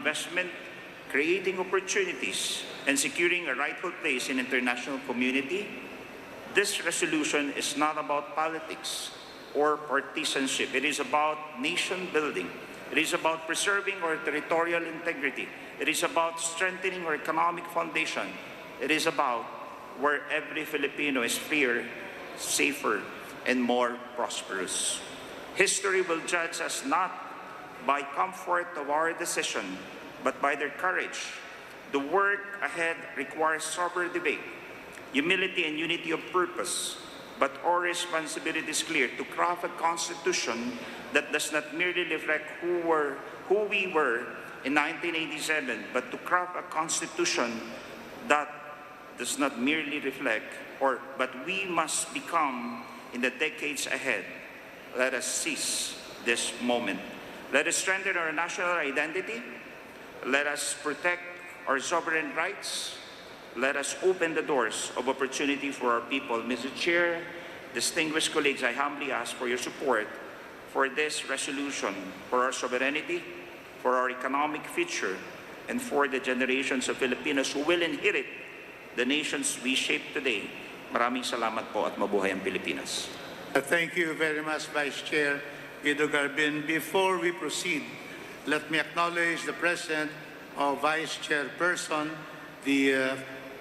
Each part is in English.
investment, creating opportunities, and securing a rightful place in international community, this resolution is not about politics or partisanship. It is about nation building. It is about preserving our territorial integrity. It is about strengthening our economic foundation. It is about where every Filipino is freer, safer, and more prosperous. History will judge us not by comfort of our decision, but by their courage. The work ahead requires sober debate, humility, and unity of purpose. But our responsibility is clear: to craft a constitution that does not merely reflect who we were in 1987, but to craft a constitution that does not merely reflect, but we must become in the decades ahead. Let us seize this moment. Let us strengthen our national identity. Let us protect our sovereign rights. Let us open the doors of opportunity for our people. Mr. Chair, distinguished colleagues, I humbly ask for your support for this resolution, for our sovereignty, for our economic future, and for the generations of Filipinos who will inherit the nations we shape today. Maraming salamat po at mabuhay ang Pilipinas. Thank you very much, Vice Chair Guido Garbin. Before we proceed, let me acknowledge the presence of Vice Chairperson, the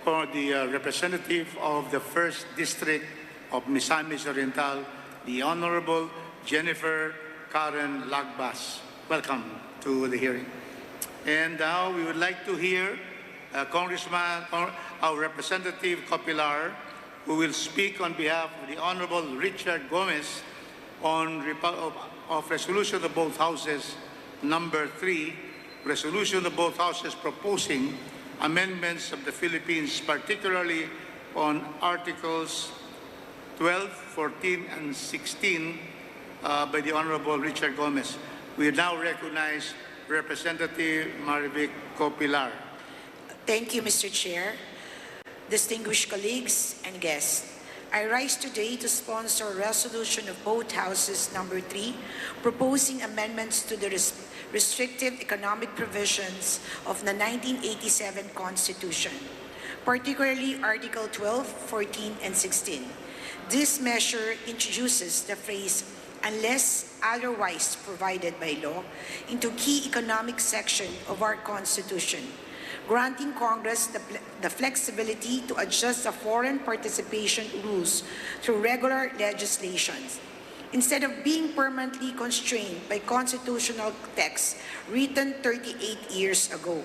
representative of the 1st District of Misamis Oriental, the Honorable Jennifer Karen Lagbas. Welcome to the hearing. And now we would like to hear Congressman, our Representative Copilar, who will speak on behalf of the Honorable Richard Gomez on resolution of both houses number 3, resolution of both houses proposing amendments of the Philippines, particularly on Articles 12, 14, and 16 by the Honorable Richard Gomez. We now recognize Representative Marivic Copilar. Thank you, Mr. Chair. Distinguished colleagues and guests, I rise today to sponsor a resolution of both houses number 3, proposing amendments to the restrictive economic provisions of the 1987 Constitution, particularly Article 12, 14, and 16. This measure introduces the phrase "unless otherwise provided by law" into key economic section of our Constitution, granting Congress the flexibility to adjust the foreign participation rules through regular legislations, instead of being permanently constrained by constitutional texts written 38 years ago.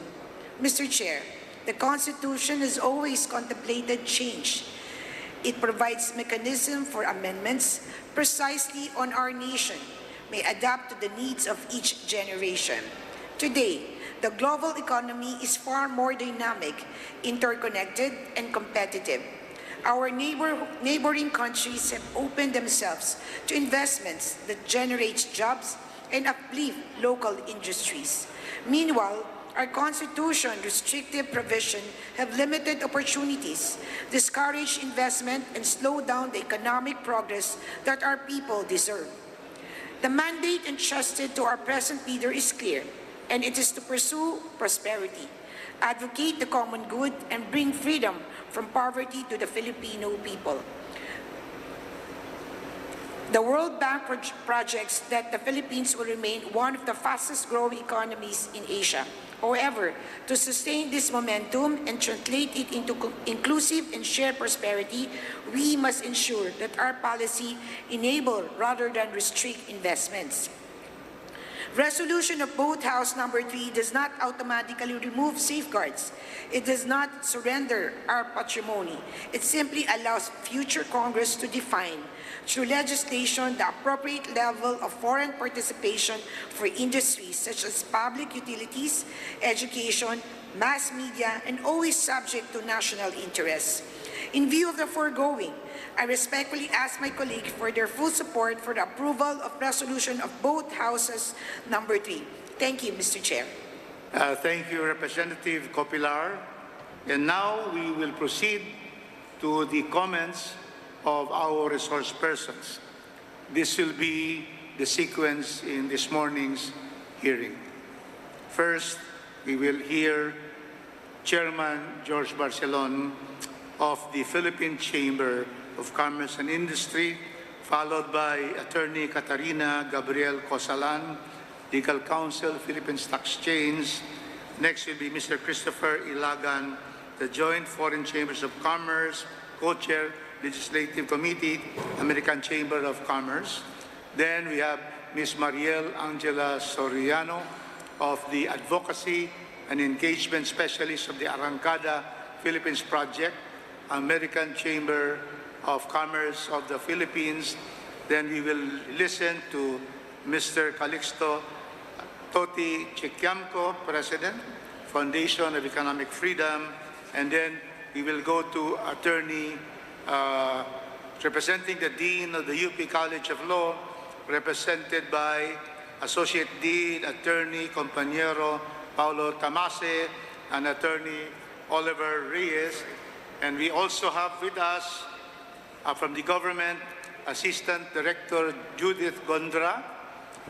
Mr. Chair, the Constitution has always contemplated change. It provides mechanism for amendments precisely on our nation may adapt to the needs of each generation. Today, the global economy is far more dynamic, interconnected, and competitive. Our neighboring countries have opened themselves to investments that generate jobs and uplift local industries. Meanwhile, our Constitution restrictive provisions have limited opportunities, discourage investment, and slow down the economic progress that our people deserve. The mandate entrusted to our present leader is clear, and it is to pursue prosperity, advocate the common good, and bring freedom from poverty to the Filipino people. The World Bank projects that the Philippines will remain one of the fastest growing economies in Asia. However, to sustain this momentum and translate it into inclusive and shared prosperity, we must ensure that our policy enable rather than restrict investments. Resolution of both House number 3 does not automatically remove safeguards. It does not surrender our patrimony. It simply allows future Congress to define, through legislation, the appropriate level of foreign participation for industries such as public utilities, education, mass media, and always subject to national interests. In view of the foregoing, I respectfully ask my colleagues for their full support for the approval of resolution of both houses number 3. Thank you, Mr. Chair. Thank you, Representative Copilar. And now we will proceed to the comments of our resource persons. This will be the sequence in this morning's hearing. First, we will hear Chairman George Barcelon of the Philippine Chamber of Commerce and Industry, followed by Attorney Catarina Gabriel Cosalan, Legal Counsel, Philippine Stock Exchange. Next will be Mr. Christopher Ilagan, the Joint Foreign Chambers of Commerce, Co-Chair, Legislative Committee, American Chamber of Commerce. Then we have Ms. Mariel Angela Soriano of the Advocacy and Engagement Specialist of the Arrancada Philippines Project, American Chamber of Commerce of the Philippines. Then we will listen to Mr. Calixto Toti Chiquiamco, President, Foundation of Economic Freedom. And then we will go to Attorney representing the Dean of the UP College of Law, represented by Associate Dean Attorney Compañero Paulo Tamase and Attorney Oliver Reyes. And we also have with us from the government, Assistant Director Judith Gondra.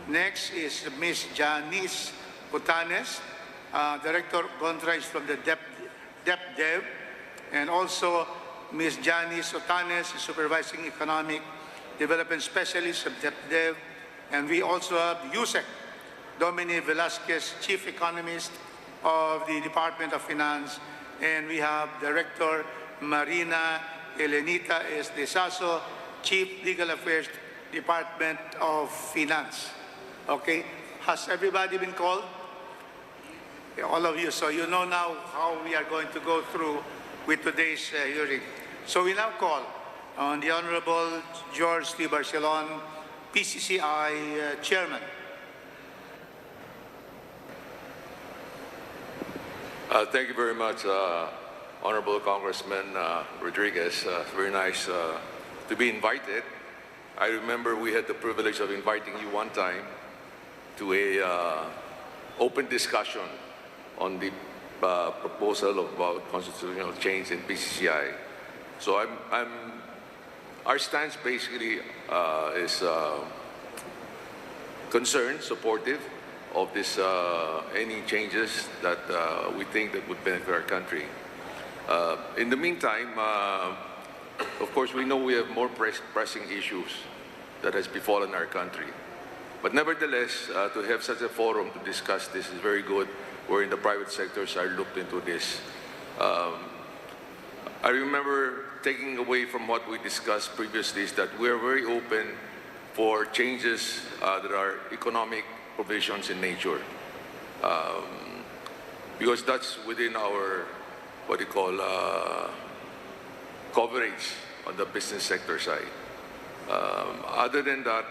Next is Ms. Janice Putanes. Director Gondra is from the DepDev. And also Ms. Janice Otanes is Supervising Economic Development Specialist of DepDev. And we also have USEC, Dominic Velasquez, Chief Economist of the Department of Finance. And we have Director Marina Elenita S. De Sasso, Chief Legal Affairs, Department of Finance. Okay, has everybody been called? Yeah, all of you, so you know now how we are going to go through with today's hearing. So we now call on the Honorable George T. Barcelon, PCCI Chairman. Thank you very much, Honorable Congressman Rodriguez. Very nice to be invited. I remember we had the privilege of inviting you one time to a open discussion on the proposal about constitutional change in PCCI. So our stance basically is concerned, supportive of this any changes that we think that would benefit our country. In the meantime, of course, we know we have more pressing issues that has befallen our country. But nevertheless, to have such a forum to discuss this is very good, wherein the private sectors are looked into this. I remember taking away from what we discussed previously is that we are very open for changes that are economic provisions in nature. Because that's within our, what you call, coverage on the business sector side. Other than that,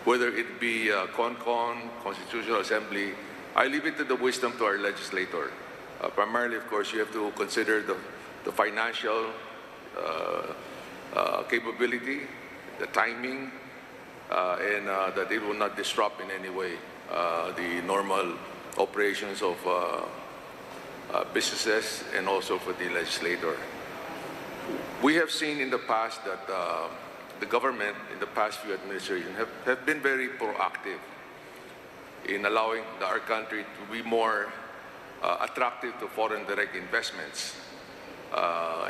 whether it be CONCON, Constitutional Assembly, I leave it to the wisdom to our legislator. Primarily, of course, you have to consider the financial capability, the timing, and that it will not disrupt in any way the normal operations of businesses and also for the legislator. We have seen in the past that the government in the past few administrations have been very proactive in allowing our country to be more attractive to foreign direct investments.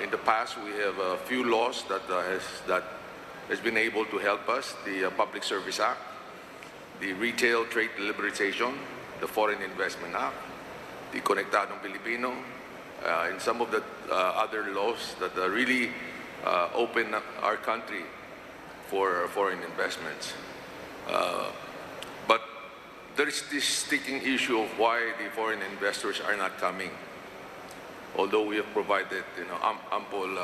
In the past, we have a few laws that has been able to help us: the Public Service Act, the Retail Trade Liberalization, the Foreign Investment Act, the Conectadong Pilipino, and some of the other laws that really open up our country for foreign investments. But there is this sticking issue of why the foreign investors are not coming, although we have provided ample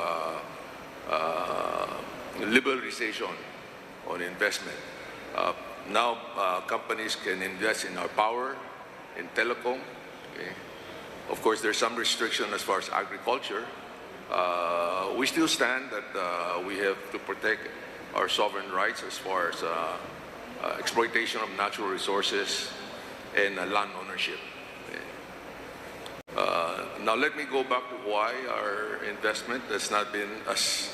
liberalization on investment. Now companies can invest in our power, in telecom. Okay. Of course, there's some restriction as far as agriculture. We still stand that we have to protect our sovereign rights as far as exploitation of natural resources and land ownership. Now let me go back to why our investment has not been as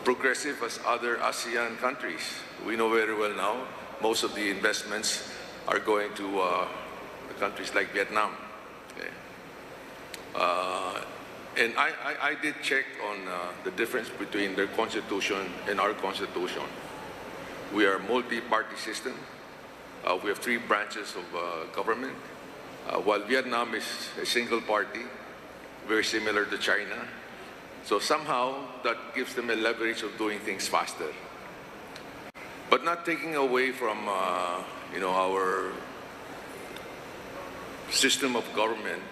progressive as other ASEAN countries. We know very well now most of the investments are going to countries like Vietnam. Okay. And I did check on the difference between their constitution and our constitution. We are a multi-party system. We have 3 branches of government, while Vietnam is a single party, very similar to China. So somehow that gives them a leverage of doing things faster. But not taking away from our system of government.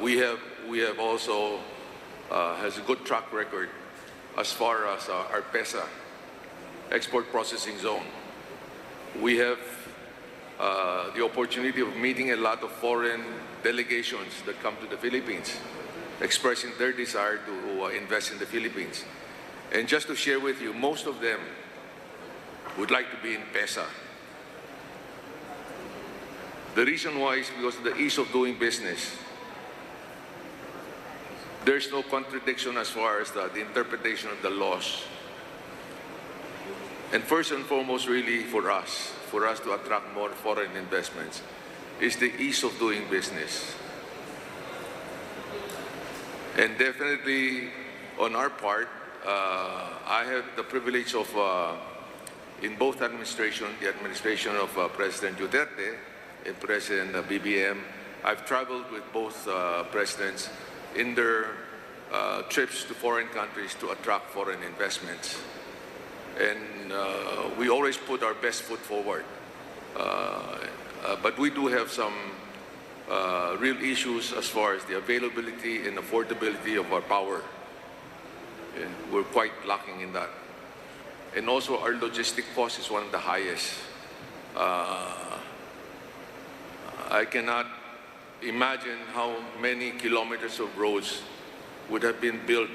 We have also has a good track record as far as our PESA, Export Processing Zone. We have the opportunity of meeting a lot of foreign delegations that come to the Philippines, expressing their desire to invest in the Philippines. And just to share with you, most of them would like to be in PESA. The reason why is because of the ease of doing business. There's no contradiction as far as the interpretation of the laws. And first and foremost, really for us to attract more foreign investments, is the ease of doing business. And definitely on our part, I have the privilege of, in both administrations, the administration of President Duterte and President BBM, I've traveled with both presidents in their trips to foreign countries to attract foreign investments. And we always put our best foot forward. But we do have some real issues as far as the availability and affordability of our power. And we're quite lacking in that. And also our logistic cost is one of the highest. I cannot imagine how many kilometers of roads would have been built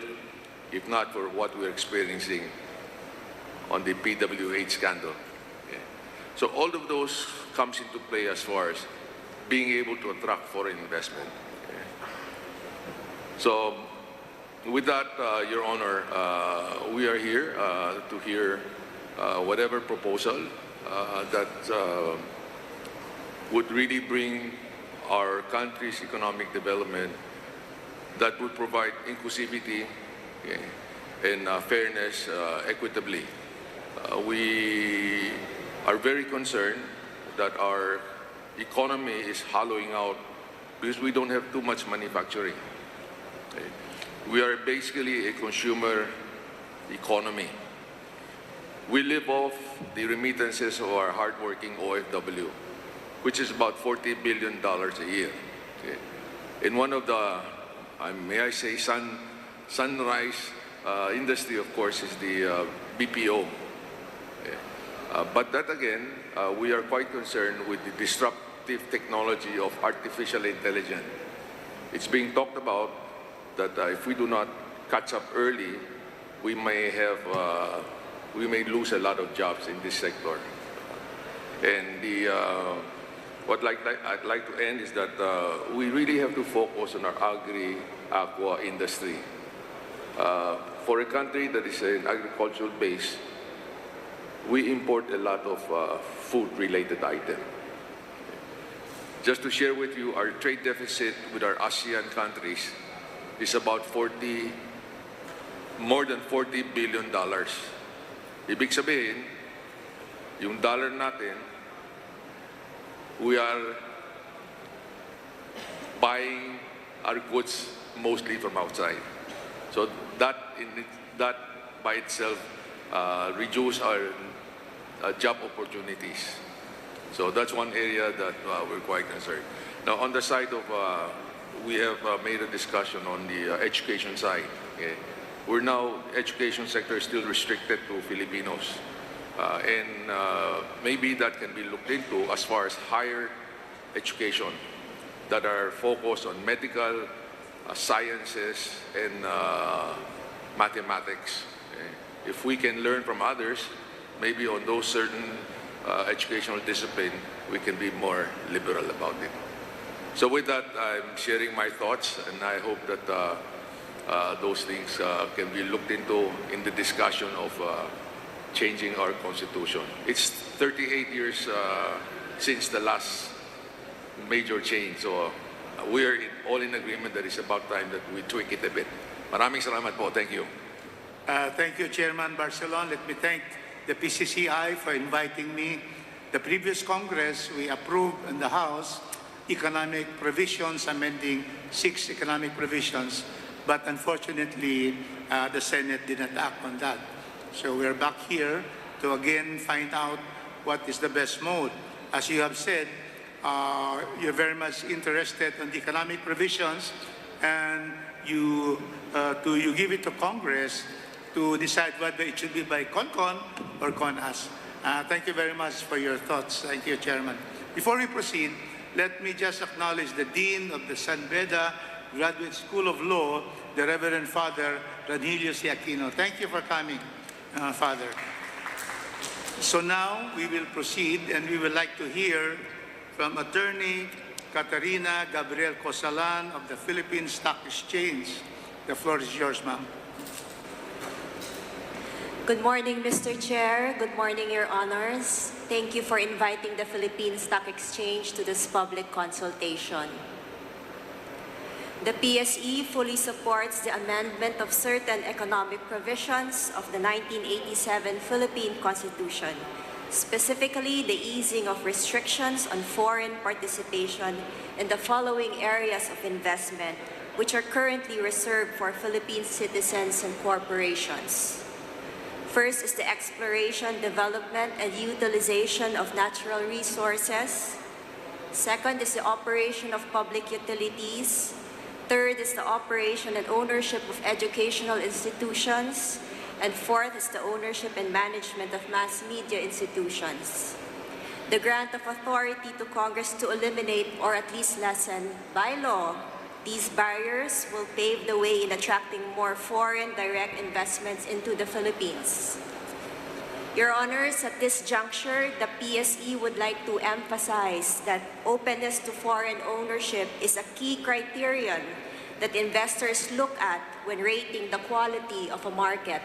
if not for what we're experiencing on the PWH scandal. Okay. So all of those comes into play as far as being able to attract foreign investment. Okay. So with that, Your Honor, we are here to hear whatever proposal that would really bring our country's economic development, that would provide inclusivity, okay, and fairness equitably. We are very concerned that our economy is hollowing out because we don't have too much manufacturing. Okay. We are basically a consumer economy. We live off the remittances of our hardworking OFW, which is about $40 billion a year. Okay. In one of the, may I say, sunrise industry, of course, is the BPO. Okay. But that again, we are quite concerned with the disruptive technology of artificial intelligence. It's being talked about that if we do not catch up early, we may lose a lot of jobs in this sector. And what I'd like to end is that we really have to focus on our agri-aqua industry. For a country that is an agricultural base, we import a lot of food-related items. Just to share with you, our trade deficit with our ASEAN countries is about more than $40 billion. Ibig sabihin, yung dollar natin, we are buying our goods mostly from outside. So that by itself reduce our job opportunities. So that's one area that we're quite concerned. Now on the side of, we have made a discussion on the education side. Okay? We're now, education sector is still restricted to Filipinos. And maybe that can be looked into as far as higher education that are focused on medical, sciences, and mathematics. Okay? If we can learn from others, maybe on those certain educational discipline, we can be more liberal about it. So with that, I'm sharing my thoughts, and I hope that those things can be looked into in the discussion of changing our constitution. It's 38 years since the last major change. So we're all in agreement that it's about time that we tweak it a bit. Maraming salamat po. Thank you. Thank you, Chairman Barcelon. Let me thank the PCCI for inviting me. The previous Congress, we approved in the House economic provisions, amending 6 economic provisions, but unfortunately, the Senate did not act on that. So we're back here to again find out what is the best mode. As you have said, you're very much interested in the economic provisions, and you give it to Congress to decide whether it should be by CONCON or CONAS. Thank you very much for your thoughts. Thank you, Chairman. Before we proceed, let me just acknowledge the Dean of the San Beda Graduate School of Law, the Reverend Father Ranilio C. Aquino. Thank you for coming, Father. So now we will proceed, and we would like to hear from Attorney Catarina Gabriel Cosalan of the Philippine Stock Exchange. The floor is yours, ma'am. Good morning, Mr. Chair. Good morning, Your Honors. Thank you for inviting the Philippine Stock Exchange to this public consultation. The PSE fully supports the amendment of certain economic provisions of the 1987 Philippine Constitution, specifically the easing of restrictions on foreign participation in the following areas of investment, which are currently reserved for Philippine citizens and corporations. First is the exploration, development, and utilization of natural resources. Second is the operation of public utilities. Third is the operation and ownership of educational institutions. And fourth is the ownership and management of mass media institutions. The grant of authority to Congress to eliminate or at least lessen by law these barriers will pave the way in attracting more foreign direct investments into the Philippines. Your Honors, at this juncture, the PSE would like to emphasize that openness to foreign ownership is a key criterion that investors look at when rating the quality of a market.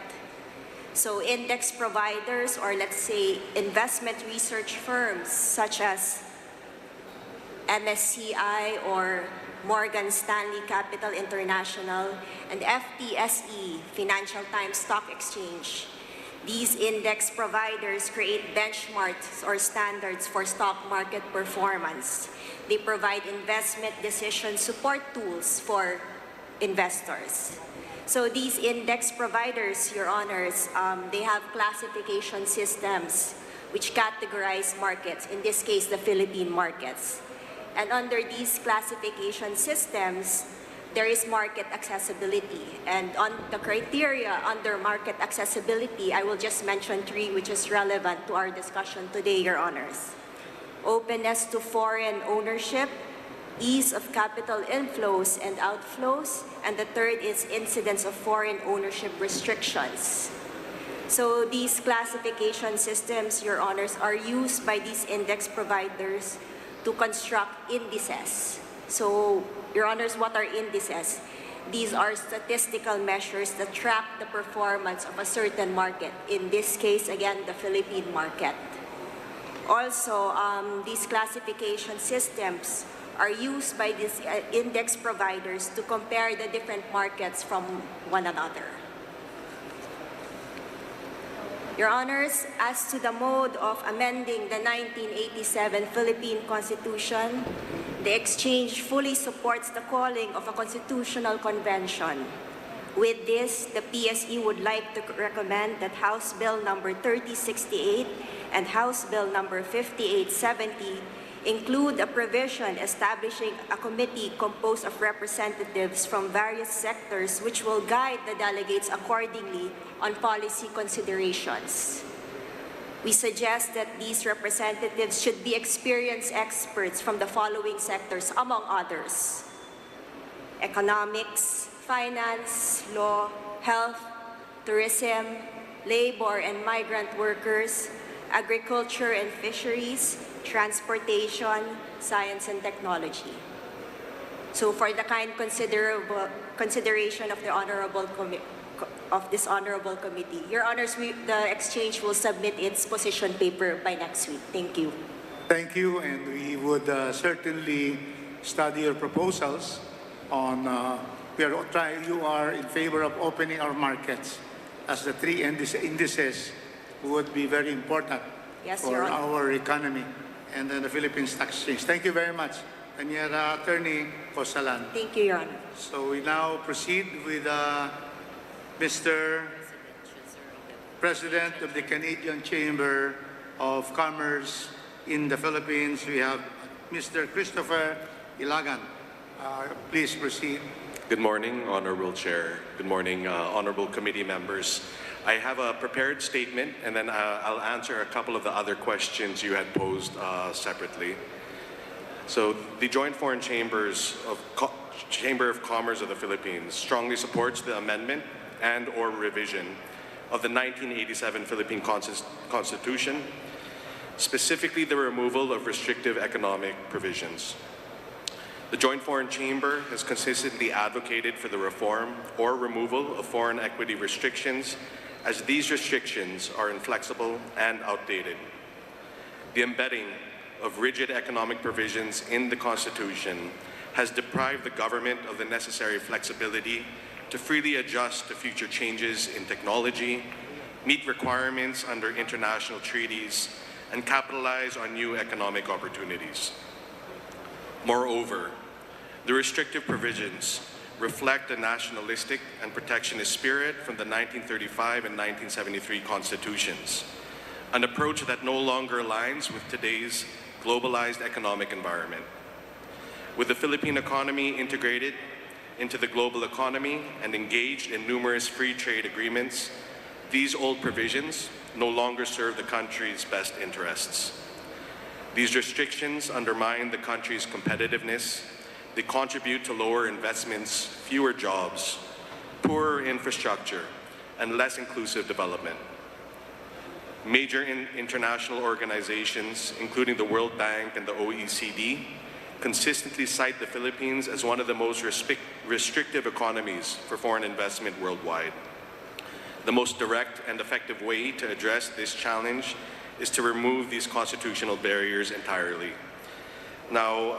So index providers, or let's say investment research firms such as MSCI or Morgan Stanley Capital International, and FTSE, Financial Times Stock Exchange. These index providers create benchmarks or standards for stock market performance. They provide investment decision support tools for investors. So these index providers, Your Honors, they have classification systems which categorize markets, in this case, the Philippine markets. And under these classification systems, there is market accessibility. And on the criteria under market accessibility, I will just mention 3 which is relevant to our discussion today, Your Honors. Openness to foreign ownership, ease of capital inflows and outflows, and the third is incidence of foreign ownership restrictions. So these classification systems, Your Honors, are used by these index providers to construct indices. So, Your Honors, what are indices? These are statistical measures that track the performance of a certain market. In this case, again, the Philippine market. Also, these classification systems are used by these index providers to compare the different markets from one another. Your Honors, as to the mode of amending the 1987 Philippine Constitution, the Exchange fully supports the calling of a constitutional convention. With this, the PSE would like to recommend that House Bill number 3068 and House Bill number 5870 include a provision establishing a committee composed of representatives from various sectors which will guide the delegates accordingly on policy considerations. We suggest that these representatives should be experienced experts from the following sectors, among others: economics, finance, law, health, tourism, labor and migrant workers, agriculture and fisheries, transportation, science and technology. So for the kind consideration of this honorable committee, Your Honors, the Exchange will submit its position paper by next week. Thank you. Thank you, and we would certainly study your proposals on, you are in favor of opening our markets, as the three indices would be very important Yes, for Your Honor. our economy and then the Philippine Stock Exchange. Thank you very much, Kanyera Attorney Cosalan. Thank you, Your Honor. So we now proceed with Mr. President of the Canadian Chamber of Commerce in the Philippines. We have Mr. Christopher Ilagan. Please proceed. Good morning, Honorable Chair. Good morning, Honorable Committee members. I have a prepared statement, and then I'll answer a couple of the other questions you had posed separately. So, the Joint Foreign Chamber of Commerce of the Philippines strongly supports the amendment and/or revision of the 1987 Philippine Constitution, specifically the removal of restrictive economic provisions. The Joint Foreign Chamber has consistently advocated for the reform or removal of foreign equity restrictions, as these restrictions are inflexible and outdated. The embedding of rigid economic provisions in the Constitution has deprived the government of the necessary flexibility to freely adjust to future changes in technology, meet requirements under international treaties, and capitalize on new economic opportunities. Moreover, the restrictive provisions reflect a nationalistic and protectionist spirit from the 1935 and 1973 constitutions, an approach that no longer aligns with today's globalized economic environment. With the Philippine economy integrated into the global economy and engaged in numerous free trade agreements, these old provisions no longer serve the country's best interests. These restrictions undermine the country's competitiveness. They contribute to lower investments, fewer jobs, poorer infrastructure, and less inclusive development. Major international organizations, including the World Bank and the OECD, consistently cite the Philippines as one of the most restrictive economies for foreign investment worldwide. The most direct and effective way to address this challenge is to remove these constitutional barriers entirely. Now,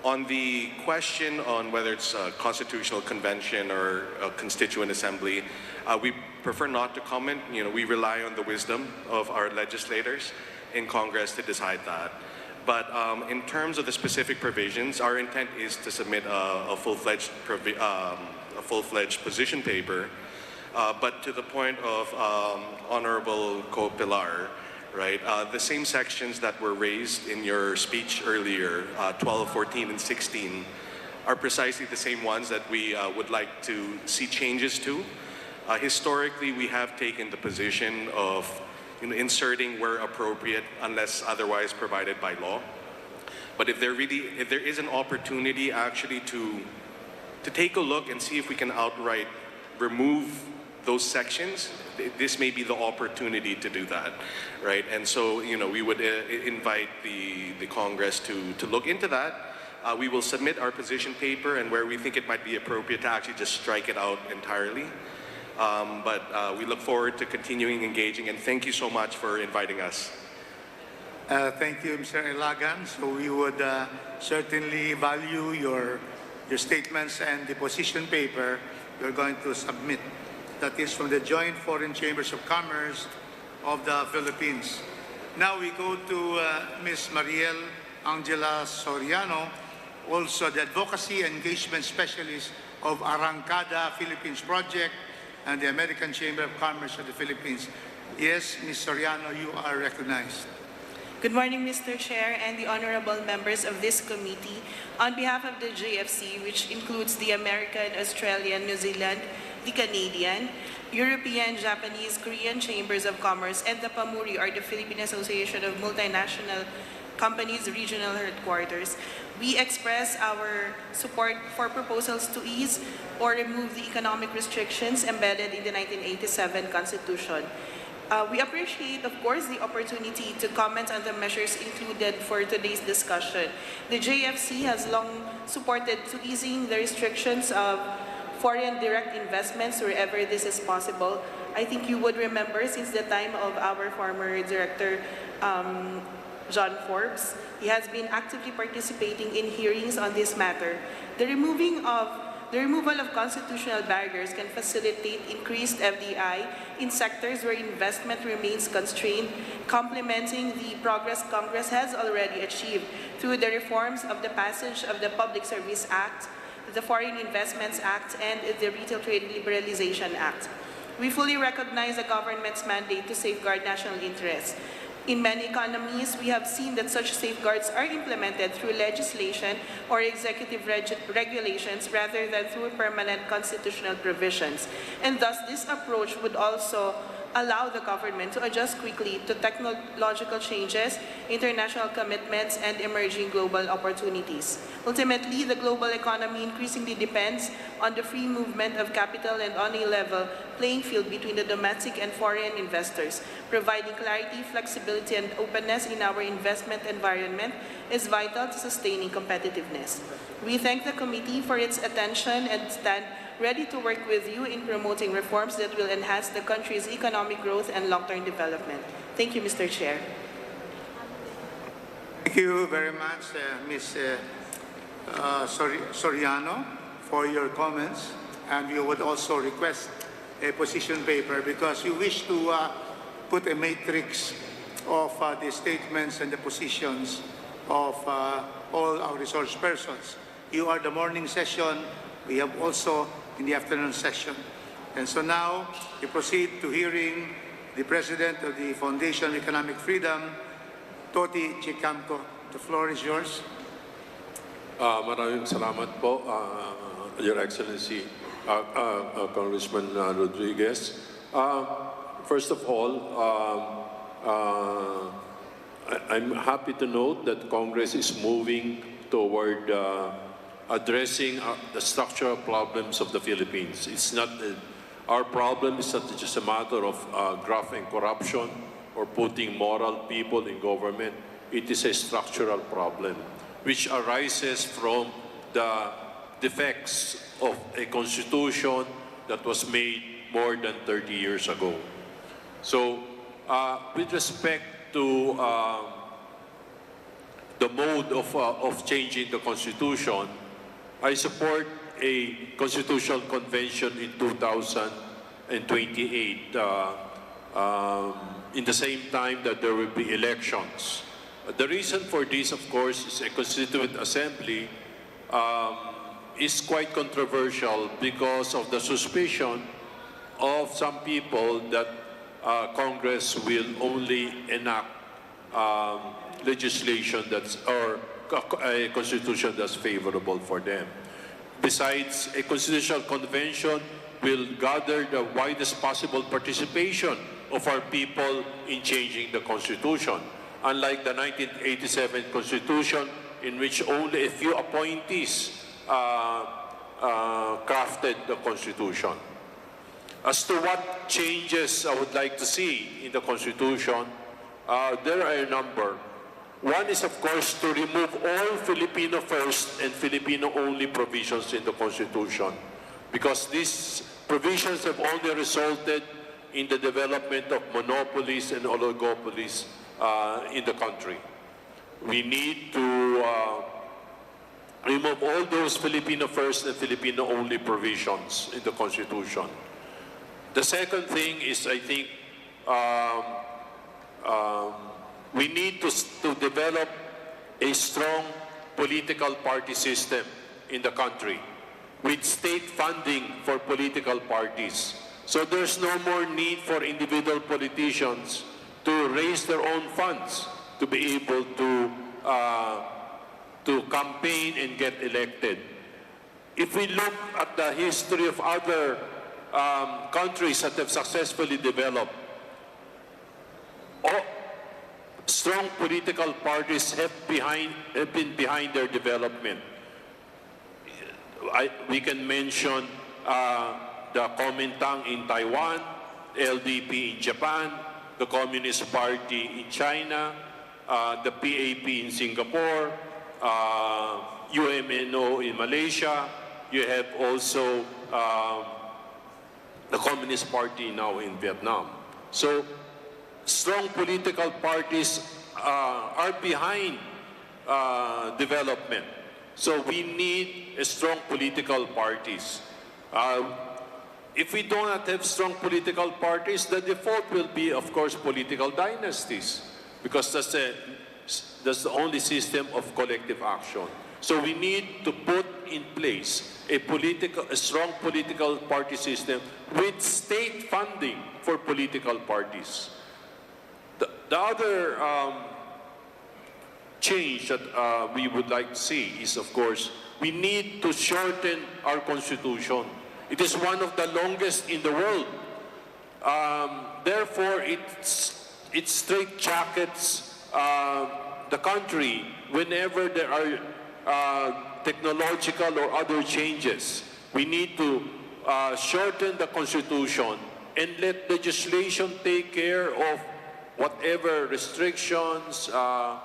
on the question on whether it's a constitutional convention or a constituent assembly, we prefer not to comment. We rely on the wisdom of our legislators in Congress to decide that. But in terms of the specific provisions, our intent is to submit a full-fledged position paper. But to the point of Honorable Co Pilar, right? The same sections that were raised in your speech earlier, 12, 14, and 16, are precisely the same ones that we would like to see changes to. Historically, we have taken the position of inserting where appropriate, unless otherwise provided by law. But if there is an opportunity actually to take a look and see if we can outright remove those sections, this may be the opportunity to do that, right? And so, we would invite the Congress to look into that. We will submit our position paper, and where we think it might be appropriate to actually just strike it out entirely. But we look forward to continuing engaging, and thank you so much for inviting us. Thank you, Mr. Ilagan. So we would certainly value your statements and the position paper you're going to submit. That is from the Joint Foreign Chambers of Commerce of the Philippines. Now we go to Ms. Mariel Angela Soriano, also the Advocacy Engagement Specialist of Arrancada Philippines Project and the American Chamber of Commerce of the Philippines. Yes, Ms. Soriano, you are recognized. Good morning, Mr. Chair and the honorable members of this committee. On behalf of the JFC, which includes the American, Australian, New Zealand, the Canadian, European, Japanese, Korean Chambers of Commerce, and the PAMURI, or the Philippine Association of Multinational Companies Regional Headquarters, we express our support for proposals to ease or remove the economic restrictions embedded in the 1987 Constitution. We appreciate, of course, the opportunity to comment on the measures included for today's discussion. The JFC has long supported to easing the restrictions of foreign direct investments wherever this is possible. I think you would remember since the time of our former director, John Forbes. He has been actively participating in hearings on this matter. The removal of constitutional barriers can facilitate increased FDI in sectors where investment remains constrained, complementing the progress Congress has already achieved through the reforms of the passage of the Public Service Act, the Foreign Investments Act, and the Retail Trade Liberalization Act. We fully recognize the government's mandate to safeguard national interests. In many economies, we have seen that such safeguards are implemented through legislation or executive regulations rather than through permanent constitutional provisions. And thus, this approach would also allow the government to adjust quickly to technological changes, international commitments, and emerging global opportunities. Ultimately, the global economy increasingly depends on the free movement of capital and on a level playing field between the domestic and foreign investors. Providing clarity, flexibility, and openness in our investment environment is vital to sustaining competitiveness. We thank the committee for its attention and stand ready to work with you in promoting reforms that will enhance the country's economic growth and long-term development. Thank you, Mr. Chair. Thank you very much, Ms. Soriano, for your comments. And we would also request a position paper because you wish to put a matrix of the statements and the positions of all our resource persons. You are the morning session. We have also in the afternoon session. And so now we proceed to hearing the President of the Foundation of Economic Freedom, Toti Chicamco. The floor is yours. Maraming salamat po, Your Excellency, Congressman Rodriguez. First of all, I'm happy to note that Congress is moving toward addressing the structural problems of the Philippines. It's not our problem is not just a matter of graft and corruption or putting moral people in government. It is a structural problem which arises from the defects of a constitution that was made more than 30 years ago. So, with respect to the mode of changing the constitution, I support a constitutional convention in 2028 in the same time that there will be elections. The reason for this, of course, is a constituent assembly is quite controversial because of the suspicion of some people that Congress will only enact legislation that's or a constitution that's favorable for them. Besides, a constitutional convention will gather the widest possible participation of our people in changing the constitution. Unlike the 1987 constitution, in which only a few appointees crafted the constitution. As to what changes I would like to see in the constitution, there are a number. One is, of course, to remove all Filipino first and Filipino only provisions in the Constitution, because these provisions have only resulted in the development of monopolies and oligopolies in the country. We need to remove all those Filipino first and Filipino only provisions in the Constitution. The second thing is, I think, we need to develop a strong political party system in the country with state funding for political parties. So there's no more need for individual politicians to raise their own funds to be able to campaign and get elected. If we look at the history of other countries that have successfully developed, strong political parties have been behind their development. We can mention the Kuomintang in Taiwan, LDP in Japan, the Communist Party in China, the PAP in Singapore, UMNO in Malaysia. You have also the Communist Party now in Vietnam. So, strong political parties are behind development. So we need a strong political parties. If we do not have strong political parties, the default will be, of course, political dynasties, because that's the only system of collective action. So we need to put in place a strong political party system with state funding for political parties. The other change that we would like to see is, of course, we need to shorten our constitution. It is one of the longest in the world. Therefore, it straitjackets the country whenever there are technological or other changes. We need to shorten the constitution and let legislation take care of whatever restrictions or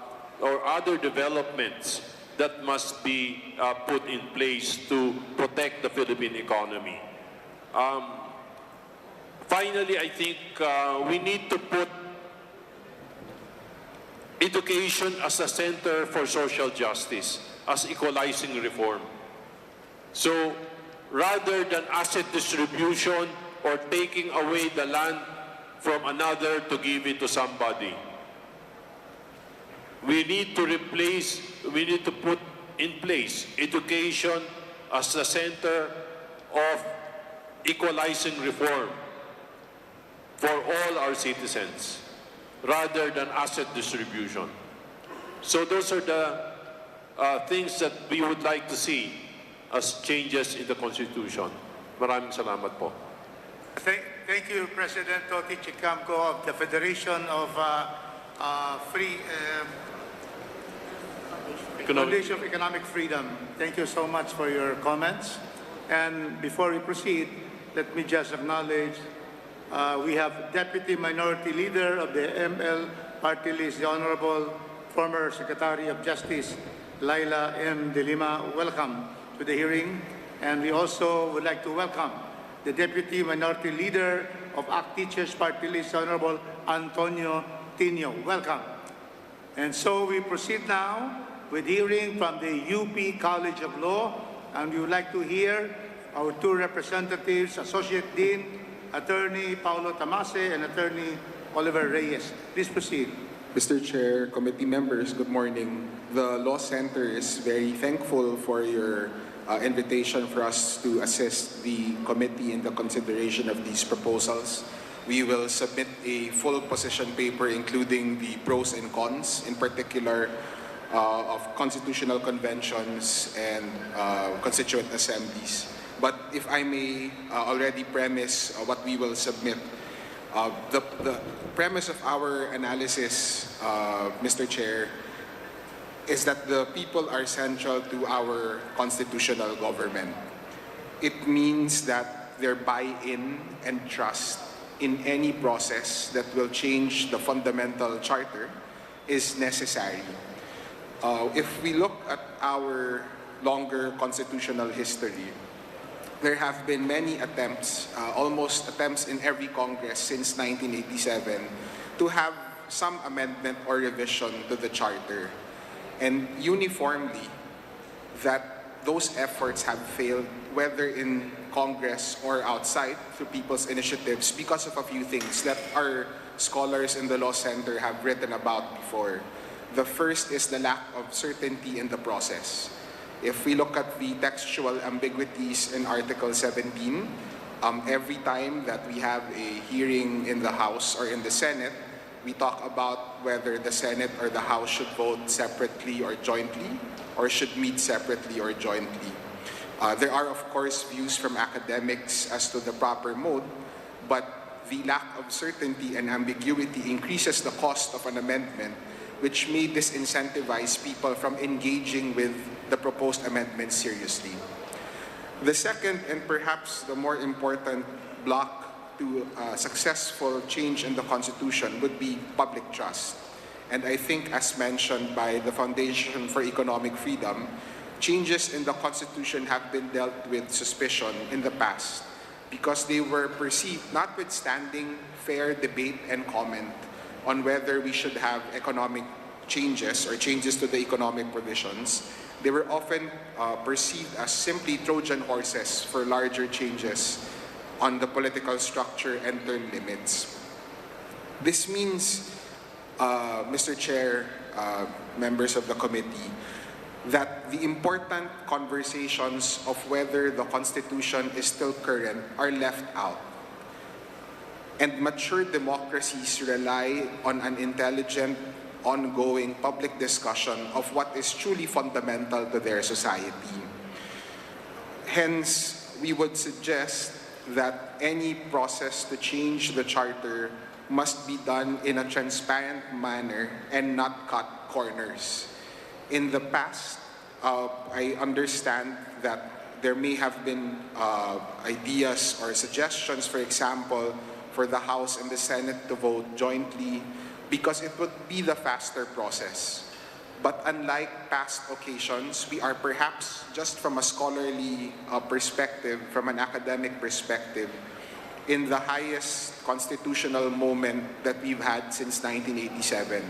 other developments that must be put in place to protect the Philippine economy. Finally, I think we need to put education as a center for social justice, as equalizing reform. So rather than asset distribution or taking away the land from another to give it to somebody, we need to put in place education as the center of equalizing reform for all our citizens, rather than asset distribution. So those are the things that we would like to see as changes in the Constitution. Maraming salamat po. Thank you, President Toti Chicamco of the Federation of Foundation of Economic Freedom. Thank you so much for your comments. And before we proceed, let me just acknowledge we have Deputy Minority Leader of the ML Party List, the Honorable former Secretary of Justice, Laila M. De Lima. Welcome to the hearing. And we also would like to welcome the Deputy Minority Leader of ACT Teachers Party List, Honorable Antonio Tino. Welcome. And so we proceed now with hearing from the UP College of Law, and we would like to hear our two representatives, Associate Dean, Attorney Paulo Tamase, and Attorney Oliver Reyes. Please proceed. Mr. Chair, committee members, good morning. The Law Center is very thankful for your invitation for us to assist the committee in the consideration of these proposals. We will submit a full position paper including the pros and cons, in particular of constitutional conventions and constituent assemblies. But if I may already premise what we will submit, the premise of our analysis, Mr. Chair, is that the people are central to our constitutional government. It means that their buy-in and trust in any process that will change the fundamental charter is necessary. If we look at our longer constitutional history, there have been many attempts, almost attempts in every Congress since 1987, to have some amendment or revision to the Charter. And uniformly, that those efforts have failed, whether in Congress or outside, through people's initiatives, because of a few things that our scholars in the Law Center have written about before. The first is the lack of certainty in the process. If we look at the textual ambiguities in Article 17, every time that we have a hearing in the House or in the Senate, we talk about whether the Senate or the House should vote separately or jointly, or should meet separately or jointly. There are, of course, views from academics as to the proper mode, but the lack of certainty and ambiguity increases the cost of an amendment, which may disincentivize people from engaging with the proposed amendment seriously. The second, and perhaps the more important block to successful change in the Constitution, would be public trust. And I think, as mentioned by the Foundation for Economic Freedom, changes in the Constitution have been dealt with suspicion in the past because they were perceived, notwithstanding fair debate and comment on whether we should have economic changes or changes to the economic provisions, they were often perceived as simply Trojan horses for larger changes on the political structure and term limits. This means, Mr. Chair, members of the committee, that the important conversations of whether the Constitution is still current are left out. And mature democracies rely on an intelligent, ongoing public discussion of what is truly fundamental to their society. Hence, we would suggest that any process to change the charter must be done in a transparent manner and not cut corners. In the past, I understand that there may have been ideas or suggestions, for example, for the House and the Senate to vote jointly because it would be the faster process. But unlike past occasions, we are perhaps just from a scholarly perspective, from an academic perspective, in the highest constitutional moment that we've had since 1987.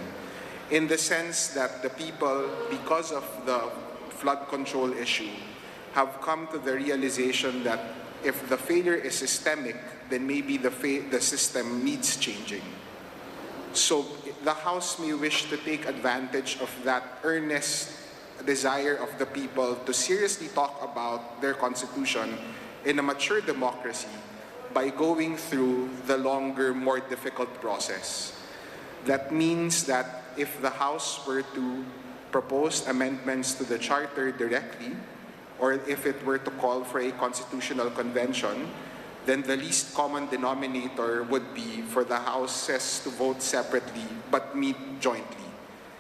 In the sense that the people, because of the flood control issue, have come to the realization that if the failure is systemic, then maybe the system needs changing. So the House may wish to take advantage of that earnest desire of the people to seriously talk about their constitution in a mature democracy by going through the longer, more difficult process. That means that if the House were to propose amendments to the Charter directly, or if it were to call for a constitutional convention, then the least common denominator would be for the Houses to vote separately but meet jointly.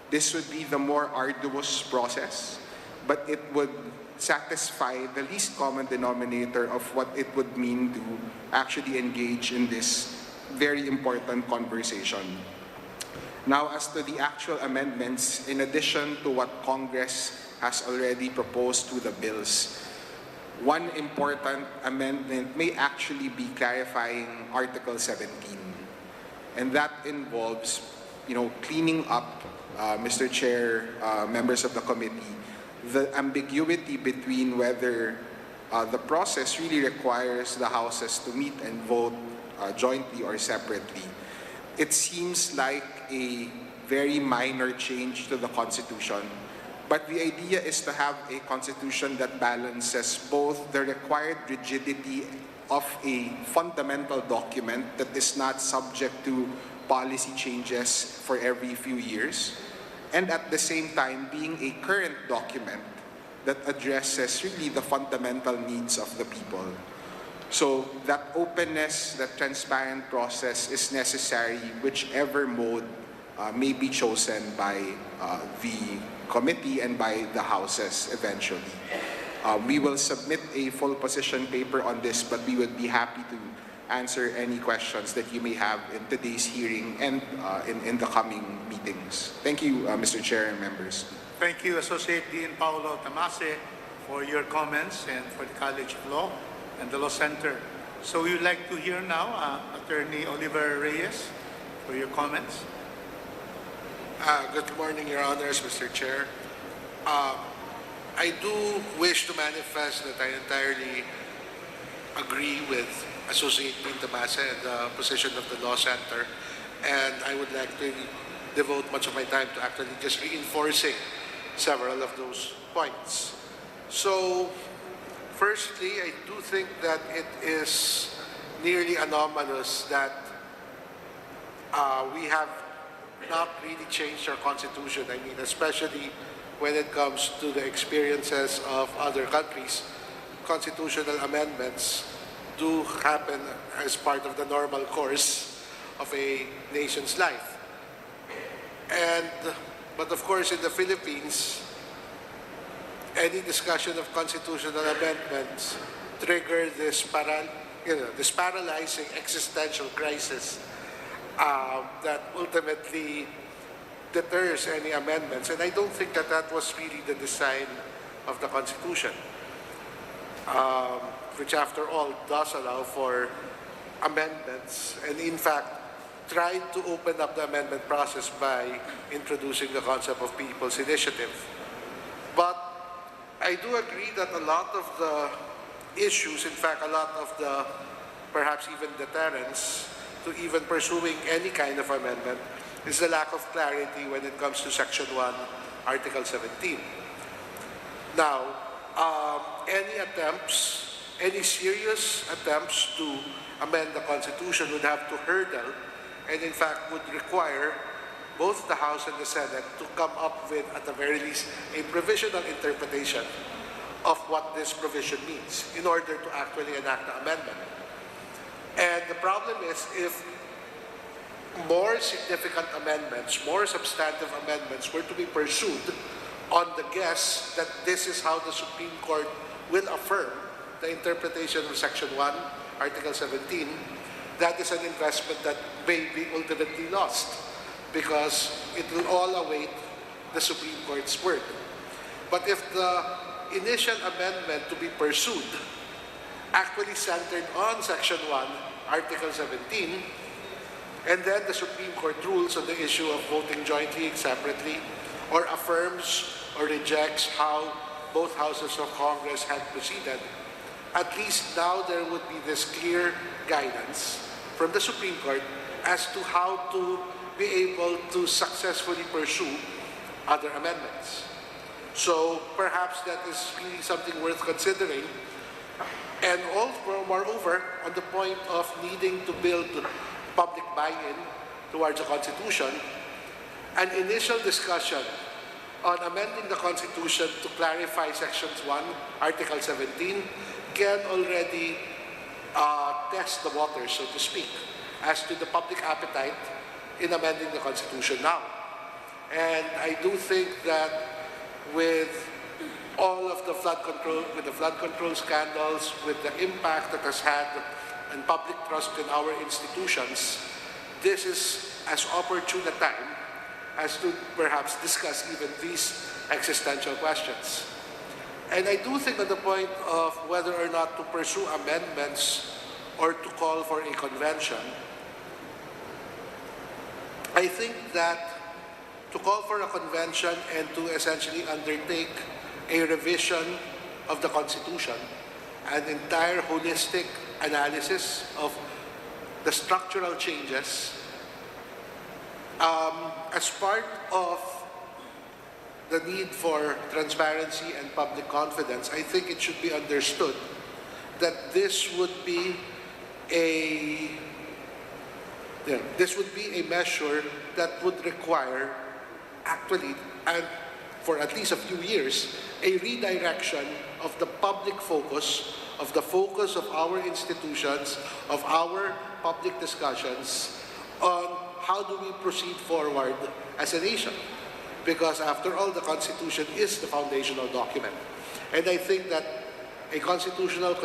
This would be the more arduous process, but it would satisfy the least common denominator of what it would mean to actually engage in this very important conversation. Now, as to the actual amendments, in addition to what Congress has already proposed to the bills, one important amendment may actually be clarifying Article 17. And that involves, cleaning up, Mr. Chair, members of the committee, the ambiguity between whether the process really requires the houses to meet and vote jointly or separately. It seems like a very minor change to the Constitution, but the idea is to have a Constitution that balances both the required rigidity of a fundamental document that is not subject to policy changes for every few years, and at the same time being a current document that addresses really the fundamental needs of the people. So that openness, that transparent process is necessary, whichever mode may be chosen by the committee and by the houses eventually. We will submit a full position paper on this, but we would be happy to answer any questions that you may have in today's hearing and in the coming meetings. Thank you, Mr. Chair and members. Thank you, Associate Dean Paolo Tamase, for your comments and for the College of Law and the Law Center. So we would like to hear now Attorney Oliver Reyes for your comments. Good morning, Your Honors, Mr. Chair. I do wish to manifest that I entirely agree with Associate Dean Tamase and the position of the Law Center, and I would like to devote much of my time to actually just reinforcing several of those points. So, firstly, I do think that it is nearly anomalous that we have not really changed our constitution. I mean, especially when it comes to the experiences of other countries, constitutional amendments do happen as part of the normal course of a nation's life. But of course, in the Philippines, any discussion of constitutional amendments trigger this paralyzing existential crisis that ultimately deters any amendments. And I don't think that that was really the design of the Constitution, which after all does allow for amendments. And in fact, tried to open up the amendment process by introducing the concept of people's initiative. But I do agree that a lot of the issues, in fact, a lot of the perhaps even deterrence to even pursuing any kind of amendment is the lack of clarity when it comes to Section 1, Article 17. Now, any serious attempts to amend the Constitution would have to hurdle and in fact would require both the House and the Senate to come up with, at the very least, a provisional interpretation of what this provision means in order to actually enact the amendment. And the problem is if more significant amendments, more substantive amendments were to be pursued on the guess that this is how the Supreme Court will affirm the interpretation of Section 1, Article 17, that is an investment that may be ultimately lost because it will all await the Supreme Court's word. But if the initial amendment to be pursued actually centered on Section 1, Article 17, and then the Supreme Court rules on the issue of voting jointly, separately, or affirms or rejects how both houses of Congress had proceeded, at least now there would be this clear guidance from the Supreme Court as to how to be able to successfully pursue other amendments. So perhaps that is really something worth considering. And also, moreover, on the point of needing to build public buy-in towards the Constitution, an initial discussion on amending the Constitution to clarify Sections 1, Article 17, can already test the waters, so to speak, as to the public appetite in amending the Constitution now. And I do think that with all of the flood control scandals, with the impact that has had on public trust in our institutions, this is as opportune a time as to perhaps discuss even these existential questions. And I do think on the point of whether or not to pursue amendments or to call for a convention, I think that to call for a convention and to essentially undertake a revision of the Constitution, an entire holistic analysis of the structural changes, as part of the need for transparency and public confidence, I think it should be understood that this would be a measure that would require actually, and for at least a few years, a redirection of the public focus, of the focus of our institutions, of our public discussions on how do we proceed forward as a nation. Because after all, the Constitution is the foundational document. And I think that a constitutional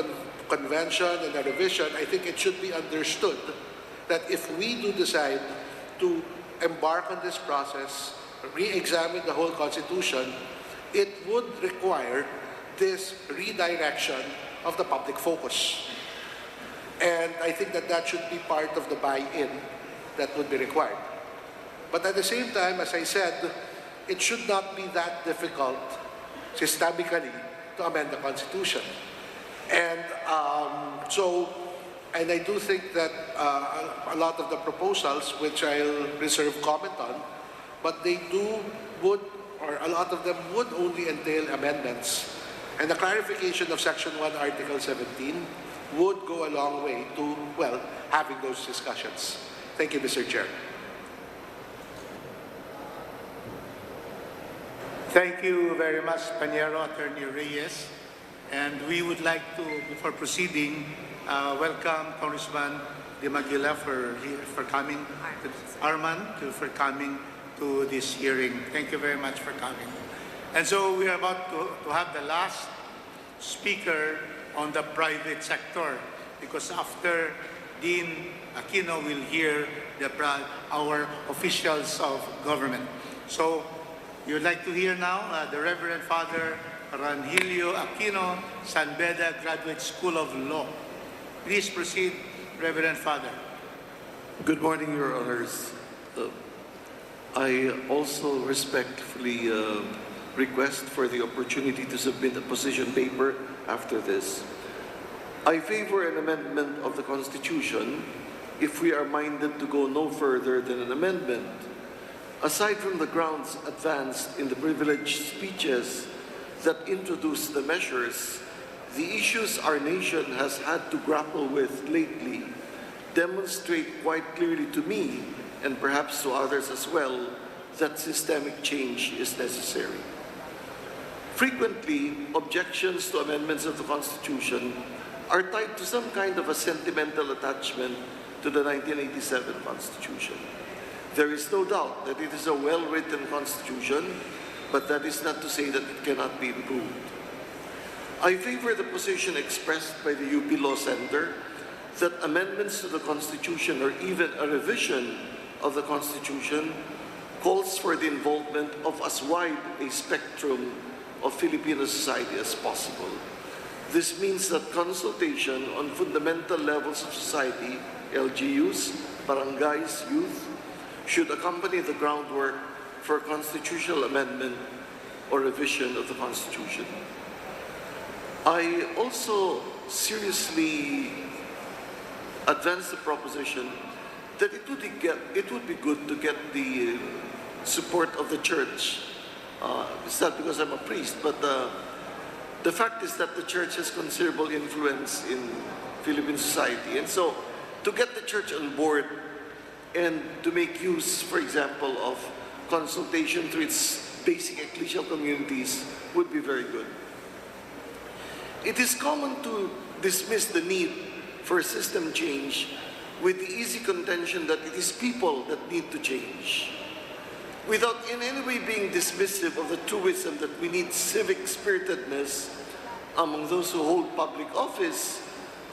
convention and a revision, I think it should be understood that if we do decide to embark on this process, re-examine the whole Constitution, it would require this redirection of the public focus. And I think that that should be part of the buy-in that would be required. But at the same time, as I said, it should not be that difficult systemically to amend the Constitution. And and I do think that a lot of the proposals, which I'll reserve comment on, but a lot of them would only entail amendments. And the clarification of Section 1, Article 17 would go a long way to, well, having those discussions. Thank you, Mr. Chair. Thank you very much, Paniero, Attorney Reyes. And we would like to, before proceeding, welcome Congressman De Maguila for coming, for coming to this hearing. Thank you very much for coming. And so we are about to have the last speaker on the private sector, because after Dean Aquino will hear our officials of government. So you would like to hear now the Reverend Father Ranhilio Aquino, San Beda Graduate School of Law. Please proceed, Reverend Father. Good morning, Your Honors. I also respectfully request for the opportunity to submit a position paper after this. I favor an amendment of the Constitution if we are minded to go no further than an amendment. Aside from the grounds advanced in the privileged speeches that introduce the measures, the issues our nation has had to grapple with lately demonstrate quite clearly to me, and perhaps to others as well, that systemic change is necessary. Frequently, objections to amendments of the Constitution are tied to some kind of a sentimental attachment to the 1987 Constitution. There is no doubt that it is a well-written Constitution, but that is not to say that it cannot be improved. I favor the position expressed by the UP Law Center that amendments to the Constitution or even a revision of the Constitution calls for the involvement of as wide a spectrum of Filipino society as possible. This means that consultation on fundamental levels of society, LGUs, barangays, youth, should accompany the groundwork for constitutional amendment or revision of the Constitution. I also seriously advance the proposition that it would be good to get the support of the church. It's not because I'm a priest, but the fact is that the church has considerable influence in Philippine society. And so to get the church on board and to make use, for example, of consultation through its basic ecclesial communities would be very good. It is common to dismiss the need for system change with the easy contention that it is people that need to change, without in any way being dismissive of the truism that we need civic spiritedness among those who hold public office,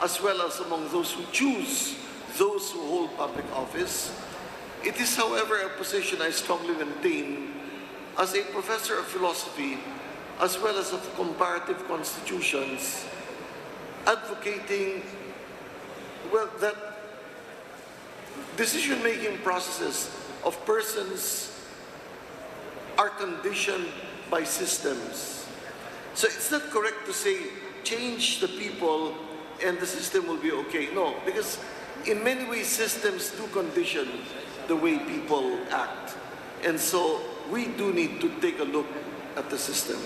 as well as among those who choose those who hold public office. It is, however, a position I strongly maintain as a professor of philosophy, as well as of comparative constitutions, advocating, well, that decision-making processes of persons are conditioned by systems. So it's not correct to say, change the people and the system will be okay. No, because in many ways, systems do condition the way people act. And so we do need to take a look at the system.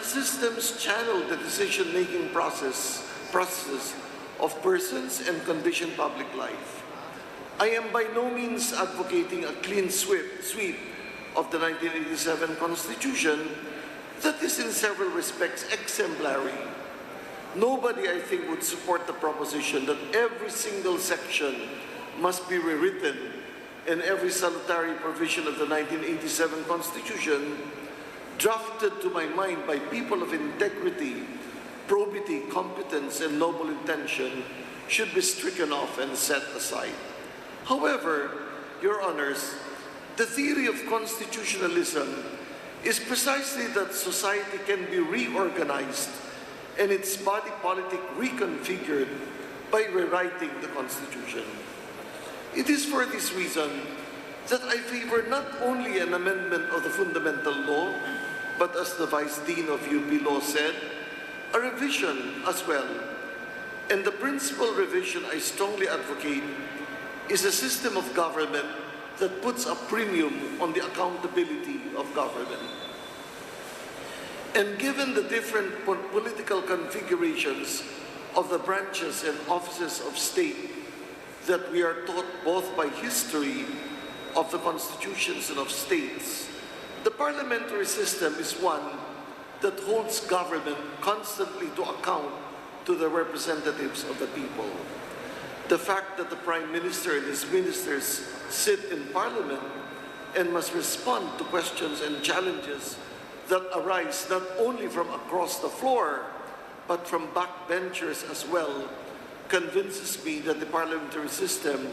Systems channel the decision-making processes of persons and condition public life. I am by no means advocating a clean sweep of the 1987 Constitution that is in several respects exemplary. Nobody, I think, would support the proposition that every single section must be rewritten and every salutary provision of the 1987 Constitution, drafted to my mind by people of integrity, probity, competence, and noble intention, should be stricken off and set aside. However, Your Honors, the theory of constitutionalism is precisely that society can be reorganized and its body politic reconfigured by rewriting the Constitution. It is for this reason that I favor not only an amendment of the fundamental law, but as the Vice Dean of UP Law said, a revision as well. And the principal revision I strongly advocate is a system of government that puts a premium on the accountability of government. And given the different political configurations of the branches and offices of state that we are taught both by history of the constitutions and of states, the parliamentary system is one that holds government constantly to account to the representatives of the people. The fact that the Prime Minister and his ministers sit in Parliament and must respond to questions and challenges that arise not only from across the floor, but from backbenchers as well, convinces me that the parliamentary system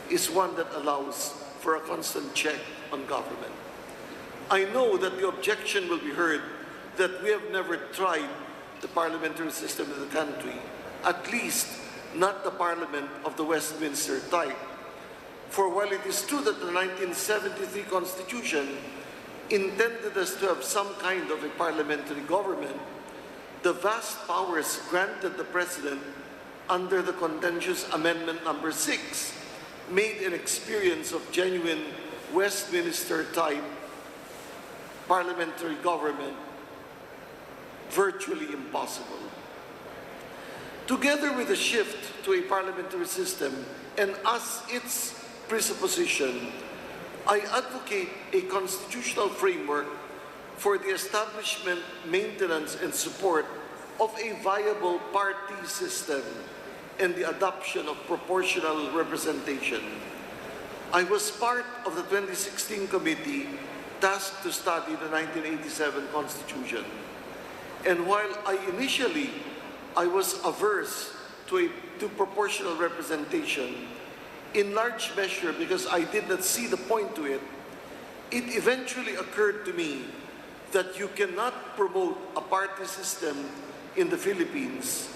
is one that allows for a constant check on government. I know that the objection will be heard that we have never tried the parliamentary system in the country, at least not the Parliament of the Westminster type. For while it is true that the 1973 Constitution intended us to have some kind of a parliamentary government, the vast powers granted the President under the contentious Amendment Number 6 made an experience of genuine Westminster-type parliamentary government virtually impossible. Together with the shift to a parliamentary system and as its presupposition, I advocate a constitutional framework for the establishment, maintenance, and support of a viable party system and the adoption of proportional representation. I was part of the 2016 committee tasked to study the 1987 Constitution. And while I was averse to proportional representation, in large measure because I did not see the point to it, it eventually occurred to me that you cannot promote a party system in the Philippines,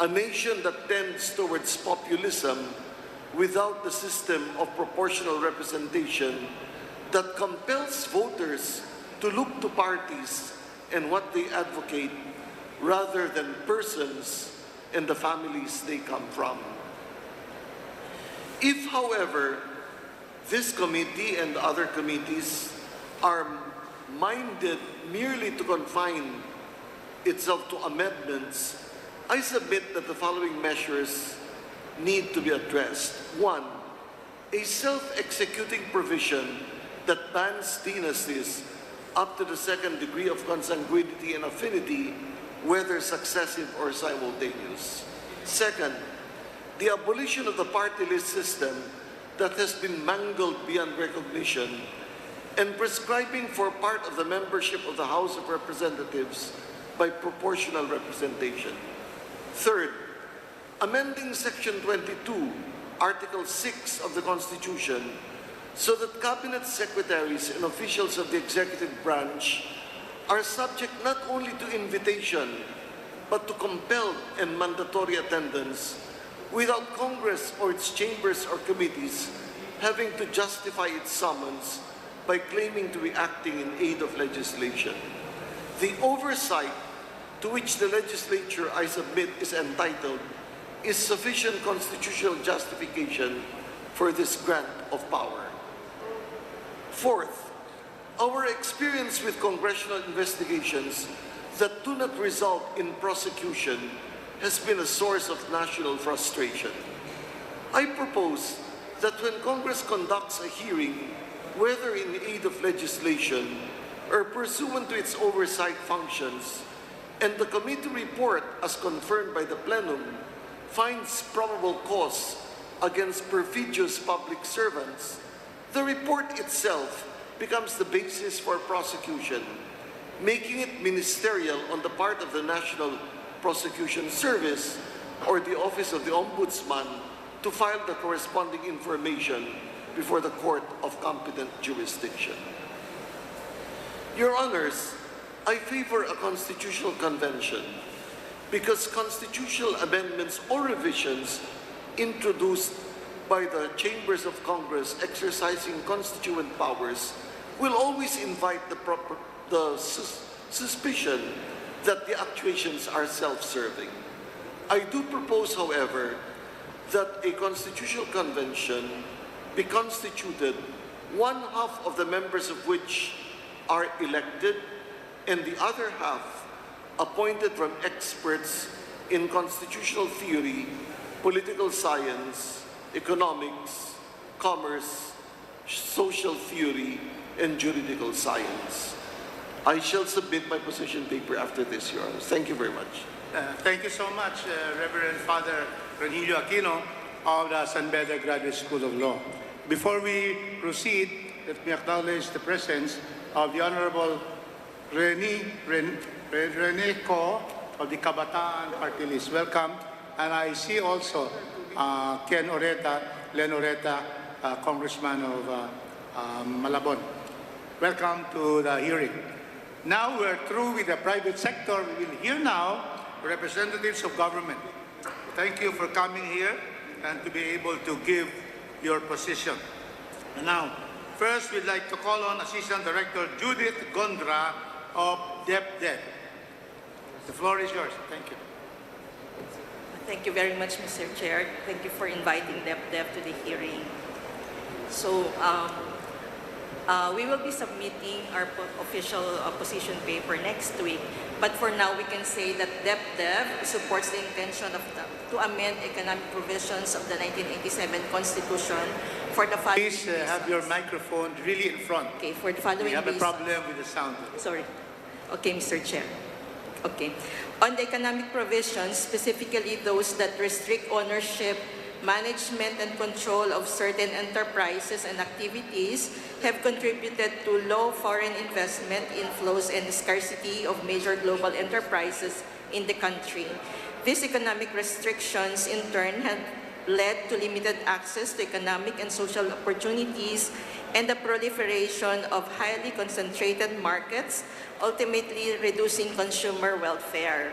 a nation that tends towards populism, without the system of proportional representation that compels voters to look to parties and what they advocate rather than persons and the families they come from. If, however, this committee and other committees are minded merely to confine itself to amendments, I submit that the following measures need to be addressed. One, a self-executing provision that bans dynasties up to the second degree of consanguinity and affinity, whether successive or simultaneous. Second, the abolition of the party list system that has been mangled beyond recognition and prescribing for part of the membership of the House of Representatives by proportional representation. Third, amending Section 22, Article 6 of the Constitution so that cabinet secretaries and officials of the executive branch are subject not only to invitation but to compelled and mandatory attendance without Congress or its chambers or committees having to justify its summons by claiming to be acting in aid of legislation. The oversight to which the legislature, I submit, is entitled is sufficient constitutional justification for this grant of power. Fourth, our experience with congressional investigations that do not result in prosecution has been a source of national frustration. I propose that when Congress conducts a hearing, whether in aid of legislation or pursuant to its oversight functions, and the committee report, as confirmed by the plenum, finds probable cause against perfidious public servants, the report itself becomes the basis for prosecution, making it ministerial on the part of the National Prosecution Service or the Office of the Ombudsman to file the corresponding information before the court of competent jurisdiction. Your Honors, I favor a constitutional convention because constitutional amendments or revisions introduced by the chambers of Congress exercising constituent powers will always invite the suspicion that the actuations are self-serving. I do propose, however, that a constitutional convention be constituted, one half of the members of which are elected and the other half appointed from experts in constitutional theory, political science, economics, commerce, social theory, and juridical science. I shall submit my position paper after this, Your Honor. Thank you very much. Thank you so much, Reverend Father Ranilio Aquino of the San Beda Graduate School of Law. Before we proceed, let me acknowledge the presence of the Honorable Rene Co of the Kabataan Party List. Welcome. And I see also Len Oreta, Congressman of Malabon. Welcome to the hearing. Now we're through with the private sector. We will hear now representatives of government. thank you for coming here and to be able to give your position. And now, first we'd like to call on Assistant Director Judith Gondra of DepDev. The floor is yours. Thank you. Thank you very much, Mr. Chair. Thank you for inviting DepDev to the hearing. So, we will be submitting our official position paper next week. But for now, we can say that DepDev supports the intention to amend economic provisions of the 1987 Constitution for the following Please have your microphone really in front. Okay, for the following We have a reasons. problem with the sound. Sorry. Okay, Mr. Chair. Okay. On the economic provisions, specifically those that restrict ownership, management, and control of certain enterprises and activities, have contributed to low foreign investment inflows and scarcity of major global enterprises in the country. These economic restrictions, in turn, have led to limited access to economic and social opportunities and the proliferation of highly concentrated markets, ultimately reducing consumer welfare.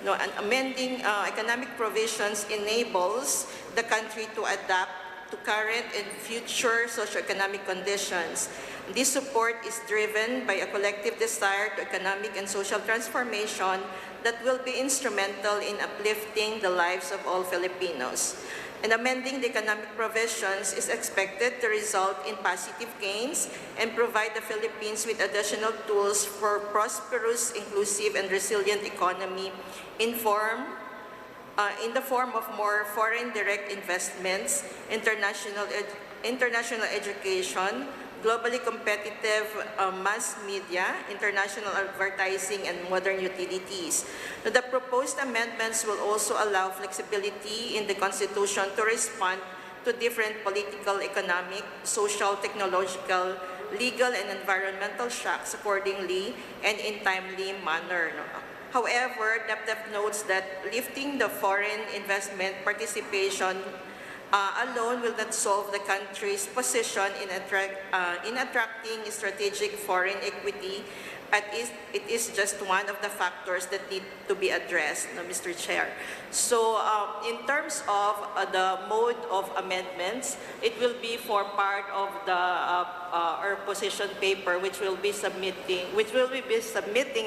No, and amending economic provisions enables the country to adapt to current and future socioeconomic conditions. This support is driven by a collective desire to economic and social transformation that will be instrumental in uplifting the lives of all Filipinos. And amending the economic provisions is expected to result in positive gains and provide the Philippines with additional tools for prosperous, inclusive, and resilient economy in the form of more foreign direct investments, international education, globally competitive mass media, international advertising, and modern utilities. Now, the proposed amendments will also allow flexibility in the Constitution to respond to different political, economic, social, technological, legal, and environmental shocks accordingly and in timely manner. However, DepDev notes that lifting the foreign investment participation alone will not solve the country's position in attracting strategic foreign equity. It is just one of the factors that need to be addressed, Mr. Chair. So in terms of the mode of amendments, it will be for part of our position paper, which we will be submitting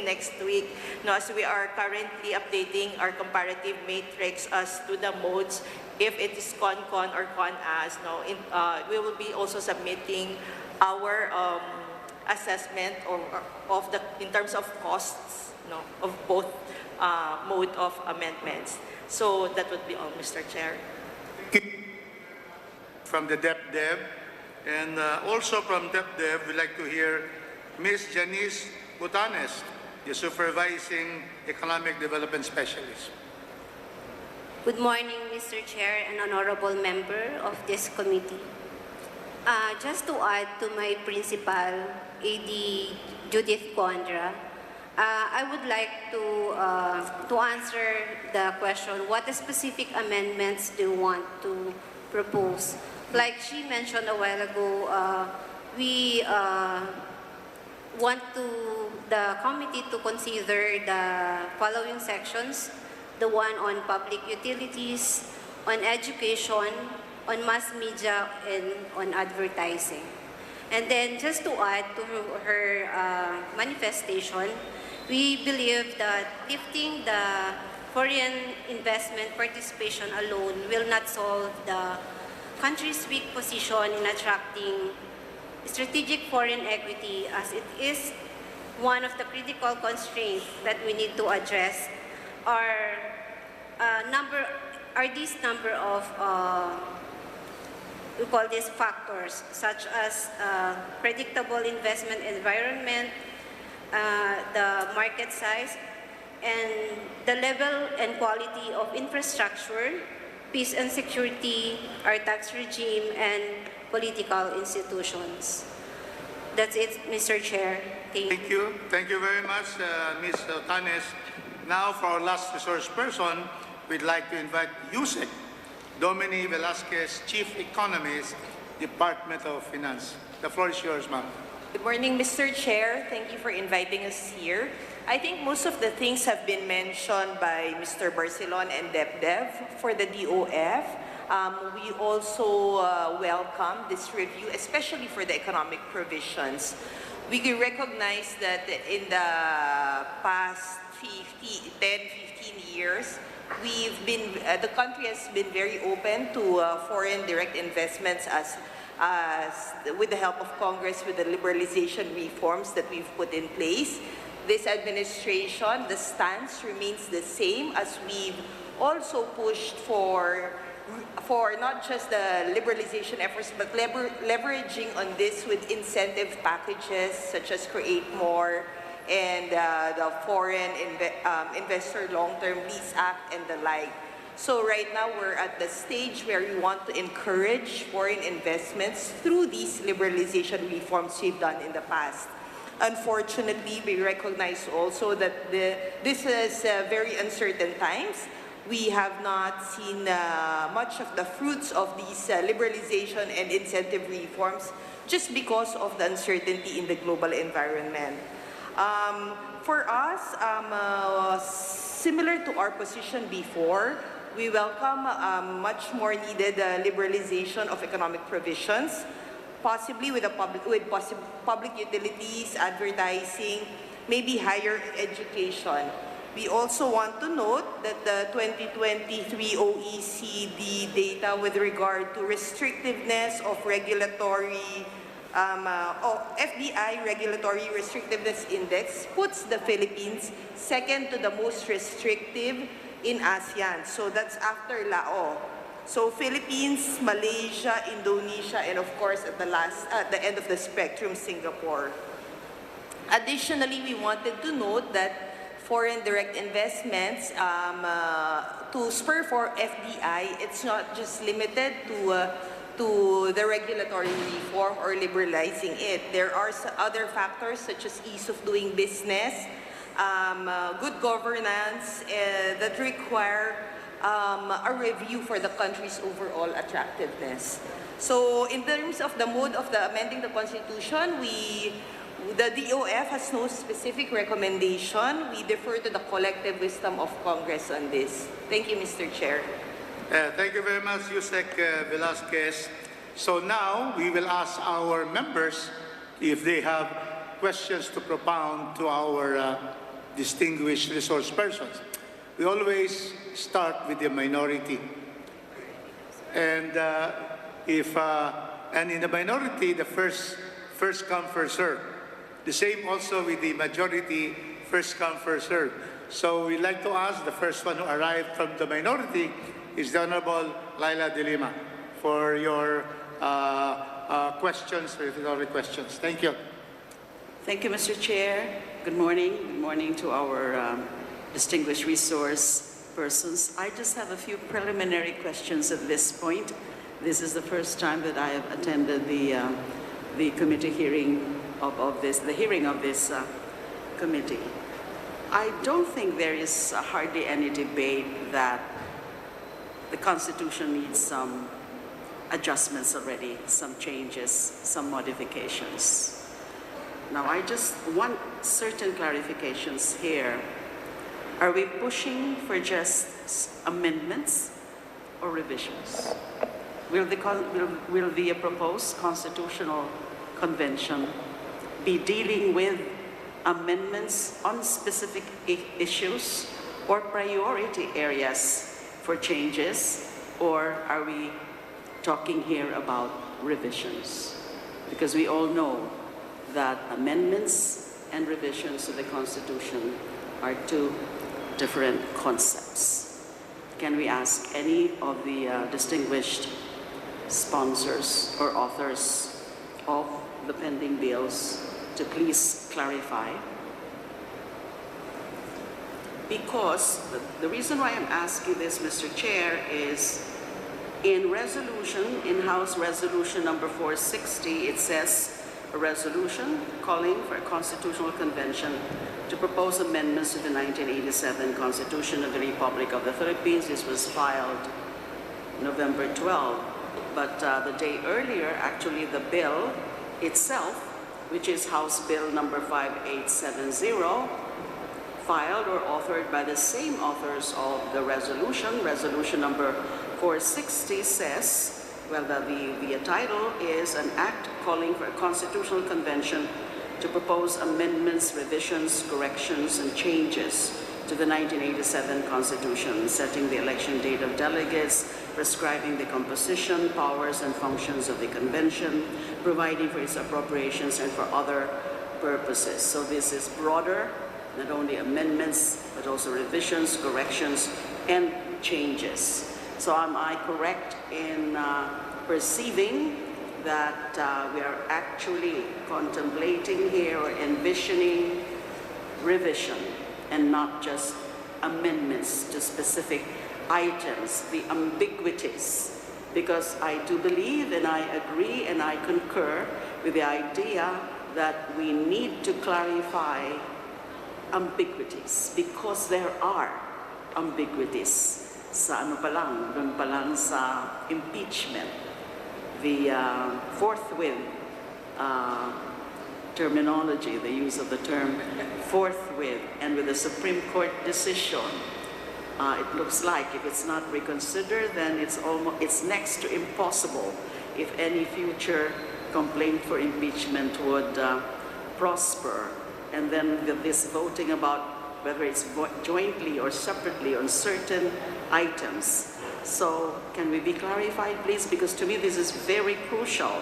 next week. As we are currently updating our comparative matrix as to the modes, if it is con-con or con-as. We will be also submitting our assessment in terms of costs of both mode of amendments. So that would be all, Mr. Chair. From the DepDev, and also from DepDev, we'd like to hear Ms. Janice Butanes, the Supervising Economic Development Specialist. Good morning, Mr. Chair and honorable member of this committee. Just to add to my principal, AD Judith Gondra, I would like to answer the question, what the amendments do you want to propose? Like she mentioned a while ago, we want the committee to consider the following sections: the one on public utilities, on education, on mass media, and on advertising. And then just to add to her manifestation, we believe that lifting the foreign investment participation alone will not solve the country's weak position in attracting strategic foreign equity, as it is one of the critical constraints that we need to address these number of we call these factors, such as predictable investment environment, the market size, and the level and quality of infrastructure, peace and security, our tax regime, and political institutions. That's it, Mr. Chair. Thank you. Thank you very much, Ms. Tanes. Now, for our last resource person, we'd like to invite USEC, Domini Velasquez, Chief Economist, Department of Finance. The floor is yours, ma'am. Good morning, Mr. Chair. Thank you for inviting us here. I think most of the things have been mentioned by Mr. Barcelon and DepDev. For the DOF, we also welcome this review, especially for the economic provisions. We can recognize that in the past 10-15 years, the country has been very open to foreign direct investments with the help of Congress, with the liberalization reforms that we've put in place. This administration, the stance remains the same, as we've also pushed for not just the liberalization efforts, but leveraging on this with incentive packages such as Create More and the Foreign Investor Long-Term Lease Act and the like. So right now we're at the stage where we want to encourage foreign investments through these liberalization reforms we've done in the past. Unfortunately, we recognize also that this is very uncertain times. We have not seen much of the fruits of these liberalization and incentive reforms just because of the uncertainty in the global environment. For us, similar to our position before, we welcome much more needed liberalization of economic provisions, possibly with public utilities, advertising, maybe higher education. We also want to note that the 2023 OECD data with regard to restrictiveness of regulatory FDI Regulatory Restrictiveness Index puts the Philippines second to the most restrictive in ASEAN. So that's after Laos. So Philippines, Malaysia, Indonesia, and of course at the end of the spectrum, Singapore. Additionally, we wanted to note that foreign direct investments to spur for FDI, it's not just limited to the regulatory reform or liberalizing it. There are other factors such as ease of doing business, good governance that require a review for the country's overall attractiveness. So in terms of the mode of amending the Constitution, the DOF has no specific recommendation. We defer to the collective wisdom of Congress on this. Thank you, Mr. Chair. Thank you very much, Yusek Velasquez. So now we will ask our members if they have questions to propound to our distinguished resource persons. We always start with the minority. And and in the minority, the first come, first serve. The same also with the majority, first come, first serve. So we'd like to ask the first one who arrived from the minority is the Honorable Laila De Lima for your questions, rhetorical questions. Thank you. Thank you, Mr. Chair. Good morning. Good morning to our distinguished resource persons. I just have a few preliminary questions at this point. This is the first time that I have attended the committee hearing the hearing of this committee. I don't think there is hardly any debate that the Constitution needs some adjustments already, some changes, some modifications. Now, I just want certain clarifications here. Are we pushing for just amendments or revisions? Will the proposed constitutional convention be dealing with amendments on specific issues or priority areas for changes, or are we talking here about revisions? Because we all know that amendments and revisions to the Constitution are two different concepts. Can we ask any of the distinguished sponsors or authors of the pending bills to please clarify? Because the reason why I'm asking this, Mr. Chair, is in House Resolution number 460, it says a resolution calling for a constitutional convention to propose amendments to the 1987 Constitution of the Republic of the Philippines. This was filed November 12. But the day earlier, actually the bill itself, which is House Bill number 5870, filed or authored by the same authors of the resolution. Resolution number 460 says, well, the title is an act calling for a constitutional convention to propose amendments, revisions, corrections, and changes to the 1987 Constitution, setting the election date of delegates, prescribing the composition, powers, and functions of the convention, providing for its appropriations and for other purposes. So this is broader, not only amendments, but also revisions, corrections, and changes. So am I correct in perceiving that we are actually contemplating here or envisioning revision and not just amendments to specific items, the ambiguities? Because I do believe and I agree and I concur with the idea that we need to clarify ambiguities because there are ambiguities sa ano pa lang, dun pa lang sa impeachment. The forthwith terminology, the use of the term forthwith, and with the Supreme Court decision, it looks like if it's not reconsidered, then it's next to impossible if any future complaint for impeachment would prosper. And then this voting about whether it's jointly or separately on certain items. So can we be clarified, please? Because to me, this is very crucial,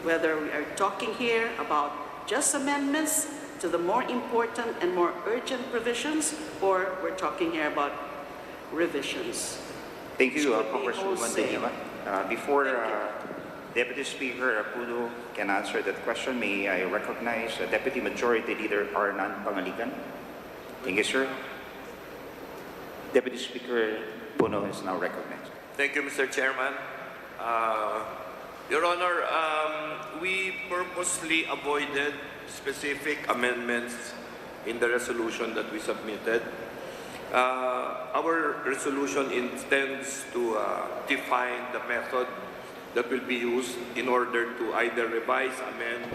whether we are talking here about just amendments to the more important and more urgent provisions, or we're talking here about revisions. Thank you, Which could be Congresswoman De wholesale. Lima. Before Deputy Speaker Acudo can answer that question, may I recognize Deputy Majority Leader Arnan Pangaligan. Thank you, sir. Deputy Speaker Puno is now recognized. Thank you, Mr. Chairman. Your Honor, we purposely avoided specific amendments in the resolution that we submitted. Our resolution intends to define the method that will be used in order to either revise, amend,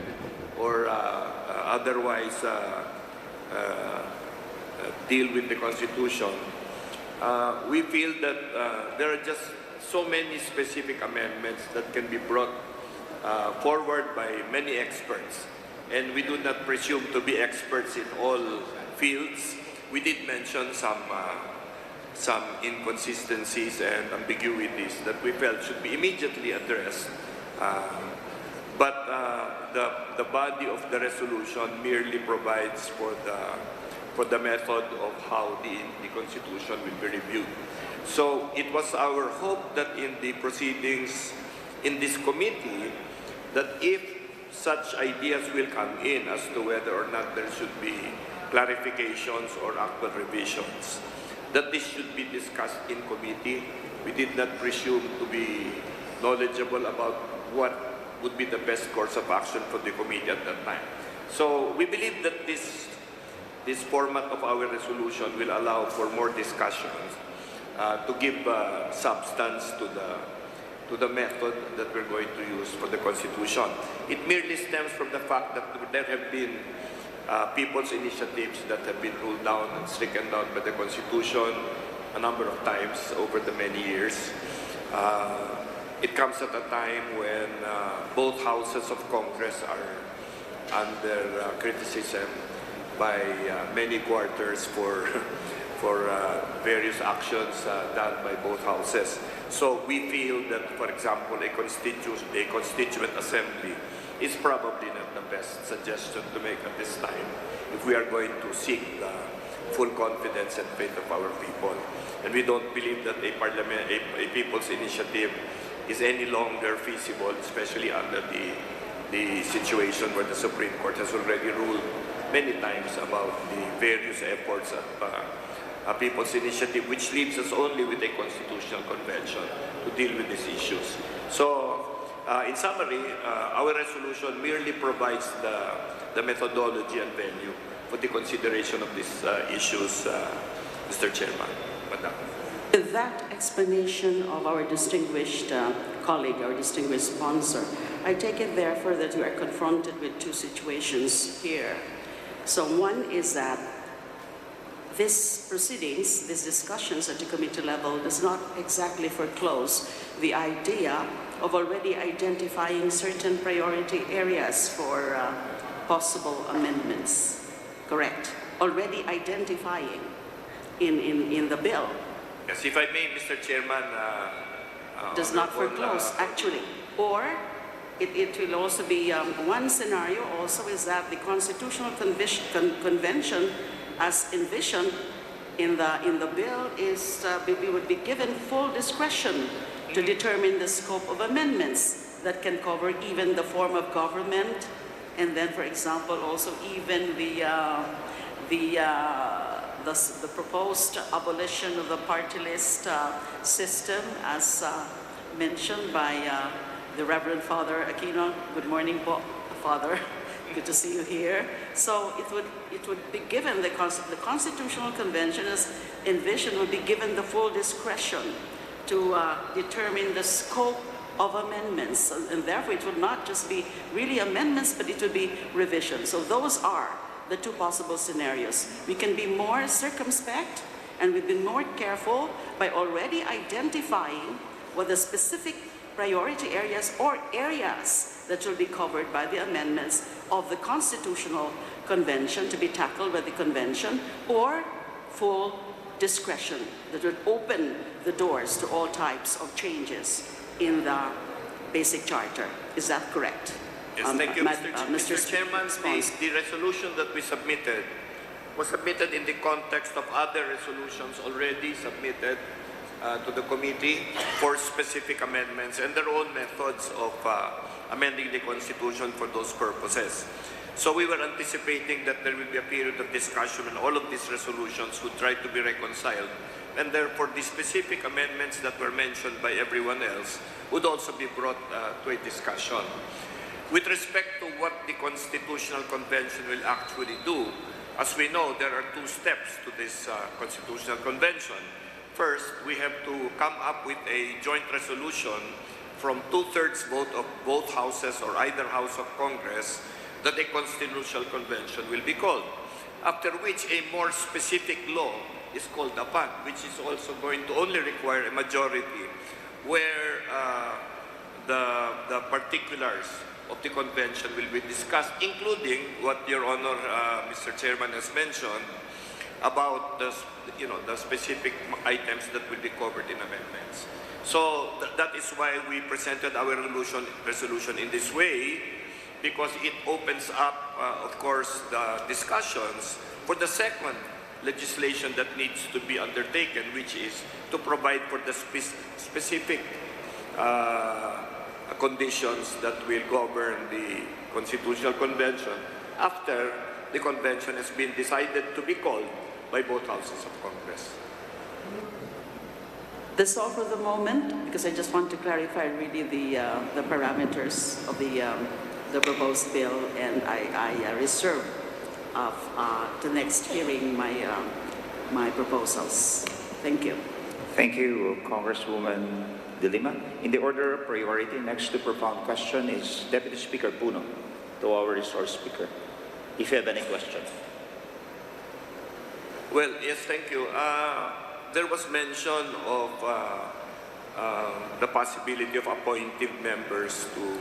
or otherwise deal with the Constitution. We feel that there are just so many specific amendments that can be brought forward by many experts, and we do not presume to be experts in all fields. We did mention some inconsistencies and ambiguities that we felt should be immediately addressed. But the body of the resolution merely provides for the method of how the Constitution will be reviewed. So it was our hope that in the proceedings in this committee, that if such ideas will come in as to whether or not there should be clarifications or actual revisions, that this should be discussed in committee. We did not presume to be knowledgeable about what would be the best course of action for the committee at that time. So we believe that this format of our resolution will allow for more discussions to give substance to the method that we're going to use for the Constitution. It merely stems from the fact that there have been people's initiatives that have been ruled down and stricken down by the Constitution a number of times over the many years. It comes at a time when both houses of Congress are under criticism by many quarters for various actions done by both houses. So we feel that, for example, a constituent assembly is probably not the best suggestion to make at this time if we are going to seek the full confidence and faith of our people. And we don't believe that a people's initiative is any longer feasible, especially under the situation where the Supreme Court has already ruled many times about the various efforts of a people's initiative, which leaves us only with a constitutional convention to deal with these issues. So, in summary, our resolution merely provides the methodology and venue for the consideration of these issues, Mr. Chairman. Madam. With that explanation of our distinguished colleague, our distinguished sponsor, I take it therefore that we are confronted with two situations here. So one is that this proceedings, these discussions at the committee level does not exactly foreclose the idea of already identifying certain priority areas for possible amendments. Correct? Already identifying in the bill. Yes, if I may, Mr. Chairman. Does not foreclose, actually. Or it will also be, one scenario also is that the Constitutional Convention as envisioned in the bill is, we would be given full discretion to determine the scope of amendments that can cover even the form of government, and then, for example, also even the proposed abolition of the party list system, as mentioned by the Reverend Father Aquino. Good morning, Father. Good to see you here. So it would be given the Constitutional Convention as envisioned would be given the full discretion to determine the scope of amendments, and therefore it would not just be really amendments, but it would be revisions. So those are the two possible scenarios. We can be more circumspect and we've been more careful by already identifying what the specific priority areas or areas that will be covered by the amendments of the Constitutional Convention to be tackled by the Convention, or full discretion that would open the doors to all types of changes in the basic charter. Is that correct? Yes, thank you, Mr. Chairman. The resolution that we submitted was submitted in the context of other resolutions already submitted to the committee for specific amendments and their own methods of amending the Constitution for those purposes. So we were anticipating that there will be a period of discussion and all of these resolutions would try to be reconciled, and therefore the specific amendments that were mentioned by everyone else would also be brought to a discussion. With respect to what the Constitutional Convention will actually do, as we know, there are two steps to this Constitutional Convention. First, we have to come up with a joint resolution from 2/3 vote of both houses or either house of Congress that a Constitutional Convention will be called, after which a more specific law is called upon, which is also going to only require a majority, where the particulars of the convention will be discussed, including what Your Honor, Mr. Chairman, has mentioned about the specific items that will be covered in amendments. So that is why we presented our resolution in this way, because it opens up, of course, the discussions for the second legislation that needs to be undertaken, which is to provide for the specific conditions that will govern the Constitutional Convention after the convention has been decided to be called by both houses of Congress. That's all for the moment, because I just want to clarify really the parameters of the proposed bill, and I reserve the next hearing my proposals. Thank you. Thank you, Congresswoman De Lima. In the order of priority, next to propound question is Deputy Speaker Puno, to our resource speaker, if you have any questions. Well, yes, thank you. There was mention of the possibility of appointing members to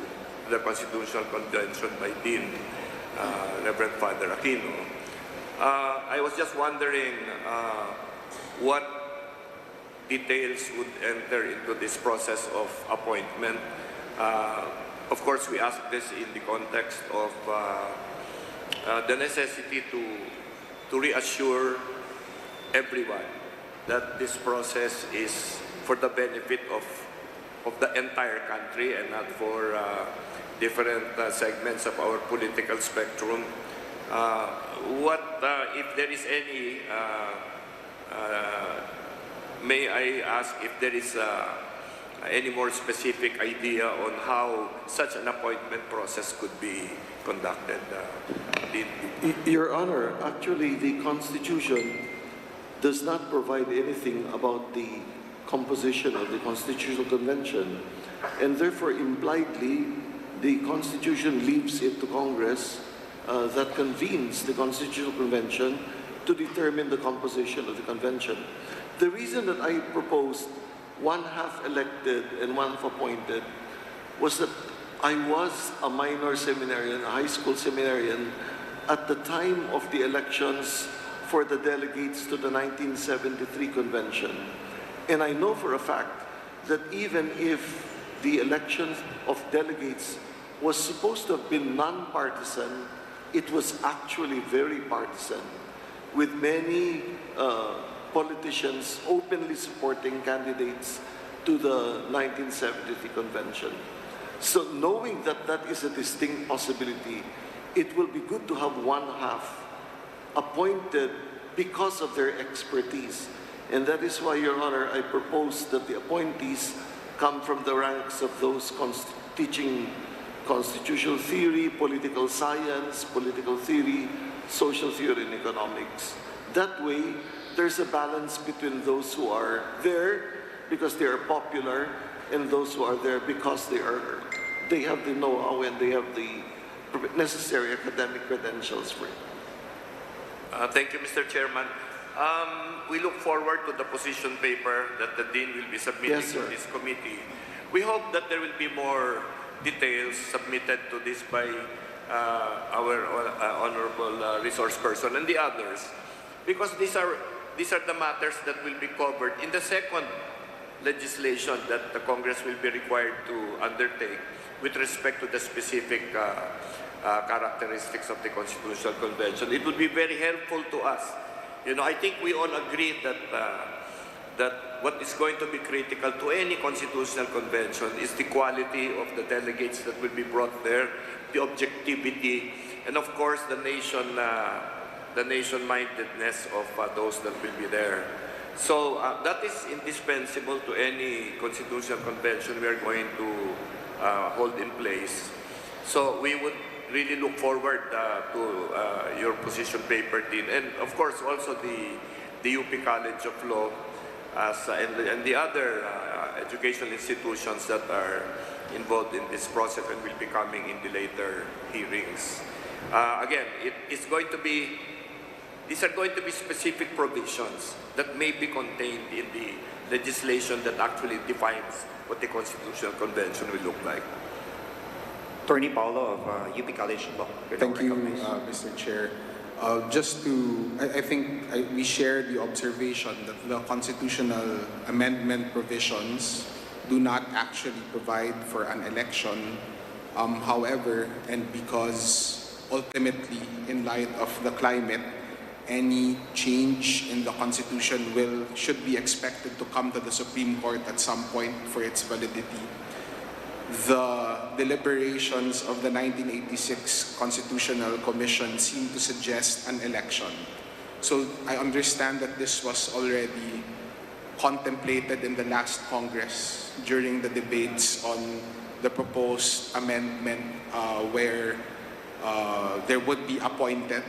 the Constitutional Convention by Dean Reverend Father Aquino. I was just wondering what details would enter into this process of appointment. Of course, we ask this in the context of the necessity to reassure everyone that this process is for the benefit of the entire country and not for different segments of our political spectrum. If there is any, may I ask if there is any more specific idea on how such an appointment process could be conducted? Your Honor, actually the Constitution does not provide anything about the composition of the Constitutional Convention, and therefore impliedly the Constitution leaves it to Congress that convenes the Constitutional Convention to determine the composition of the convention. The reason that I proposed one half elected and one half appointed was that I was a minor seminarian, a high school seminarian, at the time of the elections for the delegates to the 1973 convention. And I know for a fact that even if the election of delegates was supposed to have been non-partisan, it was actually very partisan, with many politicians openly supporting candidates to the 1973 convention. So knowing that that is a distinct possibility, it will be good to have one half appointed because of their expertise. And that is why, Your Honor, I propose that the appointees come from the ranks of those teaching constitutional theory, political science, political theory, social theory, and economics. That way, there's a balance between those who are there because they are popular and those who are there because they have the know-how and they have the necessary academic credentials for it. Thank you, Mr. Chairman. We look forward to the position paper that the Dean will be submitting Yes, to sir. this committee. We hope that there will be more details submitted to this by our honorable resource person and the others, because these are the matters that will be covered in the second legislation that the Congress will be required to undertake with respect to the specific characteristics of the Constitutional Convention. It would be very helpful to us. You know, I think we all agree that that what is going to be critical to any constitutional convention is the quality of the delegates that will be brought there, the objectivity, and of course the nation-mindedness of those that will be there. So that is indispensable to any constitutional convention we are going to hold in place. So we would really look forward to your position paper, Dean, and of course also the UP College of Law and the other educational institutions that are involved in this process and will be coming in the later hearings. Again, these are going to be specific provisions that may be contained in the legislation that actually defines what the Constitutional Convention will look like. Attorney Paulo of UP College of Law. Thank you, Mr. Chair. I think we share the observation that the constitutional amendment provisions do not actually provide for an election. However, and because ultimately, in light of the climate, any change in the Constitution should be expected to come to the Supreme Court at some point for its validity. The deliberations of the 1986 Constitutional Commission seem to suggest an election. So I understand that this was already contemplated in the last Congress during the debates on the proposed amendment where there would be appointed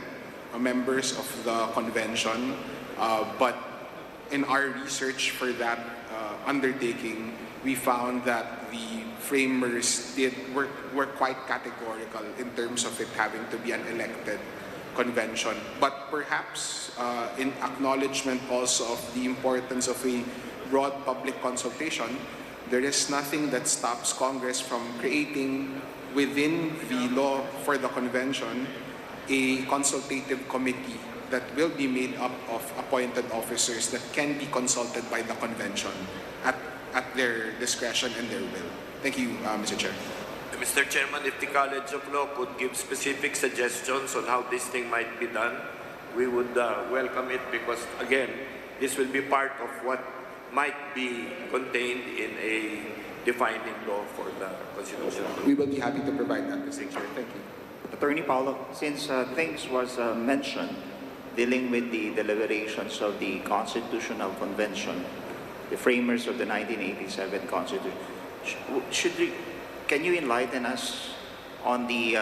members of the convention. But in our research for that undertaking, we found that the framers were quite categorical in terms of it having to be an elected convention. But perhaps in acknowledgement also of the importance of a broad public consultation, there is nothing that stops Congress from creating within the law for the convention a consultative committee that will be made up of appointed officers that can be consulted by the convention at their discretion and their will. Thank you, Mr. Chair. Mr. Chairman, if the College of Law could give specific suggestions on how this thing might be done, we would welcome it, because again, this will be part of what might be contained in a defining law for the Constitution. We will be happy to provide that, Mr. Chair. Thank you. Attorney Paulo, since things was mentioned dealing with the deliberations of the Constitutional Convention, the framers of the 1987 Constitution, can you enlighten us on the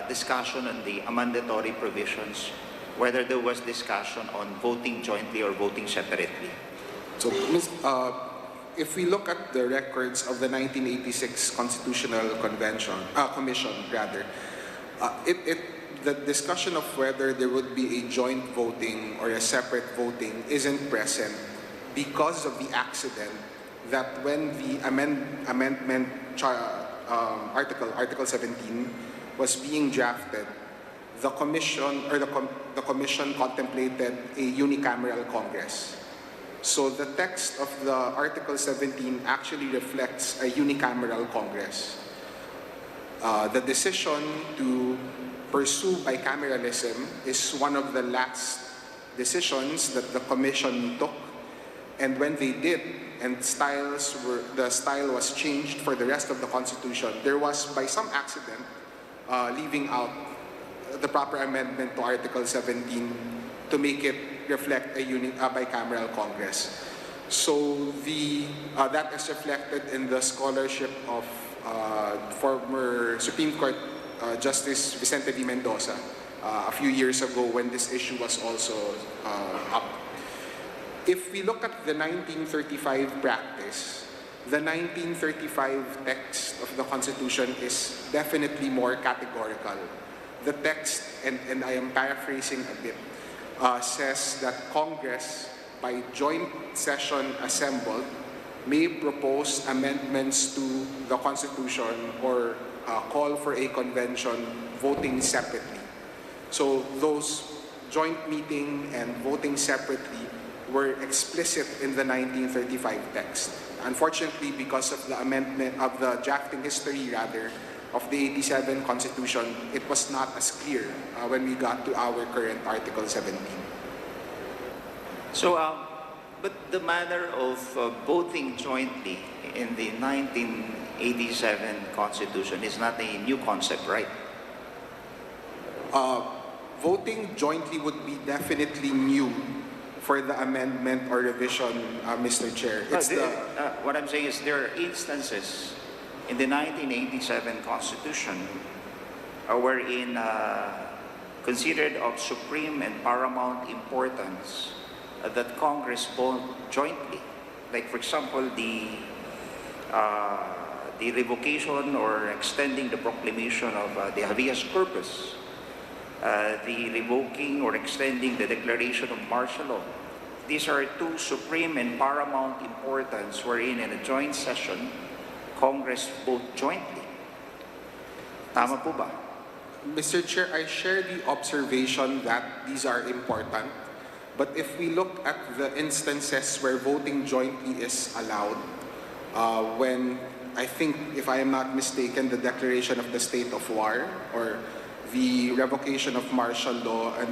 discussion on the mandatory provisions, whether there was discussion on voting jointly or voting separately? So, if we look at the records of the 1986 Constitutional Commission, the discussion of whether there would be a joint voting or a separate voting isn't present because of the accident that when the Article 17 was being drafted, the commission or the commission contemplated a unicameral Congress. So the text of the Article 17 actually reflects a unicameral Congress. The decision to pursue bicameralism is one of the last decisions that the commission took, and when they did, and the style was changed for the rest of the Constitution, there was, by some accident, leaving out the proper amendment to Article 17 to make it reflect a bicameral Congress. So that is reflected in the scholarship of former Supreme Court Justice Vicente V. Mendoza a few years ago when this issue was also up. If we look at the 1935 practice, the 1935 text of the Constitution is definitely more categorical. The text, and I am paraphrasing a bit, says that Congress, by joint session assembled, may propose amendments to the Constitution or call for a convention voting separately. So those joint meeting and voting separately were explicit in the 1935 text. Unfortunately, because of the amendment of the drafting history of the 87 Constitution, it was not as clear when we got to our current Article 17. So, but the manner of voting jointly in the 1987 Constitution is not a new concept, right? Voting jointly would be definitely new for the amendment or revision, Mr. Chair. What I'm saying is there are instances in the 1987 Constitution wherein considered of supreme and paramount importance that Congress vote jointly. Like, for example, the revocation or extending the proclamation of the habeas corpus, the revoking or extending the declaration of martial law. These are two supreme and paramount importance wherein in a joint session, Congress vote jointly. Tama po ba? Mr. Chair, I share the observation that these are important, but if we look at the instances where voting jointly is allowed, when I think, if I am not mistaken, the declaration of the state of war or the revocation of martial law, and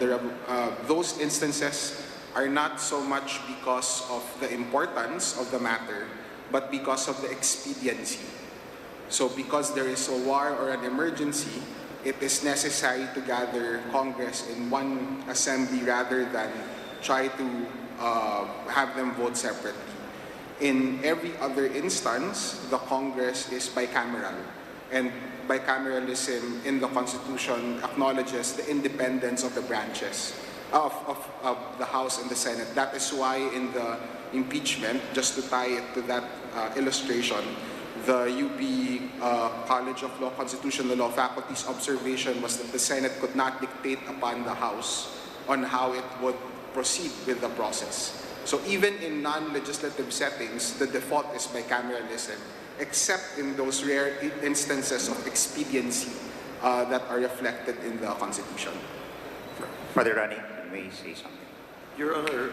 those instances are not so much because of the importance of the matter, but because of the expediency. So because there is a war or an emergency, it is necessary to gather Congress in one assembly rather than try to have them vote separately. In every other instance, the Congress is bicameral, and bicameralism in the Constitution acknowledges the independence of the branches of the House and the Senate. That is why in the impeachment, just to tie it to that illustration, the UP College of Law Constitutional Law Faculty's observation was that the Senate could not dictate upon the House on how it would proceed with the process. So even in non-legislative settings, the default is bicameralism, except in those rare instances of expediency that are reflected in the Constitution. Father Rani, you may say something. Your Honor,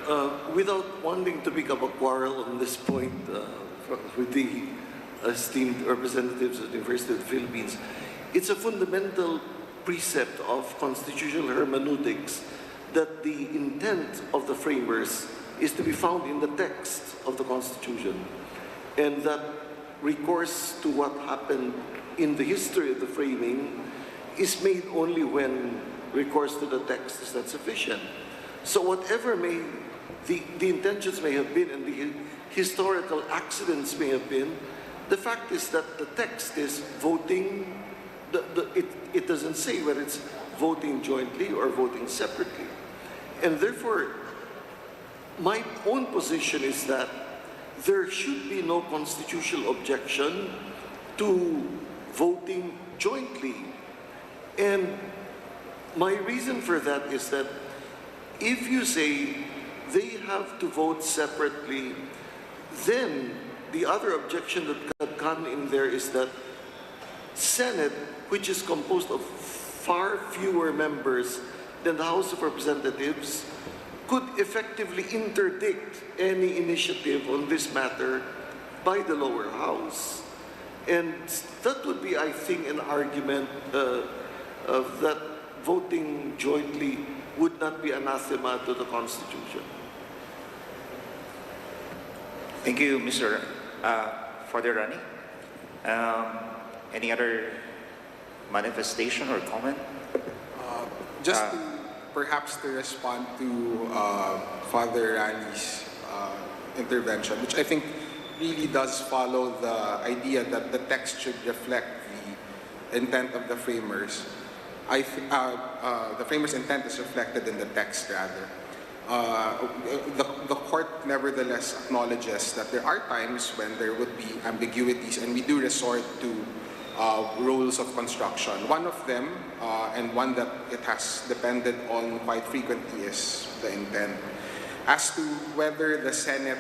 without wanting to pick up a quarrel on this point with the esteemed representatives of the University of the Philippines, it's a fundamental precept of constitutional hermeneutics that the intent of the framers is to be found in the text of the Constitution, and that recourse to what happened in the history of the framing is made only when recourse to the text is not sufficient. So whatever the intentions may have been and the historical accidents may have been, the fact is that the text is voting, it doesn't say whether it's voting jointly or voting separately. And therefore, my own position is that there should be no constitutional objection to voting jointly. And My reason for that is that if you say they have to vote separately, then the other objection that could come in there is that Senate, which is composed of far fewer members than the House of Representatives, could effectively interdict any initiative on this matter by the lower house. And that would be, I think, an argument of that voting jointly would not be anathema to the Constitution. Thank you, Mr. Father Rani. Any other manifestation or comment? Perhaps to respond to Father Rani's intervention, which I think really does follow the idea that the text should reflect the intent of the framers. The framers' intent is reflected in the text, rather. The court nevertheless acknowledges that there are times when there would be ambiguities, and we do resort to rules of construction. One of them, and one that it has depended on quite frequently, is the intent. As to whether the Senate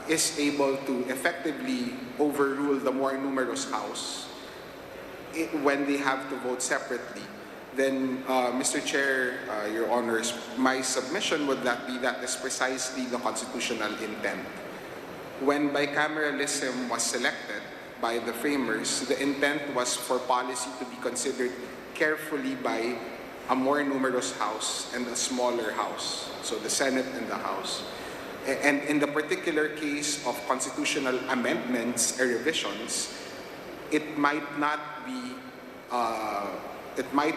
is able to effectively overrule the more numerous House when they have to vote separately, then, Mr. Chair, Your Honors, my submission would be that is precisely the constitutional intent. When bicameralism was selected by the framers, the intent was for policy to be considered carefully by a more numerous House and a smaller House, so the Senate and the House. And in the particular case of constitutional amendments or revisions, it might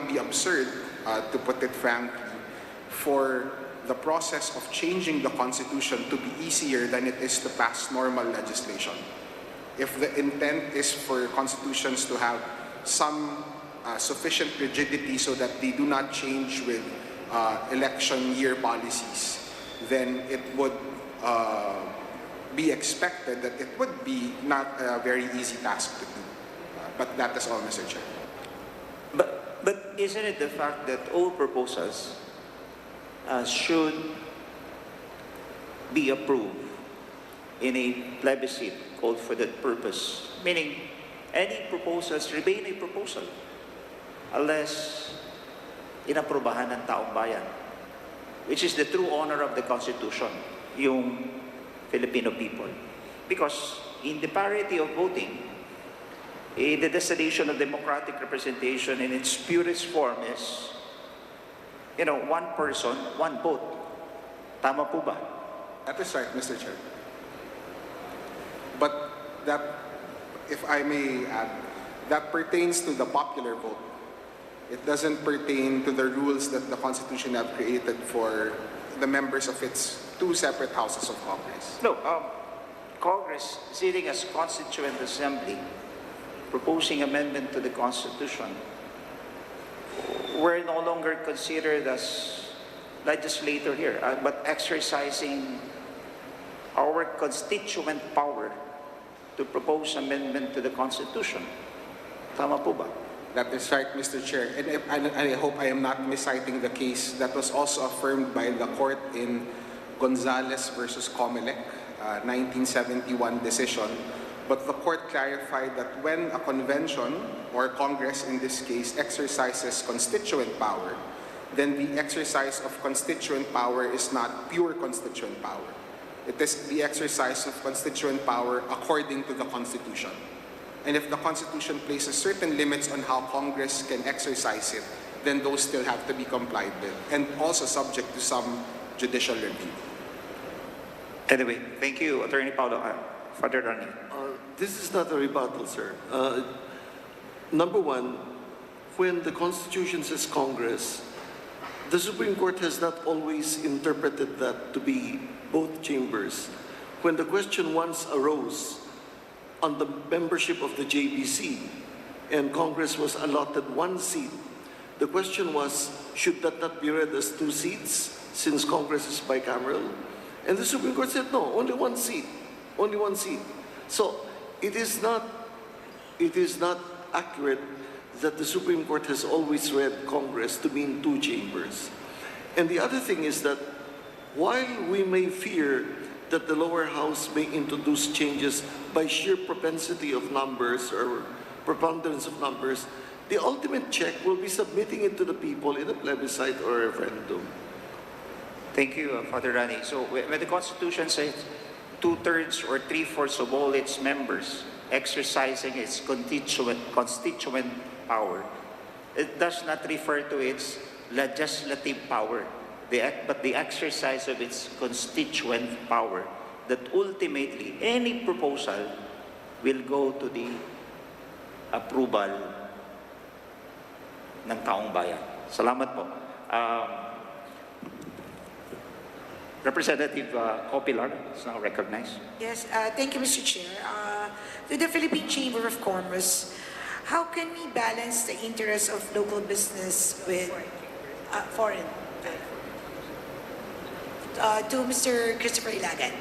be absurd, to put it frankly, for the process of changing the Constitution to be easier than it is to pass normal legislation. If the intent is for constitutions to have some sufficient rigidity so that they do not change with election year policies, then it would be expected that it would be not a very easy task to do. But that is all, Mr. Chair. But isn't it the fact that all proposals should be approved in a plebiscite called for that purpose? Meaning, any proposals remain a proposal unless inaprobahan ng taong bayan, which is the true honor of the Constitution, yung Filipino people. Because in the parity of voting, the destination of democratic representation in its purest form is, one person, one vote. Tama po ba? That is right, Mr. Chair. But that, if I may add, that pertains to the popular vote. It doesn't pertain to the rules that the Constitution have created for the members of its two separate houses of Congress. No, Congress, sitting as Constituent Assembly, proposing amendment to the Constitution, we're no longer considered as legislator here, but exercising our constituent power to propose amendment to the Constitution. Tama po ba? That is right, Mr. Chair. And I hope I am not misciting the case that was also affirmed by the court in Gonzales versus Comelec, 1971 decision. But the court clarified that when a convention, or Congress in this case, exercises constituent power, then the exercise of constituent power is not pure constituent power. It is the exercise of constituent power according to the Constitution. And if the Constitution places certain limits on how Congress can exercise it, then those still have to be complied with, and also subject to some judicial review. Anyway, thank you, Attorney Paulo. Father Rani. This is not a rebuttal, sir. Number one, when the Constitution says Congress, the Supreme Court has not always interpreted that to be both chambers. When the question once arose on the membership of the JBC and Congress was allotted one seat, the question was, should that not be read as two seats since Congress is bicameral? And the Supreme Court said, no, only one seat, only one seat. So it is not accurate that the Supreme Court has always read Congress to mean two chambers. And the other thing is that while we may fear that the lower house may introduce changes by sheer propensity of numbers or preponderance of numbers, the ultimate check will be submitting it to the people in a plebiscite or a referendum. Thank you, Father Rani. So when the Constitution says 2/3 or 3/4 of all its members exercising its constituent power, it does not refer to its legislative power, but the exercise of its constituent power, that ultimately any proposal will go to the approval ng taong bayan. Salamat po. Representative Copilar is now recognized. Yes, thank you, Mr. Chair. To the Philippine Chamber of Commerce, how can we balance the interests of local business with foreign? To Mr. Christopher Ilagan.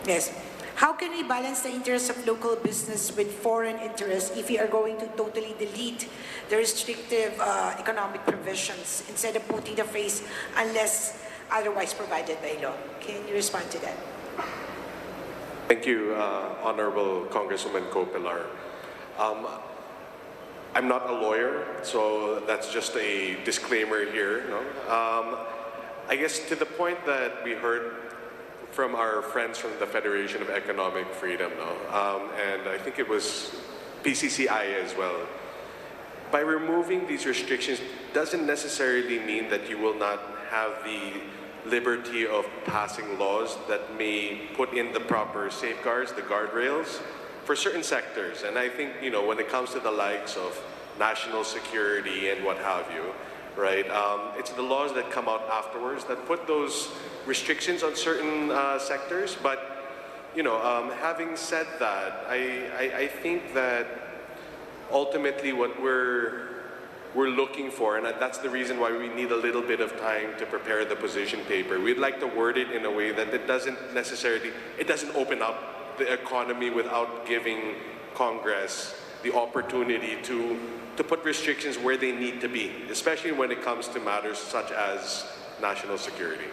Yes. How can we balance the interests of local business with foreign interests if we are going to totally delete the restrictive economic provisions instead of putting the phrase unless otherwise provided by law? Can you respond to that? Thank you, Honorable Congresswoman Copilar. I'm not a lawyer, so that's just a disclaimer here. No? I guess to the point that we heard from our friends from the Federation of Economic Freedom, and I think it was PCCI as well, by removing these restrictions doesn't necessarily mean that you will not have the liberty of passing laws that may put in the proper safeguards, the guardrails, for certain sectors. And I think, when it comes to the likes of national security and what have you, right, it's the laws that come out afterwards that put those restrictions on certain sectors. But, having said that, I think that ultimately what we're looking for, and that's the reason why we need a little bit of time to prepare the position paper. We'd like to word it in a way that it doesn't open up the economy without giving Congress the opportunity to put restrictions where they need to be, especially when it comes to matters such as national security.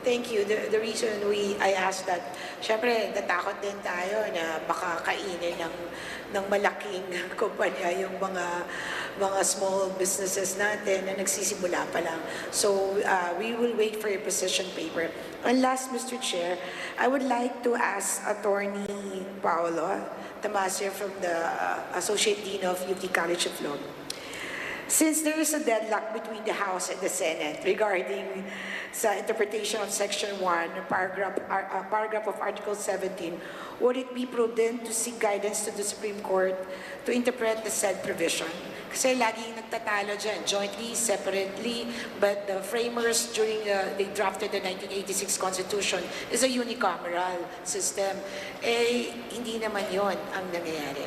Thank you. The reason I asked that, syempre, natakot din tayo na baka kainin ng malaking kumpanya yung mga small businesses natin na nagsisimula pa lang. So, we will wait for your position paper. And last, Mr. Chair, I would like to ask Attorney Paolo Tamasio from the Associate Dean of UT College of Law. Since there is a deadlock between the House and the Senate regarding sa interpretation of Section 1, paragraph of Article 17, would it be prudent to seek guidance to the Supreme Court to interpret the said provision? Kasi laging nagtatalo dyan, jointly, separately, but the framers during they drafted the 1986 Constitution is a unicameral system. Hindi naman yon ang nangyayari.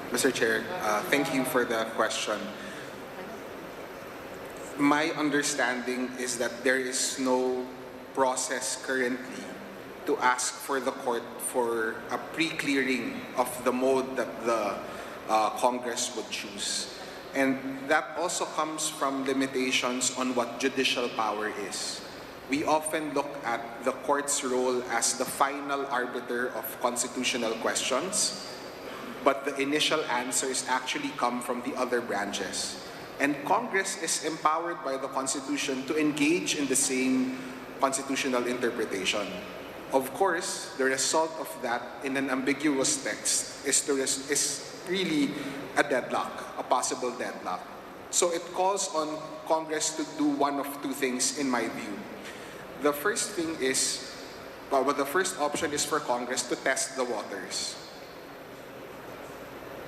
Mr. Chair, thank you for the question. My understanding is that there is no process currently to ask for the court for a pre-clearing of the mode that the Congress would choose. And that also comes from limitations on what judicial power is. We often look at the court's role as the final arbiter of constitutional questions, but the initial answers actually come from the other branches. And Congress is empowered by the Constitution to engage in the same constitutional interpretation. Of course, the result of that in an ambiguous text is really a deadlock, a possible deadlock. So it calls on Congress to do one of two things in my view. The first thing is, the first option is for Congress to test the waters.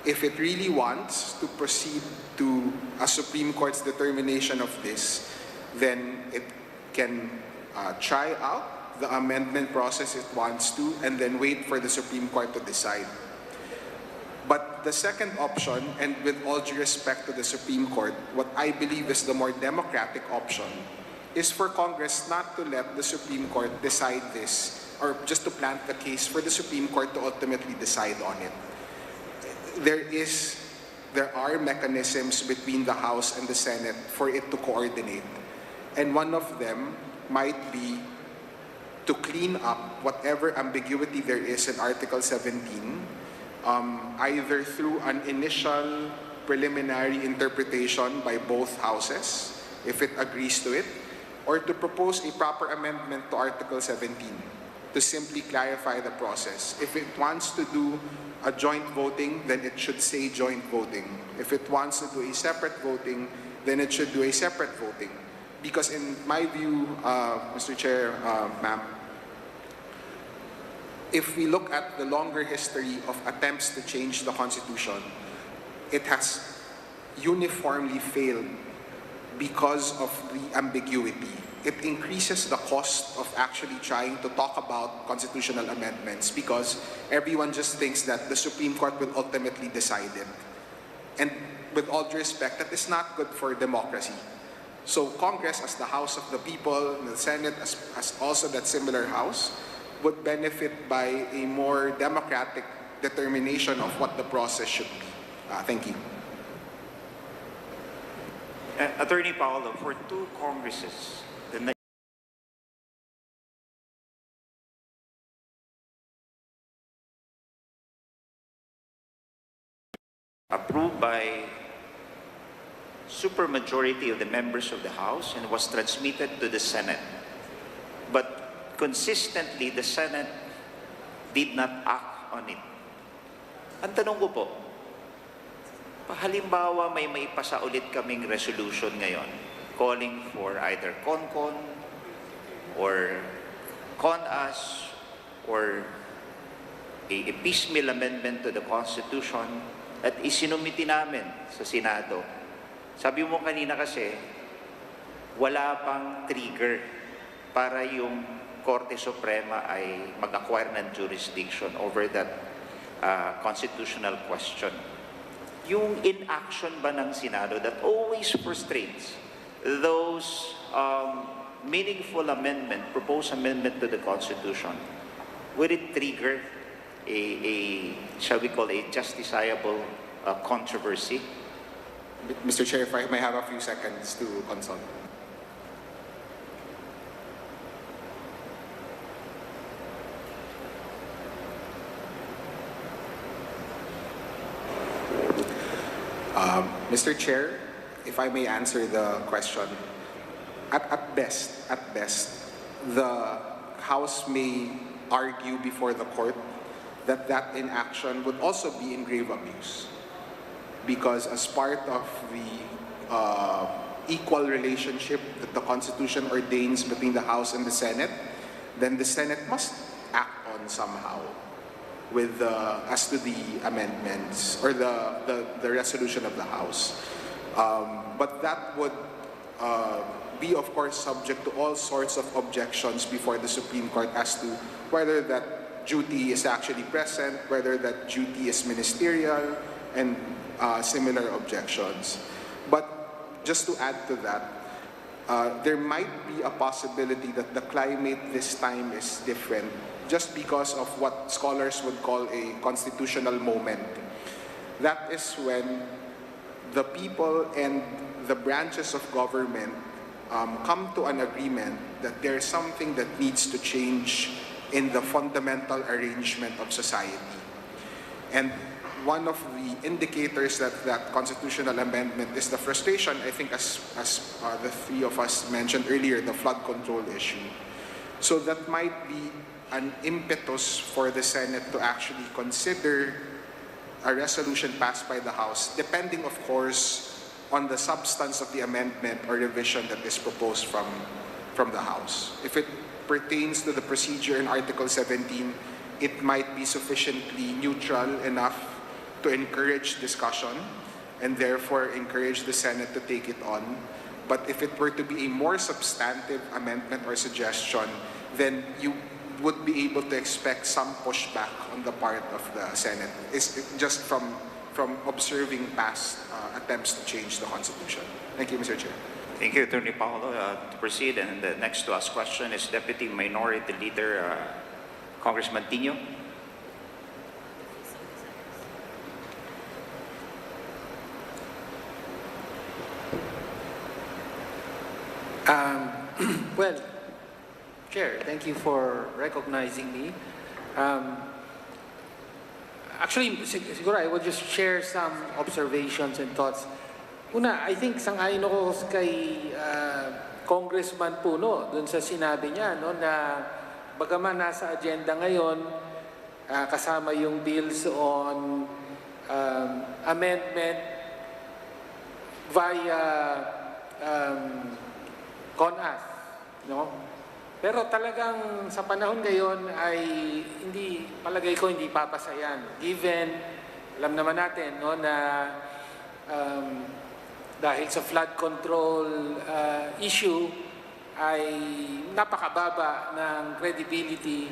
If it really wants to proceed to a Supreme Court's determination of this, then it can try out the amendment process it wants to and then wait for the Supreme Court to decide. But the second option, and with all due respect to the Supreme Court, what I believe is the more democratic option, is for Congress not to let the Supreme Court decide this, or just to plant the case for the Supreme Court to ultimately decide on it. There is there are mechanisms between the House and the Senate for it to coordinate. And one of them might be to clean up whatever ambiguity there is in Article 17, either through an initial preliminary interpretation by both houses, if it agrees to it, or to propose a proper amendment to Article 17 to simply clarify the process. If it wants to do a joint voting, then it should say joint voting. If it wants to do a separate voting, then it should do a separate voting. Because in my view, Mr. Chair, ma'am, if we look at the longer history of attempts to change the Constitution, it has uniformly failed because of the ambiguity. It increases the cost of actually trying to talk about constitutional amendments because everyone just thinks that the Supreme Court will ultimately decide it. And with all due respect, that is not good for democracy. So Congress, as the House of the people, and the Senate, as also that similar House, would benefit by a more democratic determination of what the process should be. Thank you. Attorney Paolo, for two Congresses, the approved by supermajority of the members of the House and was transmitted to the Senate. But consistently, the Senate did not act on it. Ang tanong ko po, halimbawa may maipasa ulit kaming resolution ngayon calling for either CONCON or CONAS or a piecemeal amendment to the Constitution at isinumiti namin sa Senado. Sabi mo kanina kasi, wala pang trigger para yung Korte Suprema ay mag-acquire ng jurisdiction over that constitutional question. Yung inaction ba ng Senado that always frustrates those meaningful amendment, proposed amendment to the Constitution, would it trigger shall we call a justiciable controversy? Mr. Chair, if I may have a few seconds to consult. Mr. Chair, if I may answer the question, at best, the House may argue before the court that that inaction would also be in grave abuse. Because as part of the equal relationship that the Constitution ordains between the House and the Senate, then the Senate must act on somehow with as to the amendments or the resolution of the House. But that would be, of course, subject to all sorts of objections before the Supreme Court as to whether that duty is actually present, whether that duty is ministerial, and similar objections. But just to add to that, there might be a possibility that the climate this time is different just because of what scholars would call a constitutional moment. That is when the people and the branches of government come to an agreement that there's something that needs to change in the fundamental arrangement of society. And one of the indicators that that constitutional amendment is the frustration, I think as the three of us mentioned earlier, the flood control issue. So that might be an impetus for the Senate to actually consider a resolution passed by the House, depending, of course, on the substance of the amendment or revision that is proposed from the House. If it pertains to the procedure in Article 17, it might be sufficiently neutral enough to encourage discussion and therefore encourage the Senate to take it on. But if it were to be a more substantive amendment or suggestion, then you would be able to expect some pushback on the part of the Senate. It's just from observing past attempts to change the Constitution. Thank you, Mr. Chair. Thank you, Attorney Paolo. To proceed, and the next to ask question is Deputy Minority Leader Congressman Tino. Thank you for recognizing me. Actually, siguro I will just share some observations and thoughts. Una, I think sang-ayon ako kay Congressman Puno dun sa sinabi niya, no, na bagaman nasa agenda ngayon, kasama yung bills on amendment via CONAS, no? Pero talagang sa panahon ngayon ay hindi, palagay ko hindi papasa yan. Given, alam naman natin, no, na dahil sa flood control issue ay napakababa ng credibility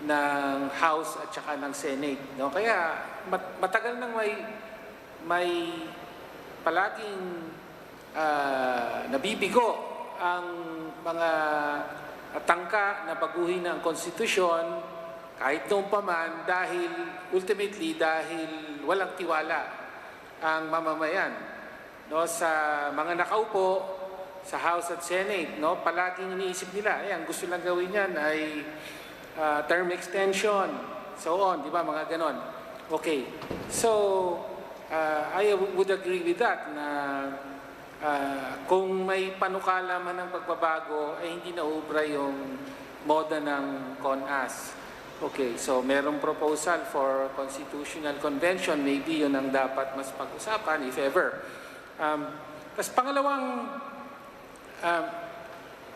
ng House at saka ng Senate, no? Kaya matagal nang may palaging nabibigo ang mga tangka na baguhin ang konstitusyon kahit noon pa man dahil ultimately dahil walang tiwala ang mamamayan, no, sa mga nakaupo sa House at Senate, no. Palaging iniisip nila ang gusto lang gawin yan ay term extension, so on, di ba, mga ganon. Okay, so I would agree with that na kung may panukala man ng pagbabago ay hindi naubra yung moda ng CONAS. Okay, so merong proposal for constitutional convention, maybe yun ang dapat mas pag-usapan if ever. Tapos pangalawang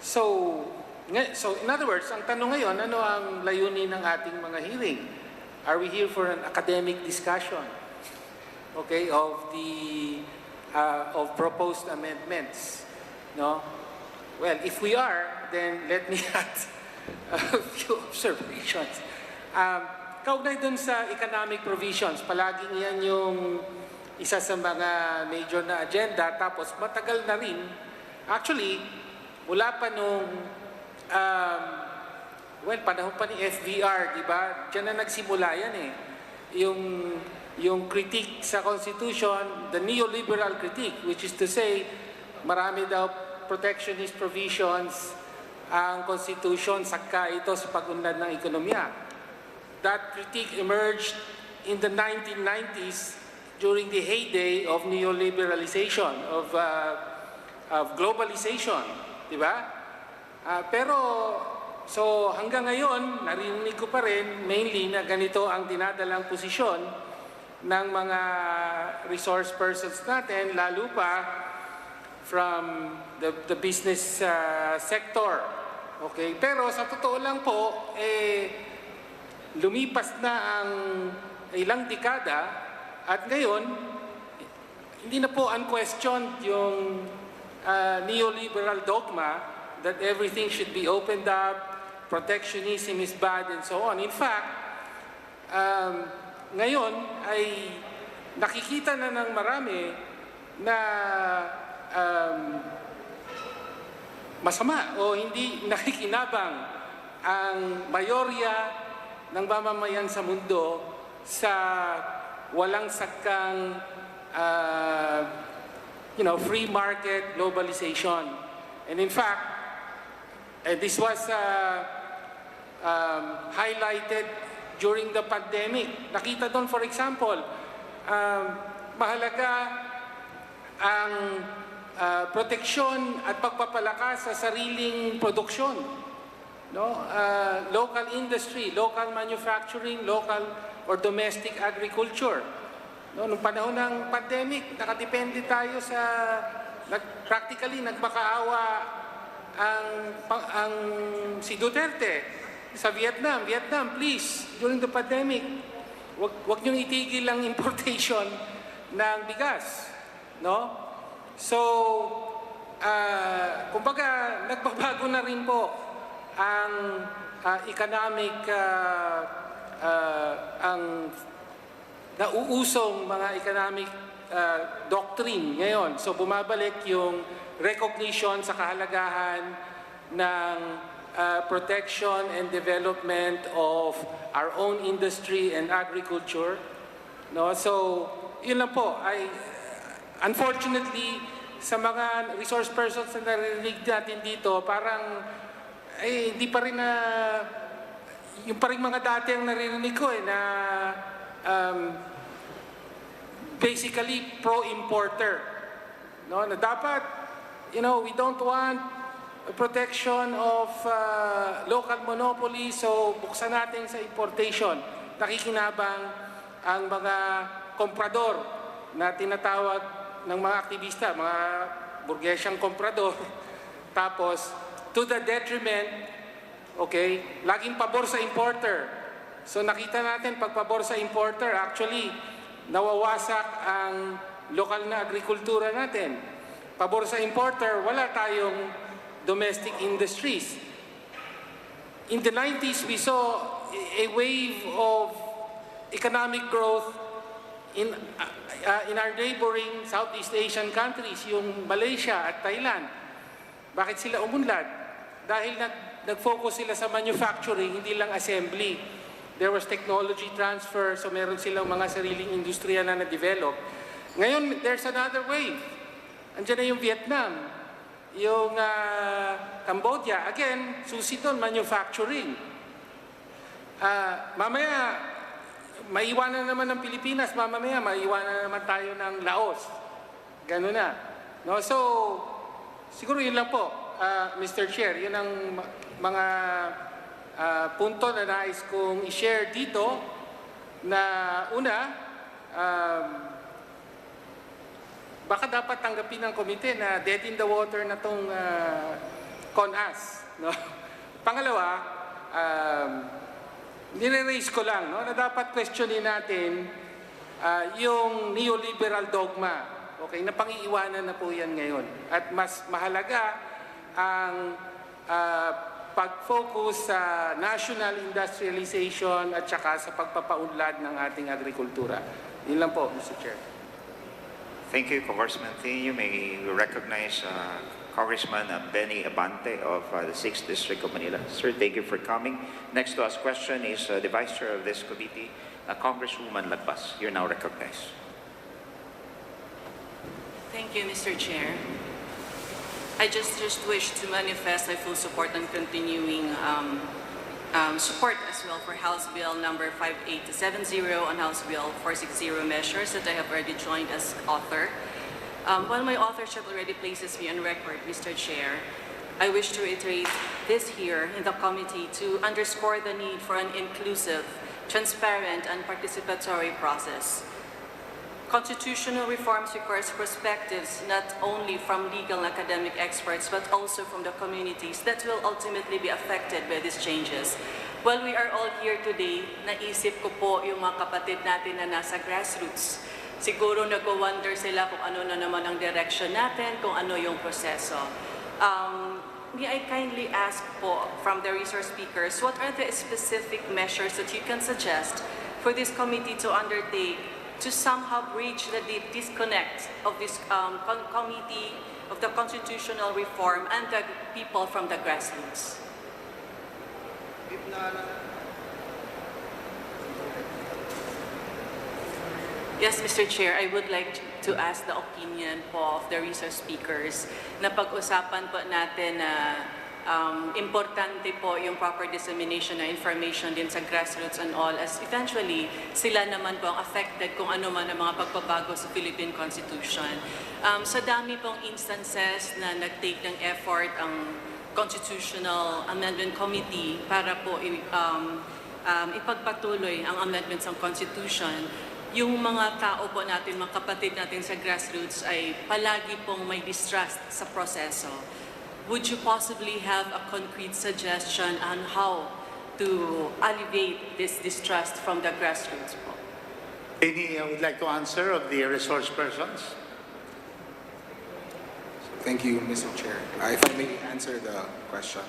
so in other words, ang tanong ngayon, ano ang layunin ng ating mga hearing? Are we here for an academic discussion, okay, of the of proposed amendments, no? Well, if we are, then let me add a few observations. Kaugnay dun sa economic provisions, palaging yan yung isa sa mga major na agenda, tapos matagal na rin. Actually, mula pa nung panahon pa ni FVR, di ba? Diyan na nagsimula yan eh. Yung critique sa Constitution, the neoliberal critique, which is to say, marami daw protectionist provisions ang Constitution, saka ito sa pag-unlad ng ekonomiya. That critique emerged in the 1990s during the heyday of neoliberalization, of globalization, di ba? Pero, so hanggang ngayon, narinig ko pa rin mainly na ganito ang dinadalang posisyon ng mga resource persons natin, lalo pa from the business sector. Okay? Pero sa totoo lang po, lumipas na ang ilang dekada at ngayon, hindi na po unquestioned yung neoliberal dogma that everything should be opened up, protectionism is bad, and so on. In fact, ngayon ay nakikita na ng marami na masama o hindi nakikinabang ang mayorya ng mamamayan sa mundo sa walang sakang free market globalization. And in fact, this was highlighted during the pandemic. Nakita doon, for example, mahalaga ang proteksyon at pagpapalakas sa sariling produksyon, no? Local industry, local manufacturing, local or domestic agriculture. No, nung panahon ng pandemic, nakadepende tayo sa practically nagmakaawa ang si Duterte sa Vietnam, please, during the pandemic, wag niyong itigil ang importation ng bigas, no? So, kumbaga, nagbabago na rin po ang economic, ang nauusong mga economic doctrine ngayon. So, bumabalik yung recognition sa kahalagahan ng protection and development of our own industry and agriculture, no? So, yun lang po. Unfortunately, sa mga resource persons na narinig natin dito, parang hindi pa rin na, yung pa rin mga dati ang naririnig ko na basically pro-importer. No? Na dapat, we don't want protection of local monopoly, so buksan natin sa importation. Nakikinabang ang mga komprador na tinatawag ng mga aktivista, mga burgesyang komprador. Tapos, to the detriment, okay, laging pabor sa importer. So nakita natin, pag pabor sa importer, actually, nawawasak ang lokal na agrikultura natin. Pabor sa importer, wala tayong domestic industries. In the 90s, we saw a wave of economic growth in our neighboring Southeast Asian countries, yung Malaysia at Thailand. Bakit sila umunlad? Dahil nag-focus sila sa manufacturing, hindi lang assembly. There was technology transfer, so meron silang mga sariling industriya na na-develop. Ngayon, there's another wave. Andiyan na yung Vietnam, yung Cambodia. Again, susi doon, manufacturing. Mamaya, maiwanan naman ng Pilipinas, mamaya maiwanan naman tayo ng Laos. Ganun na. No? So, siguro yun lang po, Mr. Chair. Yun ang mga punto na nais kong i-share dito na una, baka dapat tanggapin ng komite na dead in the water na tong CONAS. No? Pangalawa, nire-raise ko lang na dapat questionin natin yung neoliberal dogma. Okay, na pangiiwanan na po yan ngayon. At mas mahalaga ang pag-focus sa national industrialization at saka sa pagpapaunlad ng ating agrikultura. Yun lang po, Mr. Chair. Thank you, Congressman Thi. You may recognize Congressman Benny Abante of the 6th District of Manila. Sir, thank you for coming. Next to ask question is the Vice Chair of this committee, Congresswoman Lagpas. You're now recognized. Thank you, Mr. Chair. I just wish to manifest my full support on continuing support as well for House Bill number 5870 on House Bill 460 measures that I have already joined as author. While my authorship already places me on record, Mr. Chair, I wish to reiterate this here in the committee to underscore the need for an inclusive, transparent, and participatory process. Constitutional reforms requires perspectives not only from legal and academic experts but also from the communities that will ultimately be affected by these changes. While we are all here today, naisip ko po yung mga kapatid natin na nasa grassroots. Siguro nag-wonder sila kung ano na naman ang direction natin, kung ano yung proseso. May I kindly ask po from the resource speakers, what are the specific measures that you can suggest for this committee to undertake to somehow bridge the deep disconnect of this committee of the constitutional reform and the people from the grassroots? Yes, Mr. Chair, I would like to ask the opinion po of the resource speakers na pag-usapan po natin na importante po yung proper dissemination ng information din sa grassroots and all, as eventually sila naman po ang affected kung ano man ang mga pagbabago sa Philippine Constitution. Sa dami pong instances na nag-take ng effort ang Constitutional Amendment Committee para po ipagpatuloy ang amendments ng Constitution, yung mga tao po natin, mga kapatid natin sa grassroots ay palagi pong may distrust sa proseso. Would you possibly have a concrete suggestion on how to alleviate this distrust from the grassroots? Any would like to answer of the resource persons? Thank you, Mr. Chair. If I may answer the question.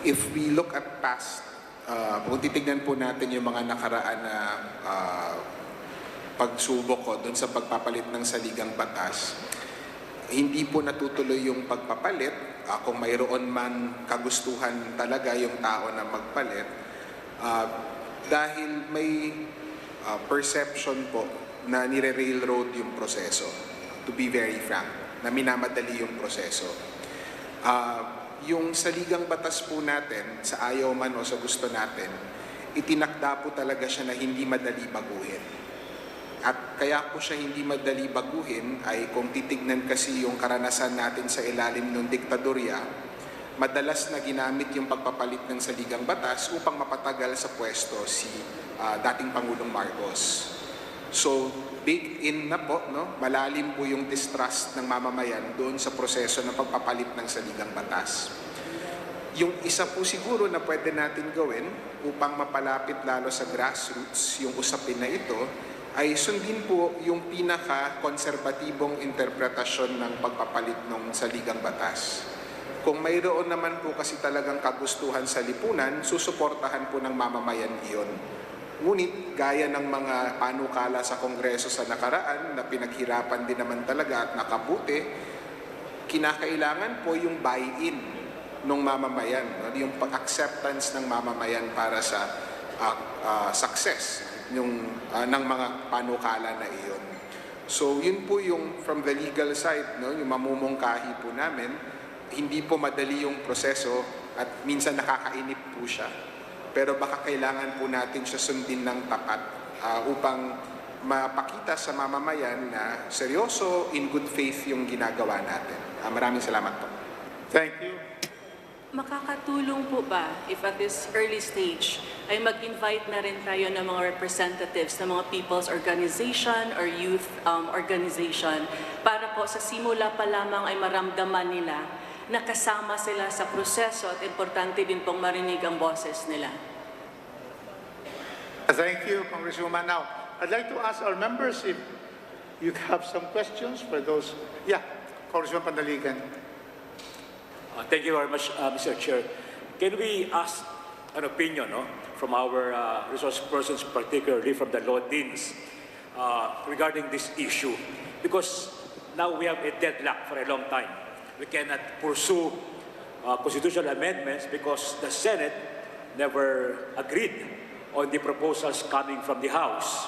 If we look at past, kung titignan po natin yung mga nakaraan na pagsubok ko dun sa pagpapalit ng saligang batas, hindi po natutuloy yung pagpapalit. Kung mayroon man kagustuhan talaga yung tao na magpalit, dahil may perception po na nire-railroad yung proseso, to be very frank, na minamadali yung proseso. yung saligang batas po natin, sa ayaw man o sa gusto natin, itinakda po talaga siya na hindi madali baguhin. At kaya po siya hindi madali baguhin ay kung titignan kasi yung karanasan natin sa ilalim ng diktadorya, madalas na ginamit yung pagpapalit ng saligang batas upang mapatagal sa pwesto si dating Pangulong Marcos. So, baked in na po, no? Malalim po yung distrust ng mamamayan doon sa proseso ng pagpapalit ng saligang batas. Yung isa po siguro na pwede natin gawin upang mapalapit lalo sa grassroots yung usapin na ito ay sundin po yung pinaka-konserbatibong interpretasyon ng pagpapalit ng saligang batas. Kung mayroon naman po kasi talagang kagustuhan sa lipunan, susuportahan po ng mamamayan iyon. Ngunit gaya ng mga panukala sa Kongreso sa nakaraan na pinaghirapan din naman talaga at nakabuti, kinakailangan po yung buy-in ng mamamayan, yung pag-acceptance ng mamamayan para sa success ng mga panukala na iyon. So yun po yung from the legal side, yung mamumungkahi po namin, hindi po madali yung proseso at minsan nakakainip po siya. Pero baka kailangan po natin siya sundin ng tapat upang mapakita sa mamamayan na seryoso, in good faith yung ginagawa natin. Maraming salamat po. Thank you. Makakatulong po ba if at this early stage ay mag-invite na rin tayo ng mga representatives ng mga people's organization or youth organization para po sa simula pa lamang ay maramdaman nila na kasama sila sa proseso at importante din pong marinig ang boses nila. Thank you, Congresswoman. Now, I'd like to ask our members if you have some questions for those. Yeah, Congressman Panaligan. Thank you very much, Mr. Chair. Can we ask an opinion from our resource persons, particularly from the law deans, regarding this issue? Because now we have a deadlock for a long time. We cannot pursue constitutional amendments because the Senate never agreed on the proposals coming from the House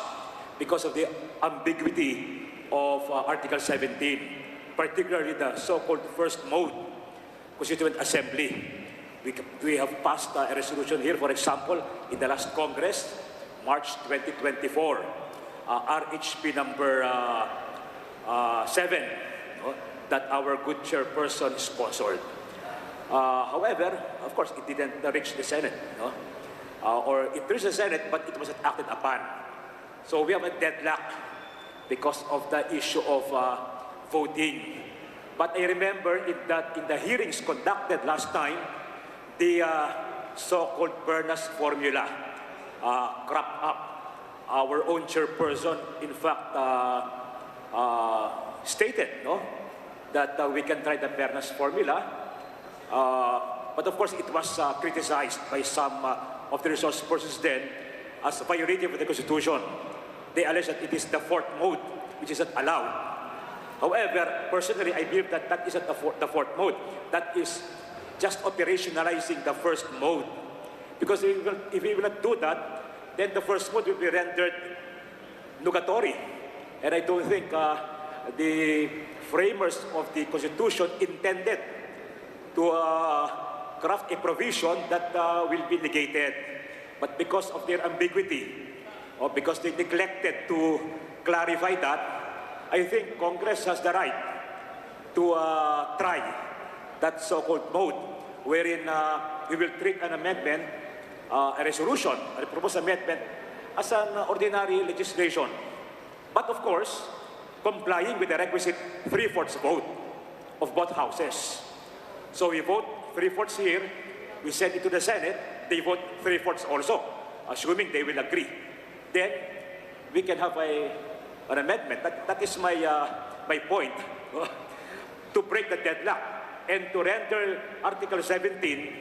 because of the ambiguity of Article 17, particularly the so-called first mode Constituent Assembly. We have passed a resolution here, for example, in the last Congress, March 2024, RHP number 7, that our good chairperson sponsored. However, of course, it didn't reach the Senate, or it reached the Senate, but it wasn't acted upon. So we have a deadlock because of the issue of voting. But I remember that in the hearings conducted last time, the so-called Bernas formula cropped up. Our own chairperson, in fact, stated that we can try the Bernas formula. But of course, it was criticized by some of the resource persons then as violating of the Constitution. They allege that it is the fourth mode, which is not allowed. However, personally, I believe that that isn't the fourth mode. That is just operationalizing the first mode. Because if we will not do that, then the first mode will be rendered nugatory. And I don't think the framers of the Constitution intended to craft a provision that will be negated. But because of their ambiguity, or because they neglected to clarify that, I think Congress has the right to try that so-called mode wherein we will treat an amendment, a resolution, a proposed amendment as an ordinary legislation. But of course, complying with the requisite 3/4 vote of both houses. So we vote 3/4 here, we send it to the Senate, they vote 3/4 also, assuming they will agree. Then we can have an amendment. That is my point, to break the deadlock and to render Article 17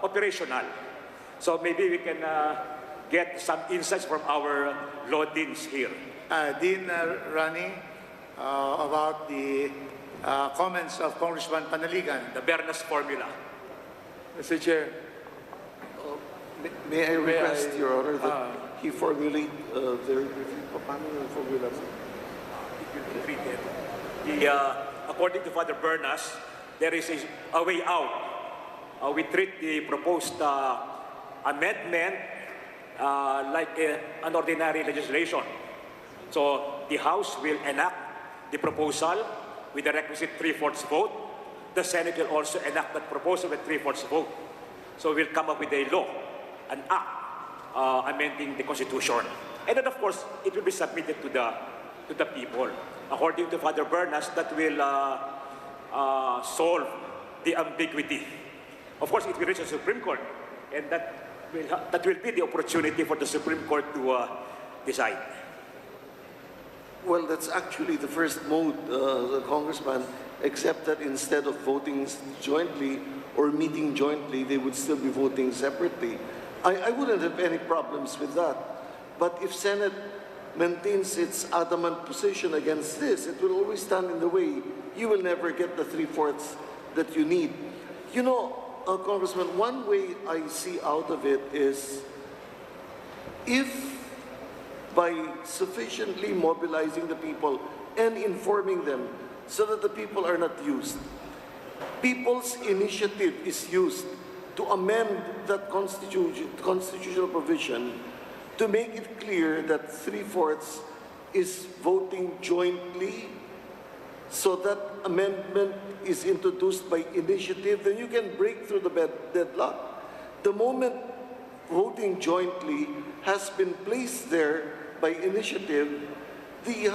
operational. So maybe we can get some insights from our law deans here. Dean Rani, about the comments of Congressman Panaligan. The Bernas formula. Mr. Chair, may I request, Your Honor, that he formulate their review? Paano yung formula? According to Father Bernas, there is a way out. We treat the proposed amendment like an ordinary legislation. So the House will enact the proposal with the requisite 3/4 vote. The Senate will also enact that proposal with 3/4 vote. So we'll come up with a law, an act amending the Constitution. And then, of course, it will be submitted to the people. According to Father Bernas, that will solve the ambiguity. Of course, it will reach the Supreme Court, and that will be the opportunity for the Supreme Court to decide. Well, that's actually the first mode, Congressman, except that instead of voting jointly or meeting jointly, they would still be voting separately. I wouldn't have any problems with that. But if Senate maintains its adamant position against this, it will always stand in the way. You will never get the 3/4 that you need. You know, Congressman, one way I see out of it is if by sufficiently mobilizing the people and informing them so that the people are not used, people's initiative is used to amend that constitutional provision to make it clear that 3/4 is voting jointly, so that amendment is introduced by initiative, then you can break through the deadlock. The moment voting jointly has been placed there by initiative, the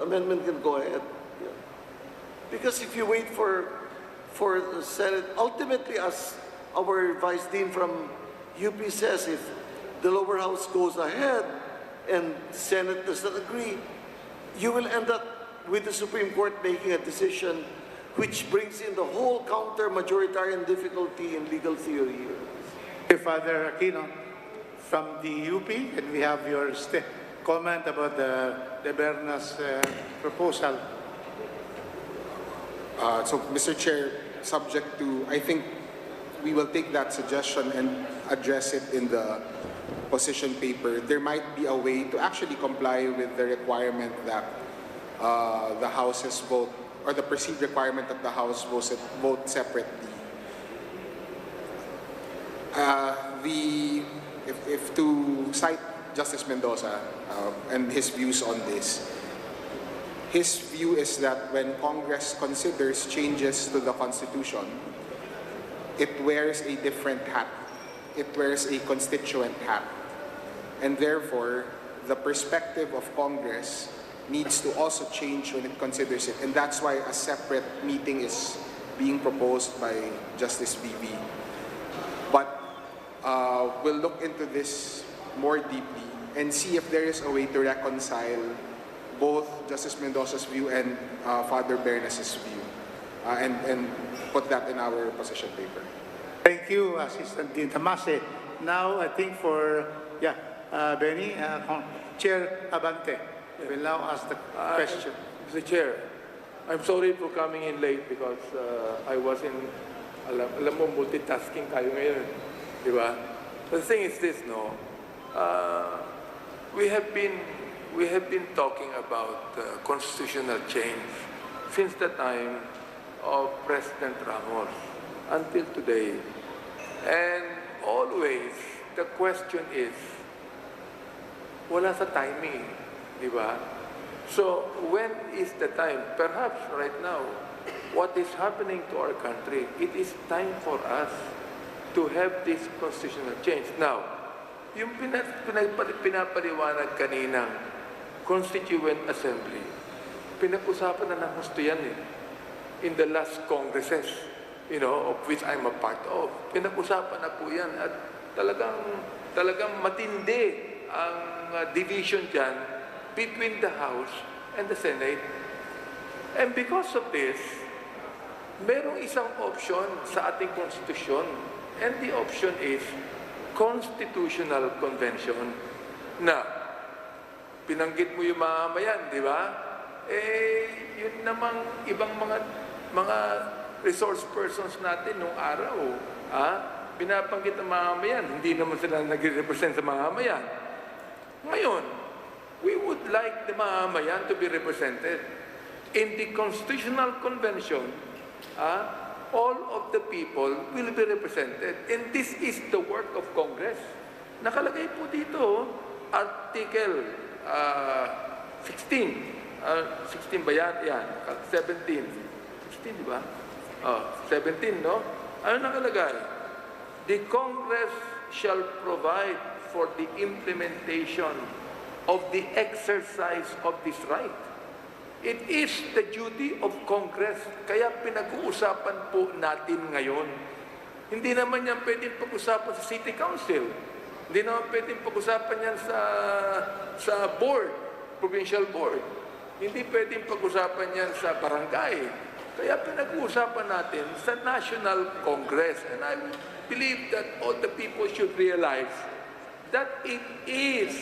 amendment can go ahead. Yeah. Because if you wait for the Senate, ultimately, as our Vice Dean from UP says, if the lower house goes ahead and the Senate does not agree, you will end up with the Supreme Court making a decision which brings in the whole counter-majoritarian difficulty in legal theory here. Father Aquino, from the UP, and we have your comment about the Bernas proposal. So, Mr. Chair, subject to, I think we will take that suggestion and address it in the position paper. There might be a way to actually comply with the requirement that the House's vote, or the perceived requirement that the House vote separately. If to cite Justice Mendoza and his views on this, his view is that when Congress considers changes to the Constitution, it wears a different hat. It wears a constituent hat. And therefore, the perspective of Congress needs to also change when it considers it. And that's why a separate meeting is being proposed by Justice Bibi. But we'll look into this more deeply and see if there is a way to reconcile both Justice Mendoza's view and Father Bernas' view, and put that in our position paper. Thank you, Assistant Dean Tamase. Now, I think for, Benny, Chair Abante will now ask the question. Mr. Chair, I'm sorry for coming in late because I was in, alam mo, multitasking tayo ngayon, di ba? The thing is this, no? We have been talking about constitutional change since the time of President Ramos until today. And always, the question is, wala sa timing, di ba? So, when is the time? Perhaps right now, what is happening to our country, it is time for us to have this constitutional change. Now, yung pinapaliwanag kaninang Constituent Assembly, pinag-usapan na ng gusto yan in the last congresses, of which I'm a part of. Pinag-usapan na po yan at talagang matindi ang division dyan between the House and the Senate. And because of this, merong isang option sa ating konstitusyon, and the option is Constitutional Convention na pinanggit mo yung mamamayan, di ba? Yun namang ibang mga resource persons natin nung araw, binabanggit ang mamamayan, hindi naman sila nag-represent sa mamamayan. Ngayon, we would like the mamamayan to be represented. In the Constitutional Convention, all of the people will be represented. And this is the work of Congress. Nakalagay po dito, Article 16. 16 ba yan? Yan. 17. 16, di ba? 17, no? Ano nakalagay? The Congress shall provide for the implementation of the exercise of this right. It is the duty of Congress. Kaya pinag-uusapan po natin ngayon. Hindi naman yan pwedeng pag-usapan sa City Council. Hindi naman pwedeng pag-usapan yan sa board, provincial board. Hindi pwedeng pag-usapan yan sa barangay. Kaya pinag-uusapan natin sa National Congress. And I believe that all the people should realize that it is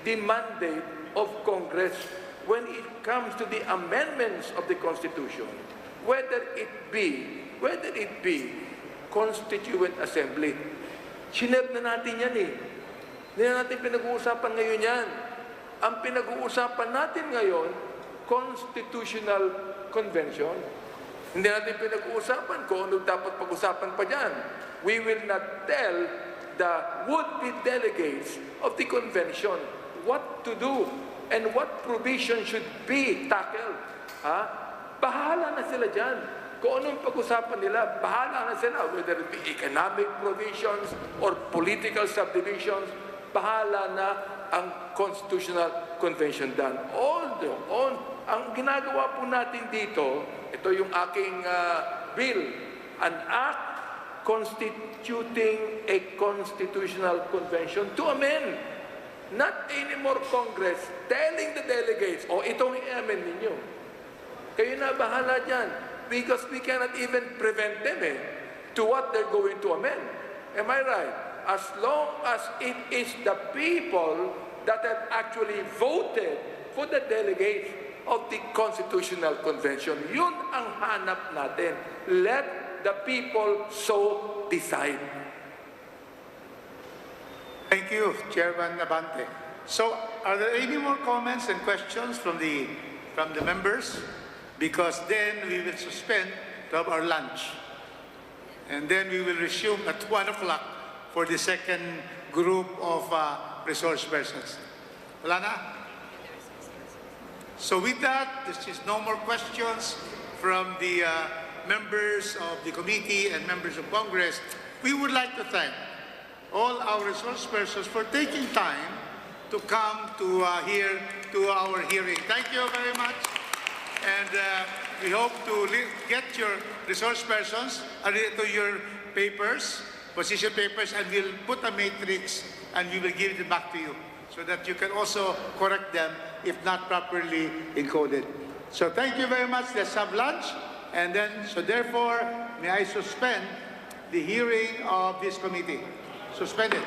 the mandate of Congress when it comes to the amendments of the Constitution, whether it be Constituent Assembly. Sineb na natin yan eh. Hindi na natin pinag-uusapan ngayon yan. Ang pinag-uusapan natin ngayon, Constitutional Convention. Hindi natin pinag-uusapan kung ano dapat pag-usapan pa dyan. We will not tell the would-be delegates of the convention what to do and what provision should be tackled. Bahala na sila dyan. Kung anong pag-usapan nila, bahala na sila. Whether it be economic provisions or political subdivisions, bahala na ang Constitutional Convention done. Ang ginagawa po natin dito, ito yung aking bill, an act constituting a Constitutional Convention to amend. Not anymore Congress telling the delegates, itong i-amend ninyo. Kayo na bahala dyan. Because we cannot even prevent them to what they're going to amend. Am I right? As long as it is the people that have actually voted for the delegates of the Constitutional Convention, yun ang hanap natin. Let the people so decide. Thank you, Chairman Abante. So, are there any more comments and questions from the members? Because then we will suspend to have our lunch. And then we will resume at 1 o'clock for the second group of resource persons. Wala na? So with that, there is no more questions from the members of the committee and members of Congress. We would like to thank all our resource persons for taking time to come to our hearing. Thank you very much. And we hope to get your resource persons to your papers, position papers, and we'll put a matrix and we will give it back to you so that you can also correct them if not properly encoded. So thank you very much. Let's have lunch. And then, so therefore, may I suspend the hearing of this committee. Suspended.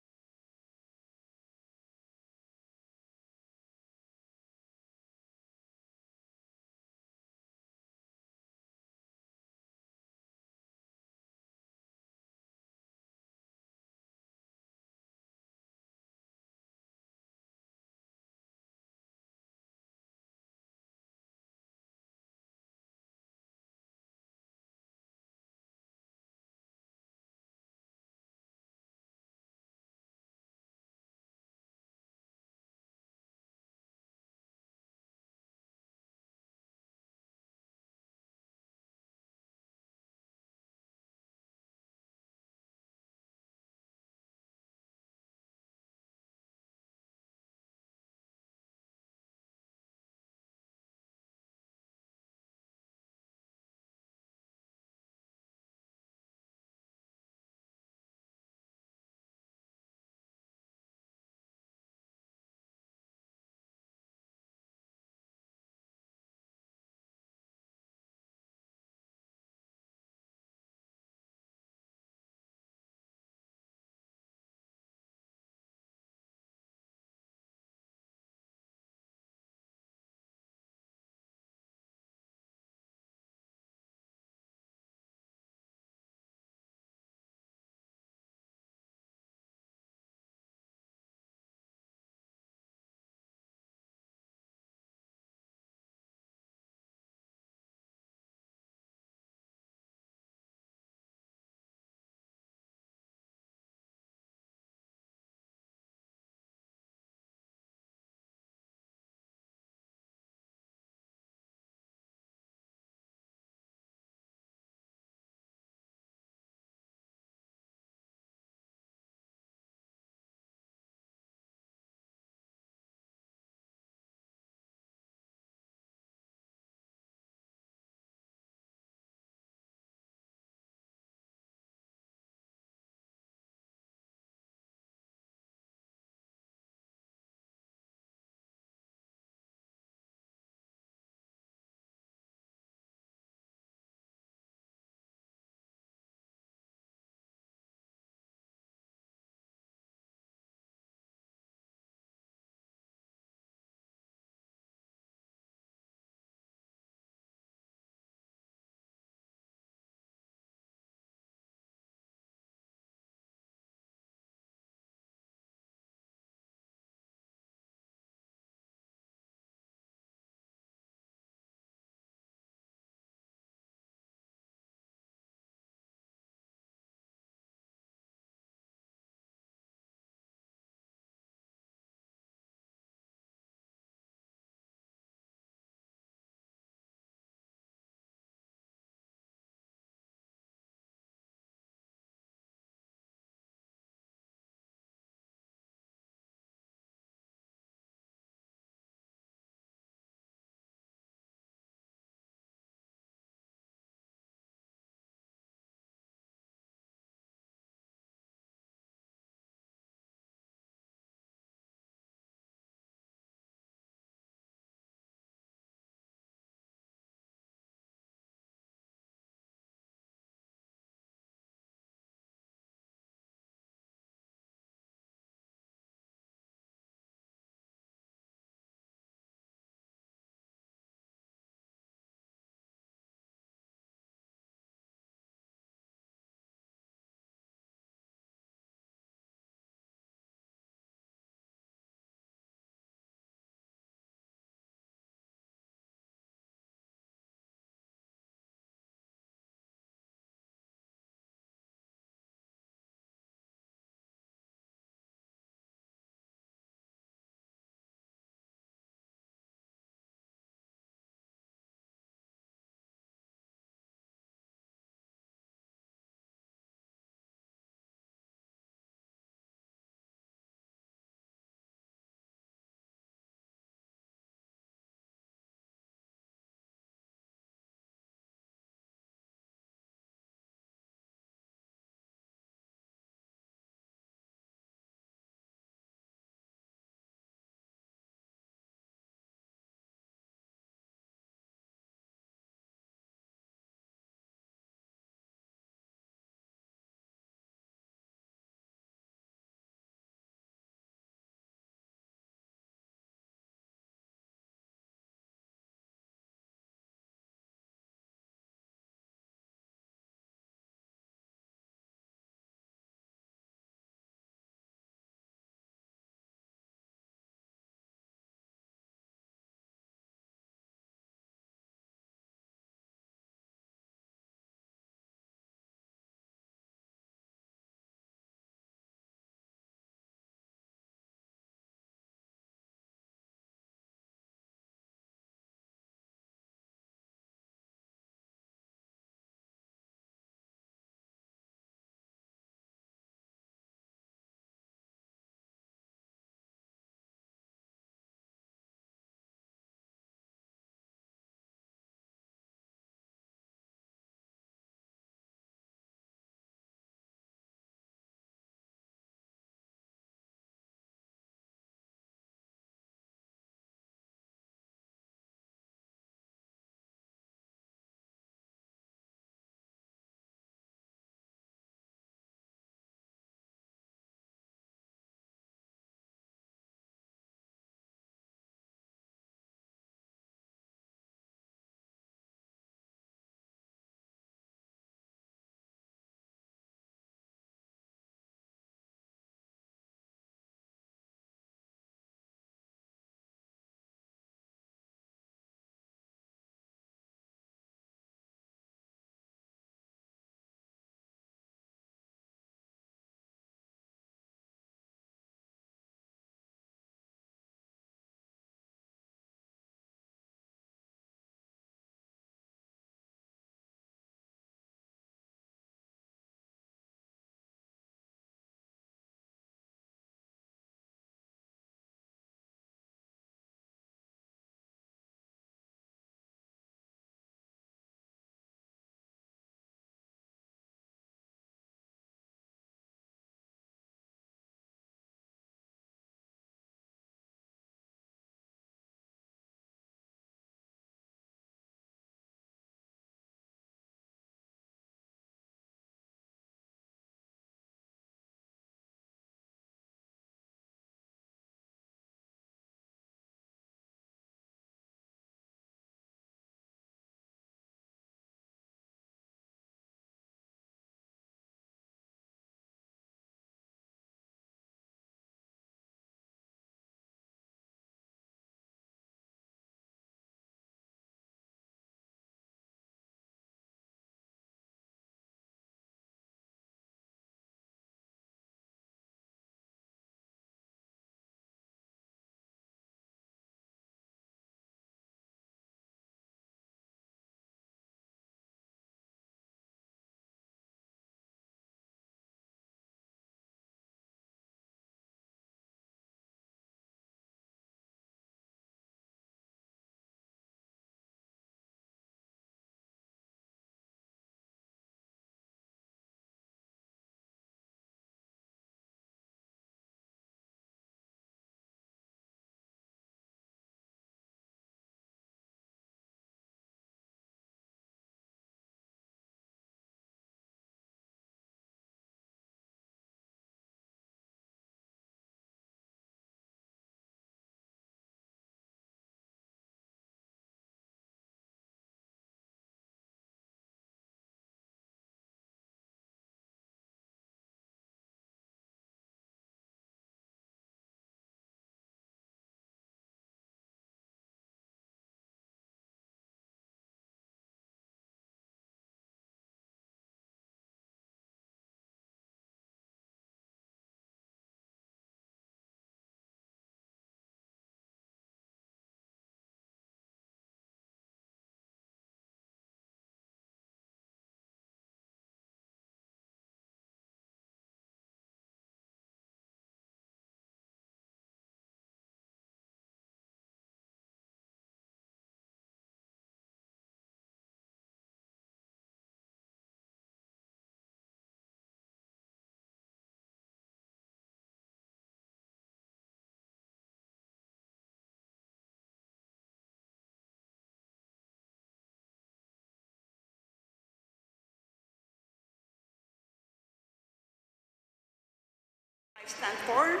stand for,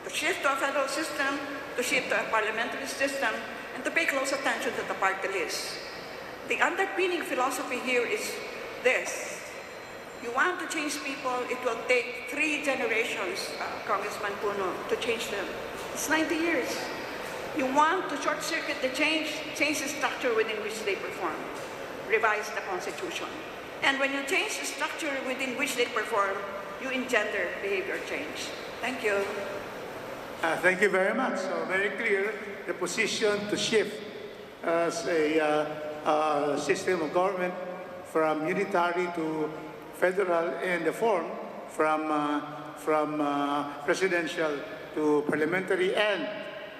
to shift to a federal system, to shift to a parliamentary system, and to pay close attention to the party list. The underpinning philosophy here is this. You want to change people, it will take 3 generations, Congressman Puno, to change them. It's 90 years. You want to short-circuit the change the structure within which they perform, revise the Constitution. And when you change the structure within which they perform, you engender behavior change. Thank you. Thank you very much. So very clear, the position to shift as a system of government from unitary to federal, and the form from presidential to parliamentary and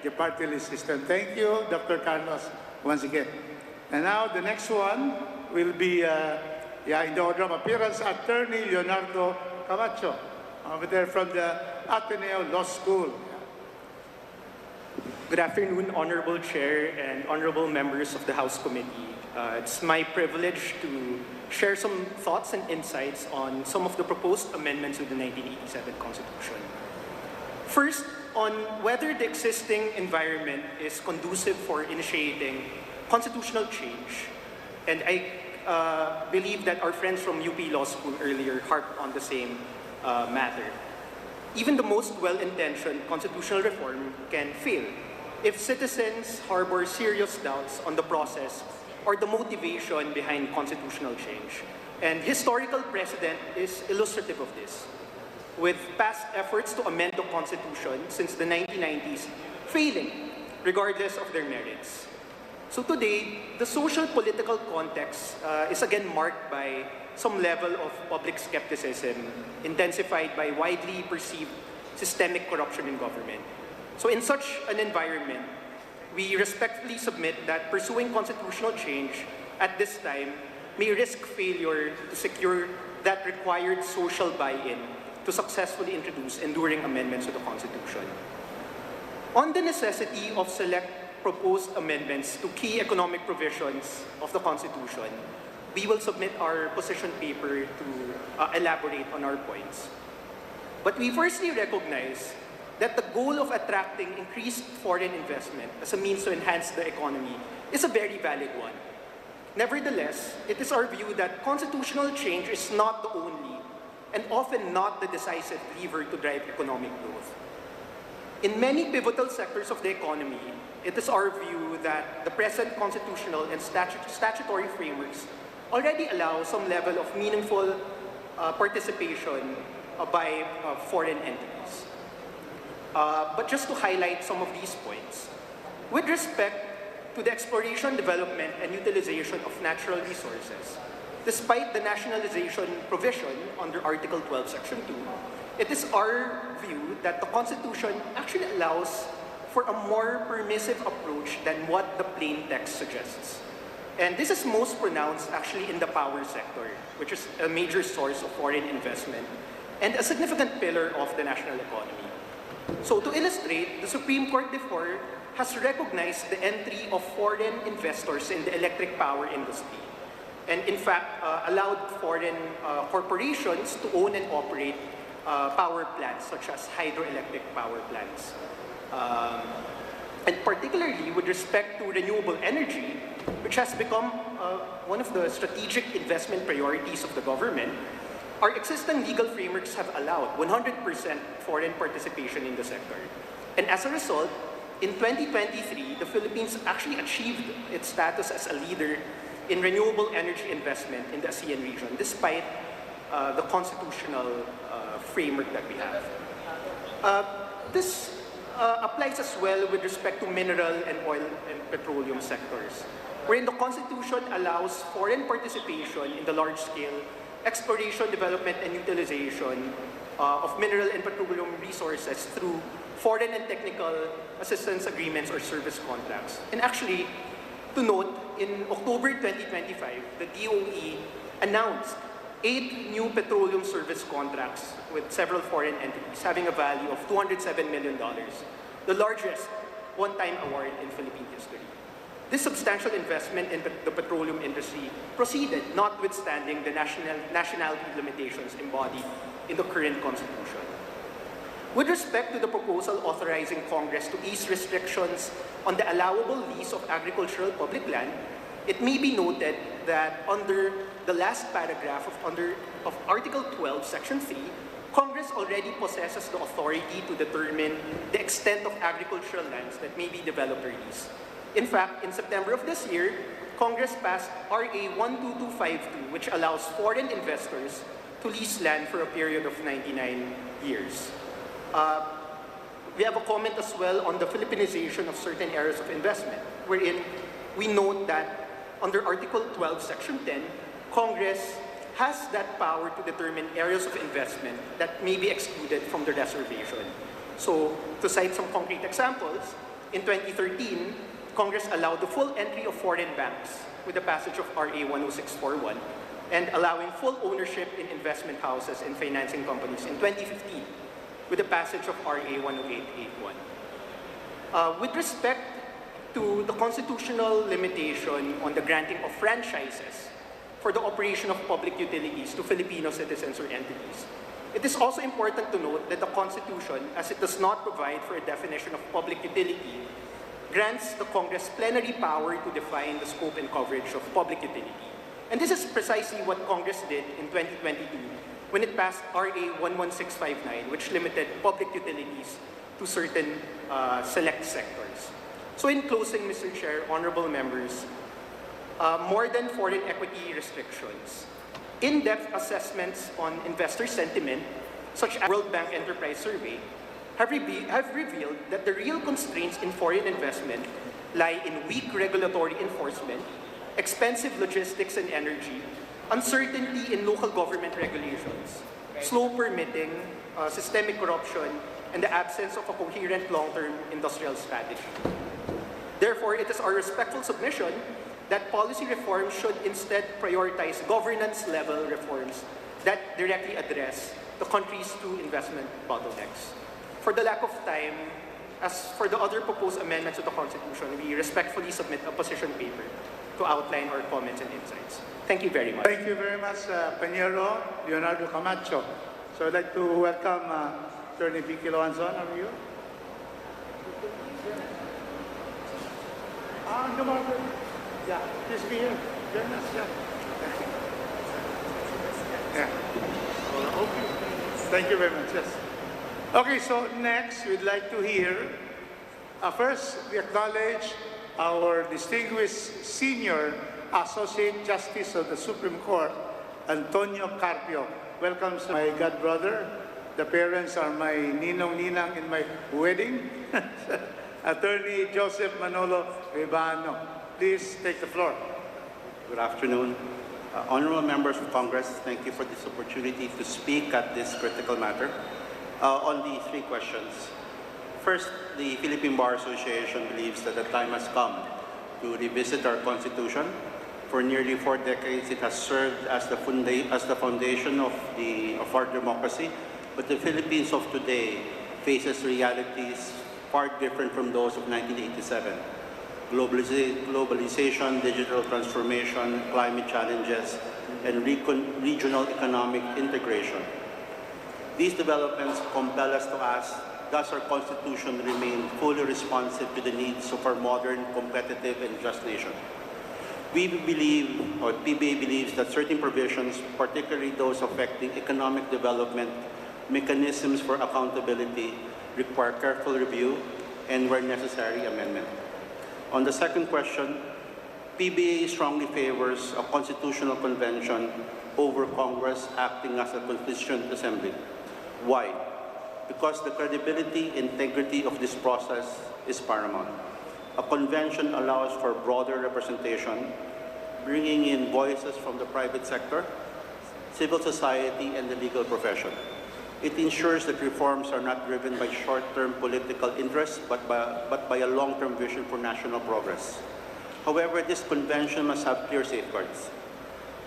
the party list system. Thank you, Dr. Carlos, once again. And now the next one will be, in the order of appearance, Attorney Leonardo Camacho, over there from the Ateneo Law School. Good afternoon, Honorable Chair and Honorable members of the House Committee. It's my privilege to share some thoughts and insights on some of the proposed amendments to the 1987 Constitution. First, on whether the existing environment is conducive for initiating constitutional change. And I believe that our friends from UP Law School earlier harped on the same matter. Even the most well-intentioned constitutional reform can fail if citizens harbor serious doubts on the process or the motivation behind constitutional change. And historical precedent is illustrative of this, with past efforts to amend the Constitution since the 1990s failing, regardless of their merits. So today, the social-political context is again marked by some level of public skepticism, intensified by widely perceived systemic corruption in government. So in such an environment, we respectfully submit that pursuing constitutional change at this time may risk failure to secure that required social buy-in to successfully introduce enduring amendments to the Constitution. On the necessity of select proposed amendments to key economic provisions of the Constitution, we will submit our position paper to elaborate on our points. But we firstly recognize that the goal of attracting increased foreign investment as a means to enhance the economy is a very valid one. Nevertheless, it is our view that constitutional change is not the only and often not the decisive lever to drive economic growth. In many pivotal sectors of the economy, it is our view that the present constitutional and statutory frameworks already allow some level of meaningful participation by foreign entities. But just to highlight some of these points, with respect to the exploration, development, and utilization of natural resources, despite the nationalization provision under Article 12, Section 2, it is our view that the Constitution actually allows for a more permissive approach than what the plain text suggests. And this is most pronounced actually in the power sector, which is a major source of foreign investment and a significant pillar of the national economy. So to illustrate, the Supreme Court before has recognized the entry of foreign investors in the electric power industry, and in fact allowed foreign corporations to own and operate power plants such as hydroelectric power plants. And particularly with respect to renewable energy, which has become one of the strategic investment priorities of the government, our existing legal frameworks have allowed 100% foreign participation in the sector. And as a result, in 2023, the Philippines actually achieved its status as a leader in renewable energy investment in the ASEAN region, despite the constitutional framework that we have. This applies as well with respect to mineral and oil and petroleum sectors, wherein the Constitution allows foreign participation in the large-scale exploration, development, and utilization of mineral and petroleum resources through foreign and technical assistance agreements or service contracts. And actually, to note, in October 2025, the DOE announced 8 new petroleum service contracts with several foreign entities having a value of $207 million, the largest one-time award in Philippine history. This substantial investment in the petroleum industry proceeded notwithstanding the nationality limitations embodied in the current Constitution. With respect to the proposal authorizing Congress to ease restrictions on the allowable lease of agricultural public land, it may be noted that under the last paragraph of Article 12, Section 3, Congress already possesses the authority to determine the extent of agricultural lands that may be developed or leased. In fact, in September of this year, Congress passed RA 12252, which allows foreign investors to lease land for a period of 99 years. We have a comment as well on the Philippinization of certain areas of investment, wherein we note that under Article 12, Section 10, Congress has that power to determine areas of investment that may be excluded from the reservation. So, to cite some concrete examples, in 2013, Congress allowed the full entry of foreign banks with the passage of RA 10641 and allowing full ownership in investment houses and financing companies in 2015 with the passage of RA 10881. With respect to the constitutional limitation on the granting of franchises for the operation of public utilities to Filipino citizens or entities, it is also important to note that the Constitution, as it does not provide for a definition of public utility, grants the Congress plenary power to define the scope and coverage of public utility. And this is precisely what Congress did in 2022 when it passed RA 11659, which limited public utilities to certain select sectors. So in closing, Mr. Chair, honorable members, more than foreign equity restrictions, in-depth assessments on investor sentiment, such as World Bank Enterprise Survey, have revealed that the real constraints in foreign investment lie in weak regulatory enforcement, expensive logistics and energy, uncertainty in local government regulations, slow permitting, systemic corruption, and the absence of a coherent long-term industrial strategy. Therefore, it is our respectful submission that policy reforms should instead prioritize governance-level reforms that directly address the country's two investment bottlenecks. For the lack of time, as for the other proposed amendments to the Constitution, we respectfully submit a position paper to outline our comments and insights. Thank you very much. Thank you very much, Paniero, Leonardo Camacho. So I'd like to welcome Attorney Vicky Loanzon. How are you? Yeah, please be here. Join us, yeah. Yeah. Okay. Thank you very much, yes. Okay, so next, we'd like to hear, first, we acknowledge our distinguished senior Associate Justice of the Supreme Court, Antonio Carpio. Welcome to my god brother. The parents are my ninong-ninang in my wedding. Attorney Joseph Manolo Ribano. Please take the floor. Good afternoon. Honorable members of Congress, thank you for this opportunity to speak at this critical matter. On the three questions. First, the Philippine Bar Association believes that the time has come to revisit our Constitution. For nearly 4 decades, it has served as the foundation of our democracy. But the Philippines of today faces realities far different from those of 1987. Globalization, digital transformation, climate challenges, and regional economic integration. These developments compel us to ask, does our Constitution remain fully responsive to the needs of our modern, competitive, and just nation? We believe, or PBA believes, that certain provisions, particularly those affecting economic development, mechanisms for accountability, require careful review and, where necessary, amendment. On the second question, PBA strongly favors a constitutional convention over Congress acting as a constituent assembly. Why? Because the credibility, integrity of this process is paramount. A convention allows for broader representation, bringing in voices from the private sector, civil society, and the legal profession. It ensures that reforms are not driven by short-term political interests, but by a long-term vision for national progress. However, this convention must have clear safeguards.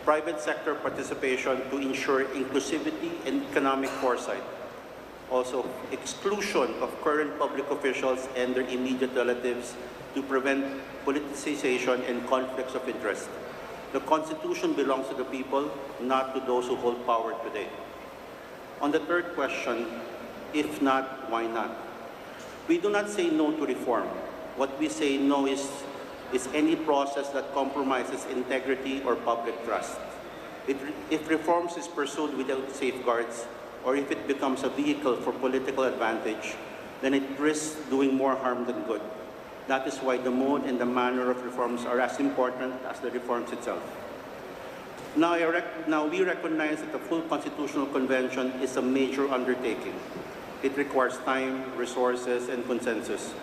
Private sector participation to ensure inclusivity and economic foresight. Also, exclusion of current public officials and their immediate relatives to prevent politicization and conflicts of interest. The Constitution belongs to the people, not to those who hold power today. On the third question, If not, why not? We do not say no to reform. What we say no is any process that compromises integrity or public trust. If reforms is pursued without safeguards, or if it becomes a vehicle for political advantage, then it risks doing more harm than good. That is why the mode and the manner of reforms are as important as the reforms itself. Now we recognize that the full constitutional convention is a major undertaking. It requires time, resources, and consensus.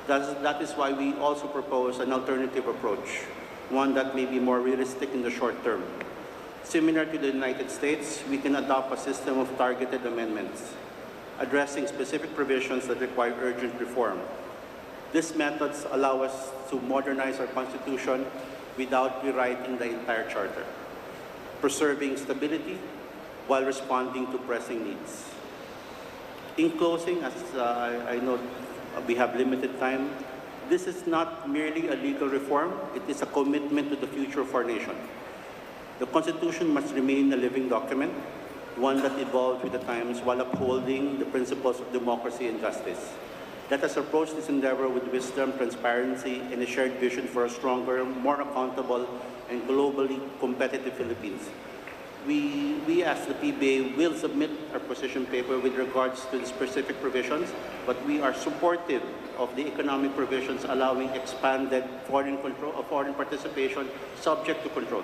That is why we also propose an alternative approach, one that may be more realistic in the short term. Similar to the United States, we can adopt a system of targeted amendments, addressing specific provisions that require urgent reform. These methods allow us to modernize our Constitution without rewriting the entire Charter, preserving stability while responding to pressing needs. In closing, as I know we have limited time, this is not merely a legal reform, it is a commitment to the future of our nation. The Constitution must remain a living document, one that evolves with the times while upholding the principles of democracy and justice. Let us approach this endeavor with wisdom, transparency, and a shared vision for a stronger, more accountable, and globally competitive Philippines. We as the PBA will submit our position paper with regards to the specific provisions, but we are supportive of the economic provisions allowing expanded foreign participation subject to control.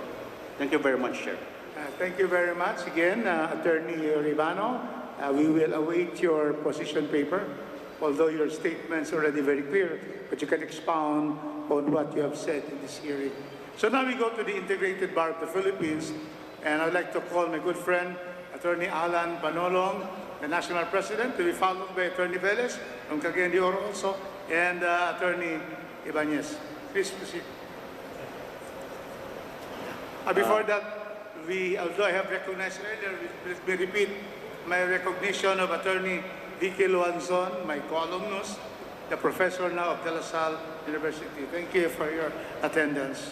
Thank you very much, Chair. Thank you very much again, Attorney Ribano. We will await your position paper, although your statement's already very clear, but you can expound on what you have said in this hearing. So now we go to the Integrated Bar of the Philippines, and I'd like to call my good friend, Attorney Alan Panolong, the National President, to be followed by Attorney Velez from Cagayan de Oro also, and Attorney Ibanez. Please proceed. Before that, although I have recognized earlier, let me repeat my recognition of Attorney Vicky Luanzon, my co-alumnus, the professor now of De La Salle University. Thank you for your attendance.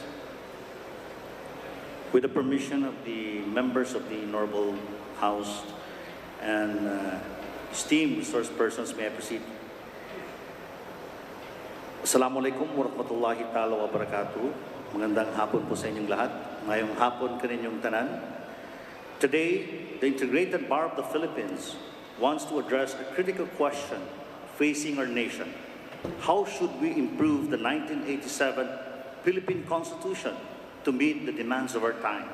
With the permission of the members of the Honorable House and esteemed resource persons, may I proceed? Assalamualaikum warahmatullahi ta'ala wabarakatuh. Magandang hapon po sa inyong lahat. Ngayong hapon kaninyong tanan. Today, the Integrated Bar of the Philippines wants to address a critical question facing our nation. How should we improve the 1987 Philippine Constitution to meet the demands of our time?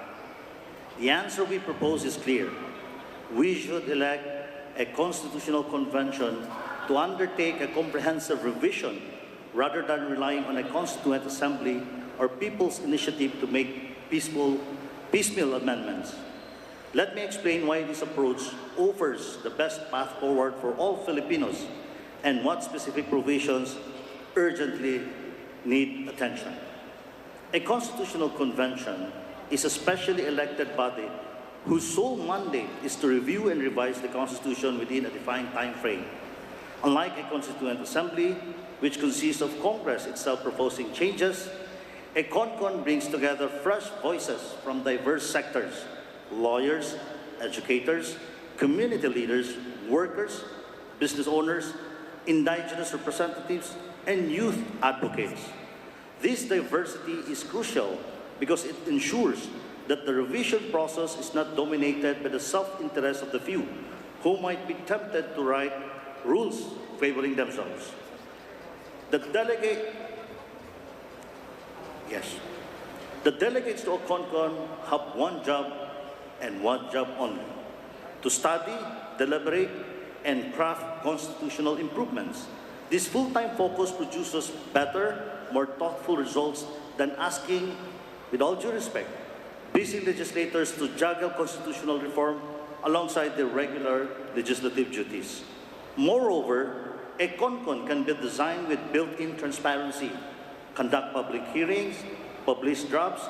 The answer we propose is clear. We should elect a constitutional convention to undertake a comprehensive revision rather than relying on a constituent assembly or people's initiative to make piecemeal amendments. Let me explain why this approach offers the best path forward for all Filipinos and what specific provisions urgently need attention. A constitutional convention is a specially elected body whose sole mandate is to review and revise the Constitution within a defined time frame. Unlike a constituent assembly, which consists of Congress itself proposing changes, a CONCON brings together fresh voices from diverse sectors: lawyers, educators, community leaders, workers, business owners, indigenous representatives, and youth advocates. This diversity is crucial because it ensures that the revision process is not dominated by the self-interest of the few, who might be tempted to write rules favoring themselves. The delegates to a CONCON have one job and one job only: to study, deliberate, and craft constitutional improvements. This full-time focus produces better, more thoughtful results than asking, with all due respect, busy legislators to juggle constitutional reform alongside their regular legislative duties. Moreover, a CONCON can be designed with built-in transparency, conduct public hearings, publish drafts,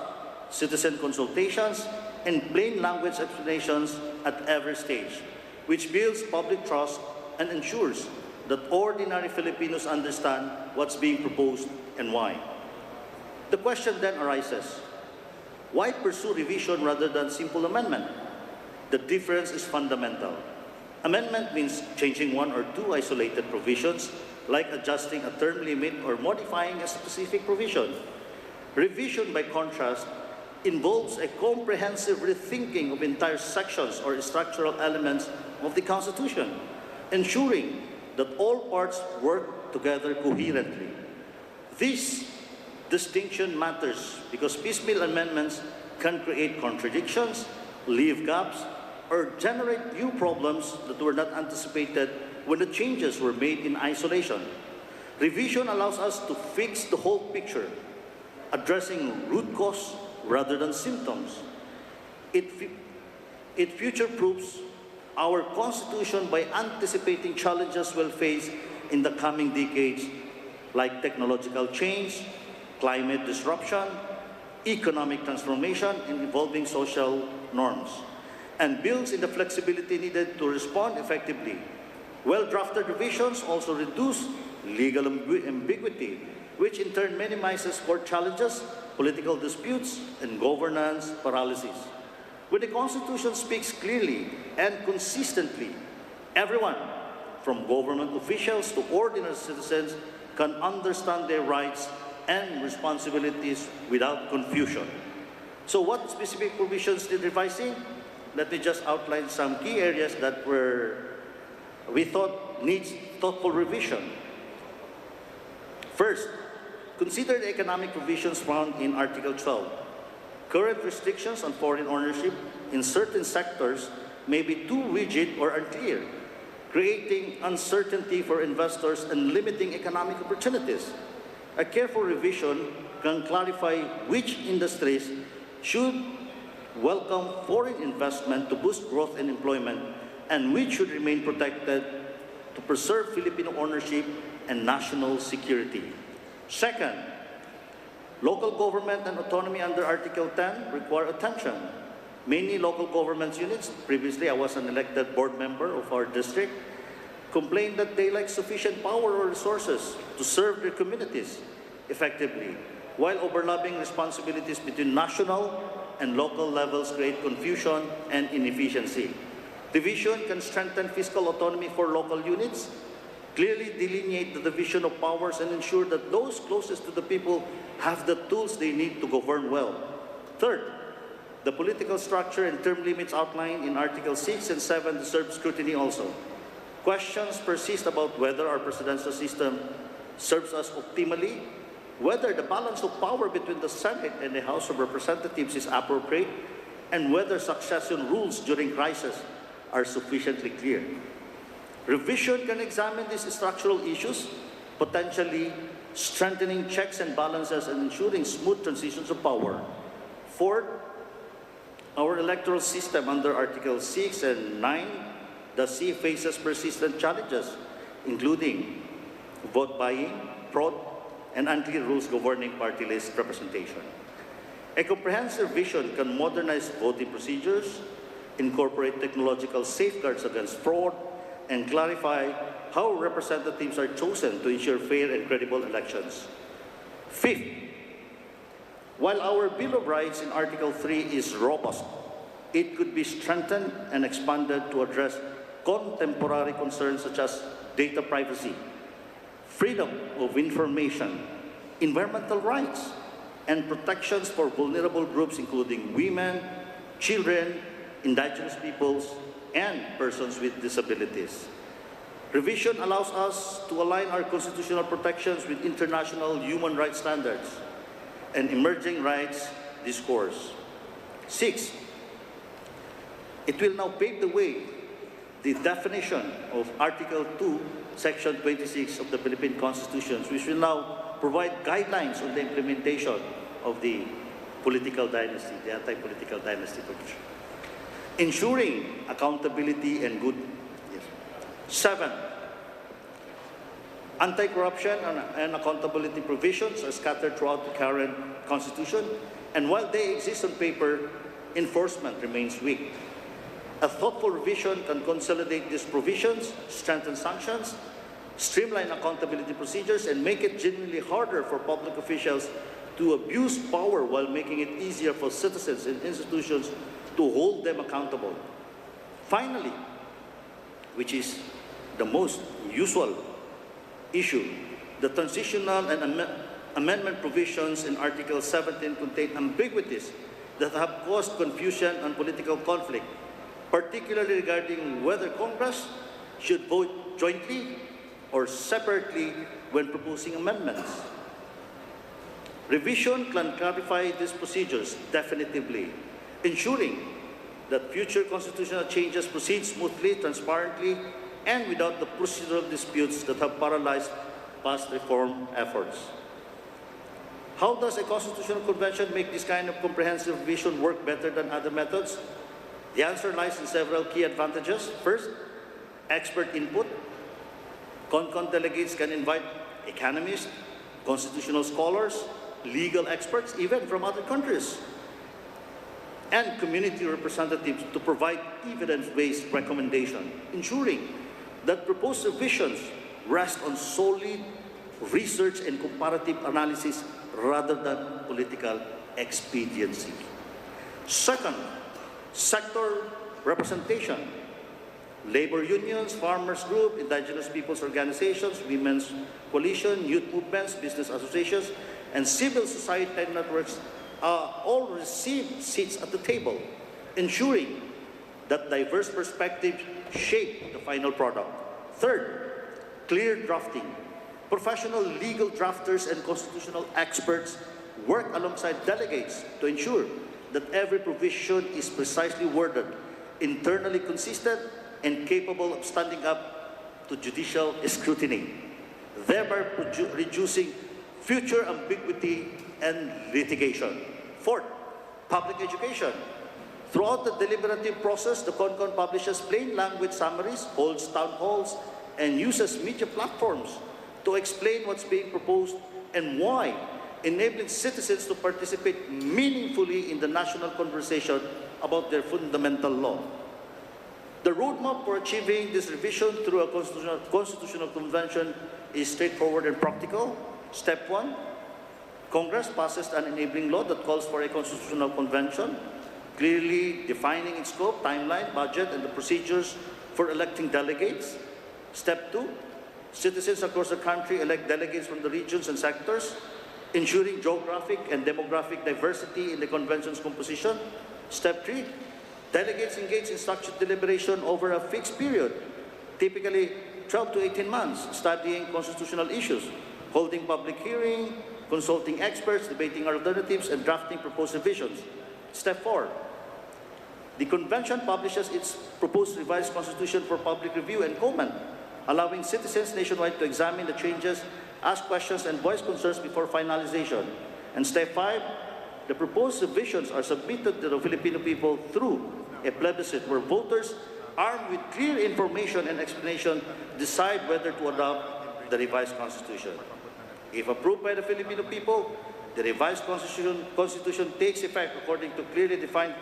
citizen consultations, and plain language explanations at every stage, which builds public trust and ensures that ordinary Filipinos understand what's being proposed and why. The question then arises, why pursue revision rather than simple amendment? The difference is fundamental. Amendment means changing one or two isolated provisions, like adjusting a term limit or modifying a specific provision. Revision, by contrast, involves a comprehensive rethinking of entire sections or structural elements of the Constitution, ensuring that all parts work together coherently. This distinction matters because piecemeal amendments can create contradictions, leave gaps, or generate new problems that were not anticipated when the changes were made in isolation. Revision allows us to fix the whole picture, addressing root cause rather than symptoms. It future-proofs our Constitution by anticipating challenges we'll face in the coming decades, like technological change, climate disruption, economic transformation, and evolving social norms, and builds in the flexibility needed to respond effectively. Well-drafted revisions also reduce legal ambiguity, which in turn minimizes court challenges, political disputes, and governance paralysis. When the Constitution speaks clearly and consistently, everyone, from government officials to ordinary citizens, can understand their rights and responsibilities without confusion. So what specific provisions need revising? Let me just outline some key areas that we thought needs thoughtful revision. First, consider the economic provisions found in Article 12. Current restrictions on foreign ownership in certain sectors may be too rigid or unclear, creating uncertainty for investors and limiting economic opportunities. A careful revision can clarify which industries should welcome foreign investment to boost growth and employment, and which should remain protected to preserve Filipino ownership and national security. Second, local government and autonomy under Article 10 require attention. Many local government units, previously I was an elected board member of our district, complain that they lack sufficient power or resources to serve their communities effectively, while overlapping responsibilities between national and local levels create confusion and inefficiency. Division can strengthen fiscal autonomy for local units, clearly delineate the division of powers, and ensure that those closest to the people have the tools they need to govern well. Third, the political structure and term limits outlined in Article 6 and 7 deserve scrutiny also. Questions persist about whether our presidential system serves us optimally, whether the balance of power between the Senate and the House of Representatives is appropriate, and whether succession rules during crisis are sufficiently clear. Revision can examine these structural issues, potentially strengthening checks and balances and ensuring smooth transitions of power. Fourth, our electoral system under Article 6 and 9 faces persistent challenges, including vote buying, fraud, and unclear rules governing party list representation. A comprehensive vision can modernize voting procedures, incorporate technological safeguards against fraud, and clarify how representatives are chosen to ensure fair and credible elections. Fifth, while our Bill of Rights in Article 3 is robust, it could be strengthened and expanded to address contemporary concerns such as data privacy, freedom of information, environmental rights, and protections for vulnerable groups including women, children, indigenous peoples, and persons with disabilities. Revision allows us to align our constitutional protections with international human rights standards and emerging rights discourse. Six, it will now pave the way the definition of Article 2, Section 26 of the Philippine Constitution, which will now provide guidelines on the implementation of the political dynasty, the anti-political dynasty provision, ensuring accountability and good. Yes. Seven, anti-corruption and accountability provisions are scattered throughout the current Constitution, and while they exist on paper, enforcement remains weak. A thoughtful revision can consolidate these provisions, strengthen sanctions, streamline accountability procedures, and make it genuinely harder for public officials to abuse power while making it easier for citizens and institutions to hold them accountable. Finally, which is the most usual issue. The transitional and amendment provisions in Article 17 contain ambiguities that have caused confusion and political conflict, particularly regarding whether Congress should vote jointly or separately when proposing amendments. Revision can clarify these procedures definitively, ensuring that future constitutional changes proceed smoothly, transparently, and without the procedural disputes that have paralyzed past reform efforts. How does a constitutional convention make this kind of comprehensive vision work better than other methods? The answer lies in several key advantages. First, expert input. CONCON delegates can invite economists, constitutional scholars, legal experts, even from other countries, and community representatives to provide evidence-based recommendations, ensuring that proposed revisions rest on solid research and comparative analysis rather than political expediency. Second, sector representation. Labor unions, farmers group, indigenous peoples organizations, women's coalition, youth movements, business associations, and civil society networks all receive seats at the table, ensuring that diverse perspectives shape the final product. Third, clear drafting. Professional legal drafters and constitutional experts work alongside delegates to ensure that every provision is precisely worded, internally consistent, and capable of standing up to judicial scrutiny, thereby reducing future ambiguity and litigation. Fourth, public education. Throughout the deliberative process, the CONCON publishes plain language summaries, holds town halls, and uses media platforms to explain what's being proposed and why, enabling citizens to participate meaningfully in the national conversation about their fundamental law. The roadmap for achieving this revision through a constitutional convention is straightforward and practical. Step 1, Congress passes an enabling law that calls for a constitutional convention, clearly defining its scope, timeline, budget, and the procedures for electing delegates. Step 2, citizens across the country elect delegates from the regions and sectors, ensuring geographic and demographic diversity in the convention's composition. Step 3, delegates engage in structured deliberation over a fixed period, typically 12 to 18 months, studying constitutional issues, holding public hearing, consulting experts, debating alternatives, and drafting proposed revisions. Step 4, the convention publishes its proposed revised constitution for public review and comment, allowing citizens nationwide to examine the changes, ask questions, and voice concerns before finalization. And step 5, the proposed revisions are submitted to the Filipino people through a plebiscite where voters, armed with clear information and explanation, decide whether to adopt the revised constitution. If approved by the Filipino people, the revised constitution takes effect according to clearly defined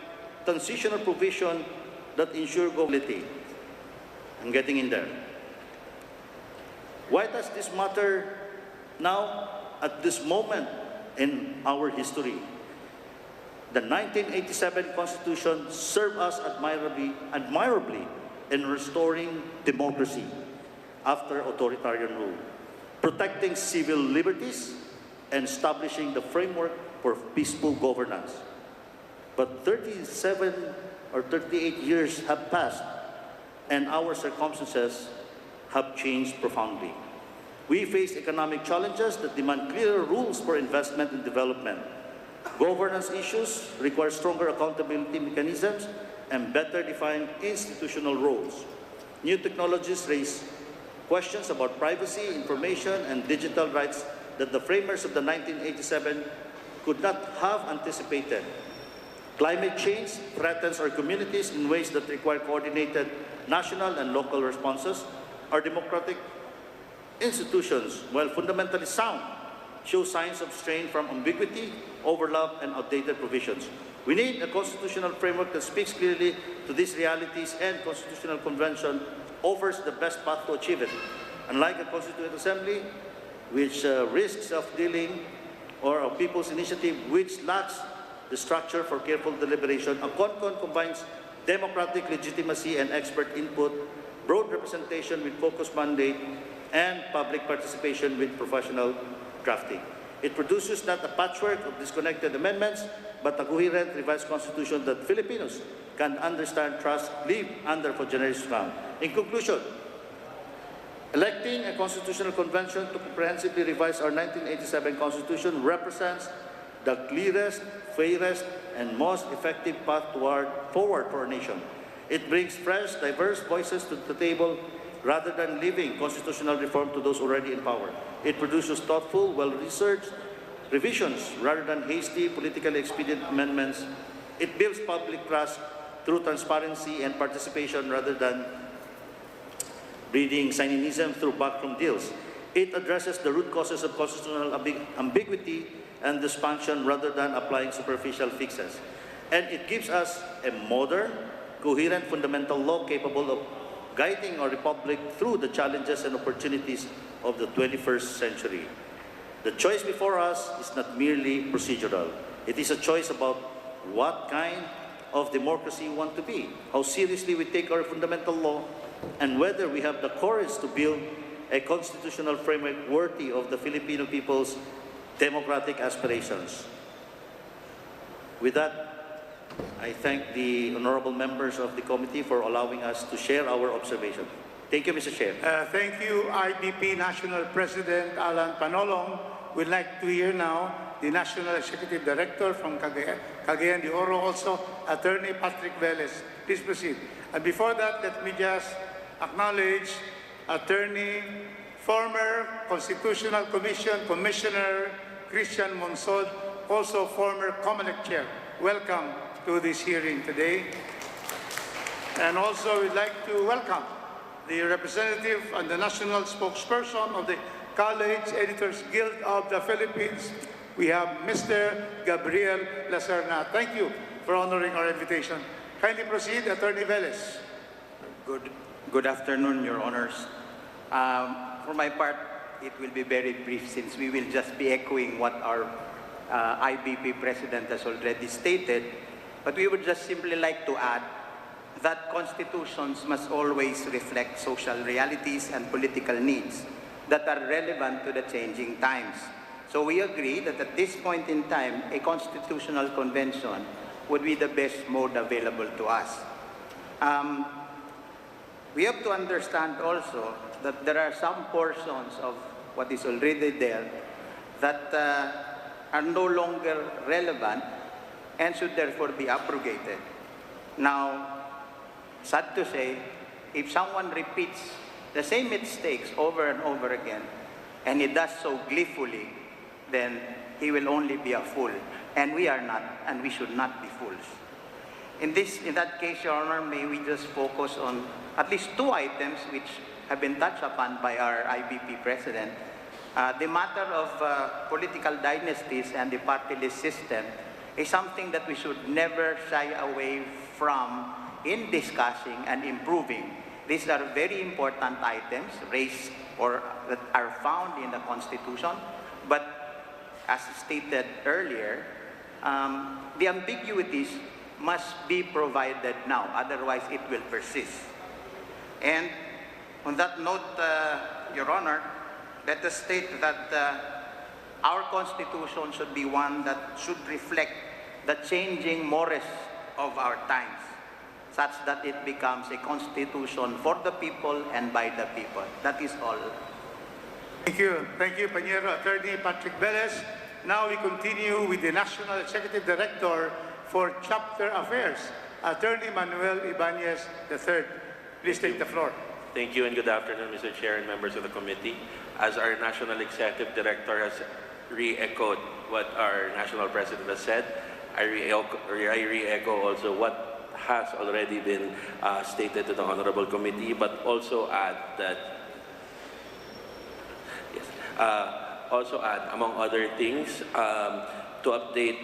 transitional provision that ensure governability. I'm getting in there. Why does this matter now at this moment in our history? The 1987 Constitution served us admirably in restoring democracy after authoritarian rule, protecting civil liberties, and establishing the framework for peaceful governance. But 37 or 38 years have passed, and our circumstances have changed profoundly. We face economic challenges that demand clearer rules for investment and development. Governance issues require stronger accountability mechanisms and better defined institutional roles. New technologies raise questions about privacy, information, and digital rights that the framers of the 1987 could not have anticipated. Climate change threatens our communities in ways that require coordinated national and local responses. Our democratic institutions, while fundamentally sound, show signs of strain from ambiguity, overlap, and outdated provisions. We need a constitutional framework that speaks clearly to these realities, and Constitutional Convention offers the best path to achieve it. Unlike a Constituent Assembly, which risks self-dealing, or a People's Initiative, which lacks the structure for careful deliberation, a CONCON combines democratic legitimacy and expert input, broad representation with focused mandate, and public participation with professional drafting. It produces not a patchwork of disconnected amendments, but a coherent revised constitution that Filipinos can understand, trust, live under for generations to come. In conclusion, electing a constitutional convention to comprehensively revise our 1987 constitution represents the clearest, fairest, and most effective path forward for our nation. It brings fresh, diverse voices to the table rather than leaving constitutional reform to those already in power. It produces thoughtful, well-researched revisions rather than hasty, politically expedient amendments. It builds public trust through transparency and participation rather than breeding cynicism through backroom deals. It addresses the root causes of constitutional ambiguity and dysfunction rather than applying superficial fixes. And it gives us a modern, coherent fundamental law capable of guiding our republic through the challenges and opportunities of the 21st century. The choice before us is not merely procedural. It is a choice about what kind of democracy we want to be, how seriously we take our fundamental law, and whether we have the courage to build a constitutional framework worthy of the Filipino people's democratic aspirations. With that, I thank the honorable members of the committee for allowing us to share our observation. Thank you, Mr. Chair. Thank you, IBP National President Alan Panolong. We'd like to hear now the National Executive Director from Cagayan de Oro, also Attorney Patrick Velez. Please proceed. And before that, let me just acknowledge Attorney, former Constitutional Commission Commissioner Christian Monsod, also former COMELEC Chair. Welcome to this hearing today. And also we'd like to welcome the representative and the national spokesperson of the College Editors Guild of the Philippines. We have Mr. Gabriel Lacerna. Thank you for honoring our invitation. Kindly proceed, Attorney Velez. Good afternoon, Your Honors. For my part, it will be very brief since we will just be echoing what our IBP President has already stated. But we would just simply like to add that constitutions must always reflect social realities and political needs that are relevant to the changing times. So we agree that at this point in time, a constitutional convention would be the best mode available to us. We have to understand also that there are some portions of what is already there that are no longer relevant and should therefore be abrogated. Now, sad to say, if someone repeats the same mistakes over and over again, and he does so gleefully, then he will only be a fool. And we are not, and we should not be fools. In that case, Your Honor, may we just focus on at least two items which have been touched upon by our IBP President. The matter of political dynasties and the party list system is something that we should never shy away from in discussing and improving. These are very important items raised or that are found in the Constitution, but as stated earlier, the ambiguities must be provided now, otherwise it will persist. And on that note, Your Honor, let us state that our Constitution should be one that should reflect the changing mores of our times, such that it becomes a constitution for the people and by the people. That is all. Thank you, Panyero. Attorney Patrick Velez. Now we continue with the National Executive Director for Chapter Affairs, Attorney Manuel Ibanez III. Please take the floor. Thank you and good afternoon, Mr. Chair and members of the committee. As our National Executive Director has re-echoed what our National President has said, I re-echo also what has already been stated to the Honorable Committee, but also add that, among other things, to update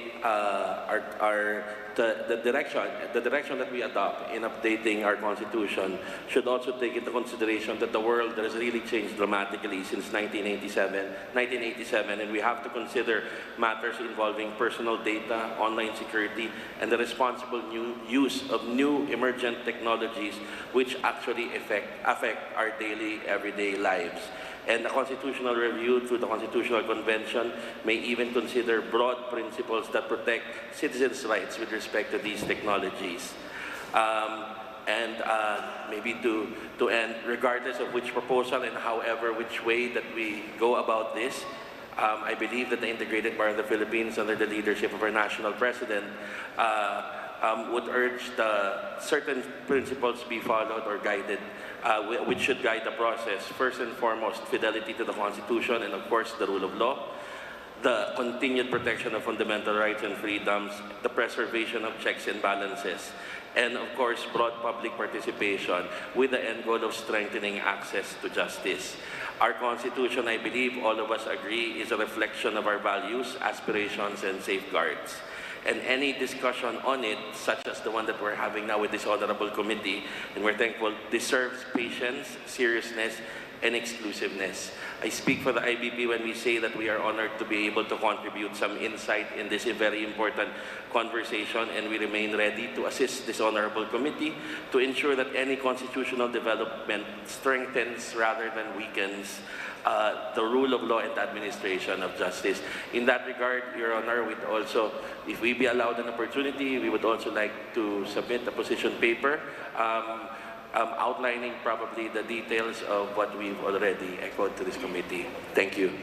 the direction that we adopt in updating our constitution should also take into consideration that the world has really changed dramatically since 1987, and we have to consider matters involving personal data, online security, and the responsible use of new emergent technologies which actually affect our daily, everyday lives. And the constitutional review through the Constitutional Convention may even consider broad principles that protect citizens' rights with respect to these technologies. Maybe to end, regardless of which proposal and however which way that we go about this, I believe that the integrated part of the Philippines under the leadership of our national president would urge the certain principles be followed or guided, which should guide the process. First and foremost, fidelity to the Constitution and, of course, the rule of law, the continued protection of fundamental rights and freedoms, the preservation of checks and balances, and, of course, broad public participation with the end goal of strengthening access to justice. Our Constitution, I believe all of us agree, is a reflection of our values, aspirations, and safeguards. And any discussion on it, such as the one that we're having now with this honorable committee, and we're thankful, deserves patience, seriousness, and exclusiveness. I speak for the IBP when we say that we are honored to be able to contribute some insight in this very important conversation, and we remain ready to assist this honorable committee to ensure that any constitutional development strengthens rather than weakens the rule of law and administration of justice. In that regard, Your Honor, if we be allowed an opportunity, we would also like to submit a position paper outlining probably the details of what we've already echoed to this committee. Thank you.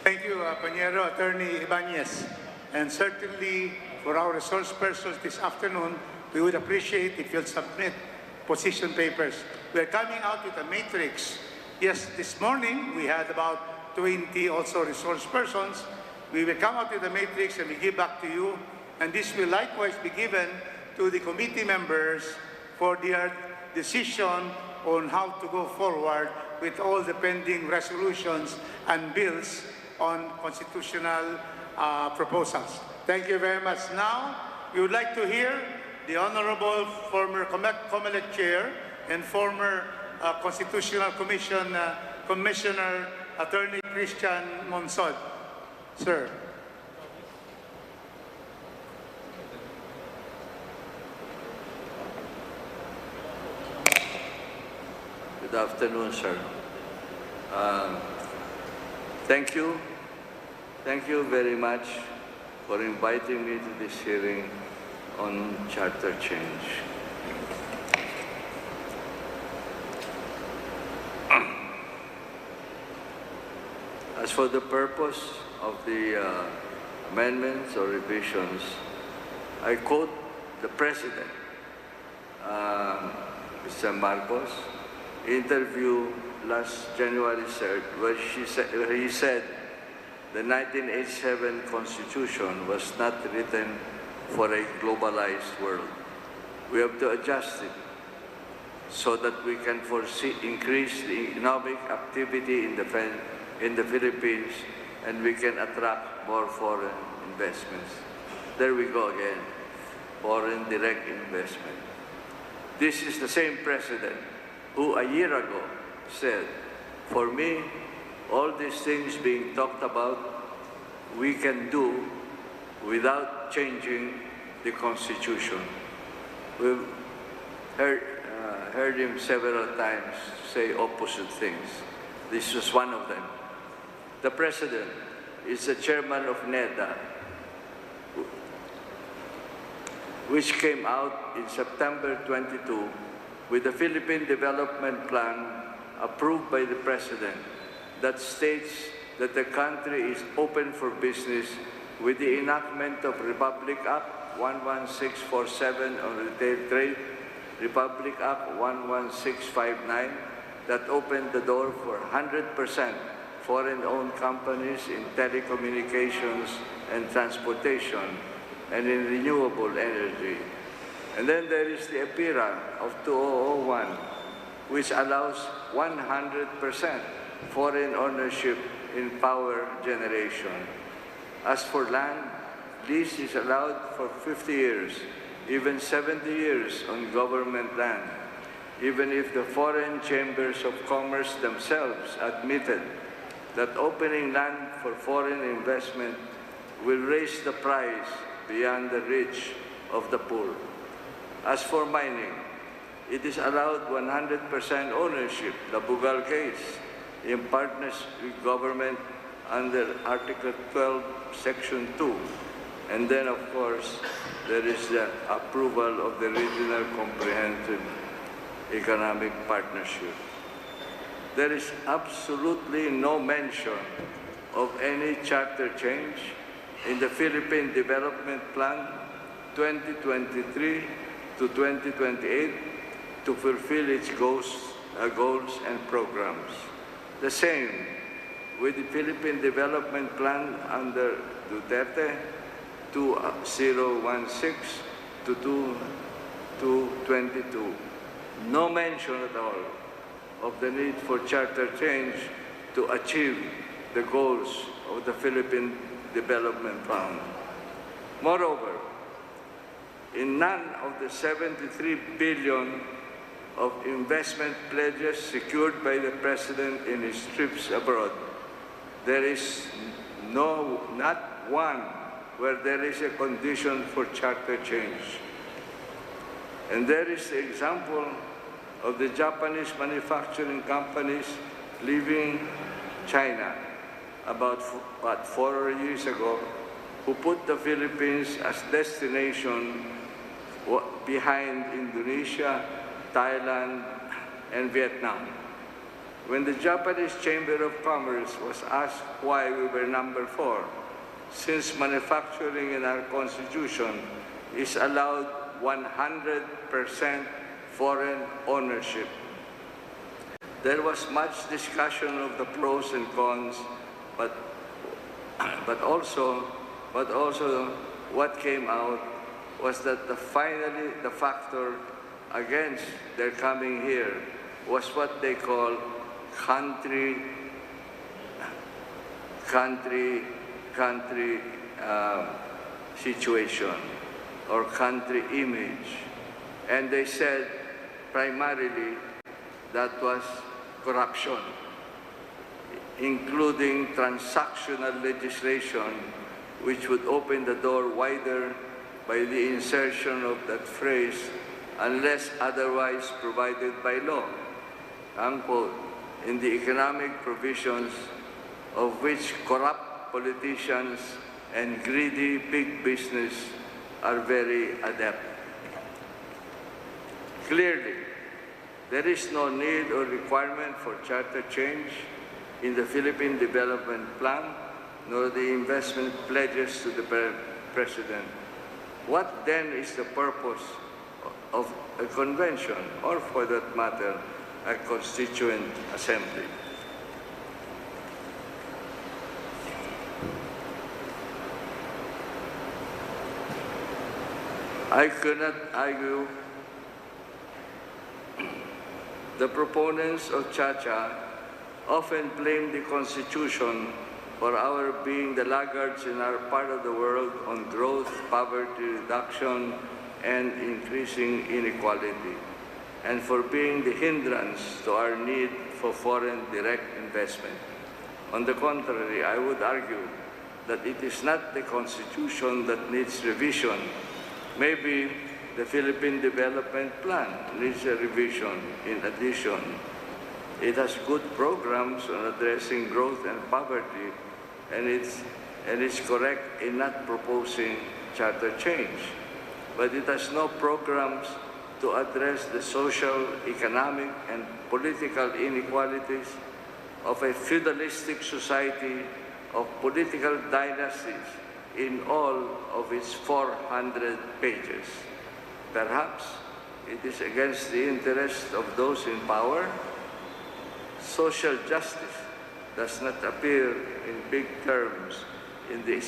Thank you, Panyero, Attorney Ibanez. And certainly for our resource persons this afternoon, we would appreciate if you'll submit position papers. We're coming out with a matrix. Yes, this morning we had about 20 also resource persons. We will come out with a matrix and we give back to you. And this will likewise be given to the committee members for their decision on how to go forward with all the pending resolutions and bills on constitutional proposals. Thank you very much. Now, we would like to hear the Honorable former COMELEC Chair and former Constitutional Commission Commissioner Attorney Christian Monsod. Sir. Good afternoon, sir. Thank you. Thank you very much for inviting me to this hearing on charter change. As for the purpose of the amendments or revisions, I quote the President, Mr. Marcos, interview last January 3rd, where he said the 1987 Constitution was not written for a globalized world. We have to adjust it so that we can increase the economic activity in the Philippines and we can attract more foreign investments. There we go again, foreign direct investment. This is the same President who a year ago said, for me, all these things being talked about, we can do without changing the Constitution. We've heard him several times say opposite things. This was one of them. The President is the chairman of NEDA, which came out in September 22 with the Philippine Development Plan approved by the President that states that the country is open for business with the enactment of Republic Act 11647 on retail trade, Republic Act 11659 that opened the door for 100% foreign-owned companies in telecommunications and transportation and in renewable energy. And then there is the EPIRA of 2001, which allows 100% foreign ownership in power generation. As for land, lease is allowed for 50 years, even 70 years on government land, even if the foreign chambers of commerce themselves admitted that opening land for foreign investment will raise the price beyond the reach of the poor. As for mining, it is allowed 100% ownership, the Bugal case, in partnership with government under Article 12, Section 2. And then, of course, there is the approval of the Regional Comprehensive Economic Partnership. There is absolutely no mention of any charter change in the Philippine Development Plan 2023 to 2028 to fulfill its goals and programs. The same with the Philippine Development Plan under Duterte 2016 to 2022. No mention at all of the need for charter change to achieve the goals of the Philippine Development Plan. Moreover, in none of the 73 billion of investment pledges secured by the President in his trips abroad, there is not one where there is a condition for charter change. And there is the example of the Japanese manufacturing companies leaving China about 4 years ago, who put the Philippines as destination behind Indonesia, Thailand, and Vietnam. When the Japanese Chamber of Commerce was asked why we were number 4, since manufacturing in our Constitution is allowed 100% foreign ownership. There was much discussion of the pros and cons, but also what came out was that finally the factor against their coming here was what they call country situation or country image. And they said primarily that was corruption, including transactional legislation, which would open the door wider by the insertion of that phrase, unless otherwise provided by law, unquote, in the economic provisions of which corrupt politicians and greedy big business are very adept. Clearly, there is no need or requirement for charter change in the Philippine Development Plan, nor the investment pledges to the President. What then is the purpose of a convention, or for that matter, a constituent assembly? I cannot argue. The proponents of ChaCha often blame the Constitution for our being the laggards in our part of the world on growth, poverty reduction, and increasing inequality, and for being the hindrance to our need for foreign direct investment. On the contrary, I would argue that it is not the Constitution that needs revision. Maybe the Philippine Development Plan needs a revision in addition. It has good programs on addressing growth and poverty, and it's correct in not proposing charter change. But it has no programs to address the social, economic, and political inequalities of a feudalistic society of political dynasties in all of its 400 pages. Perhaps it is against the interest of those in power. Social justice does not appear in big terms in the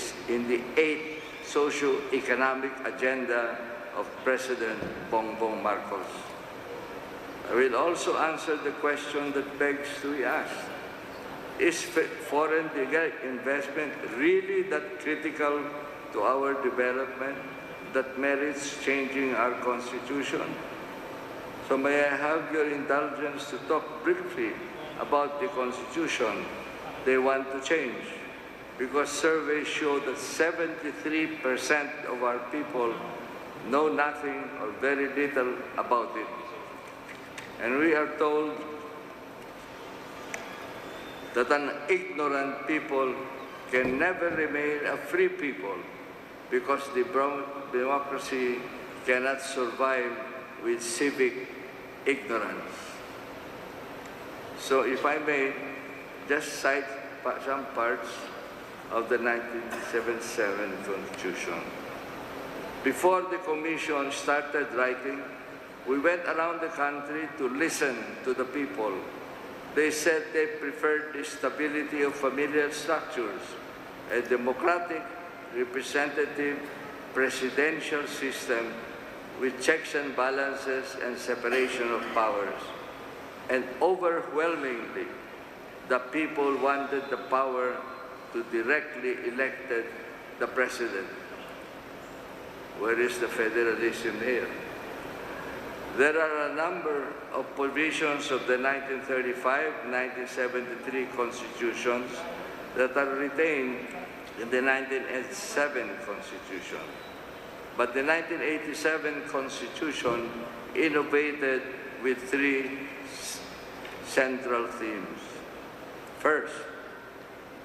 8th socio-economic agenda of President Bongbong Marcos. I will also answer the question that begs to be asked. Is foreign direct investment really that critical to our development that merits changing our Constitution. So may I have your indulgence to talk briefly about the Constitution they want to change, because surveys show that 73% of our people know nothing or very little about it. And we are told that an ignorant people can never remain a free people, because the democracy cannot survive with civic ignorance. So if I may just cite some parts of the 1977 Constitution. Before the Commission started writing, we went around the country to listen to the people. They said they preferred the stability of familial structures, a democratic, representative, presidential system with checks and balances and separation of powers. And overwhelmingly, the people wanted the power to directly elect the president. Where is the federalism here? There are a number of provisions of the 1935-1973 constitutions that are retained in the 1987 Constitution. But the 1987 Constitution innovated with three central themes. First,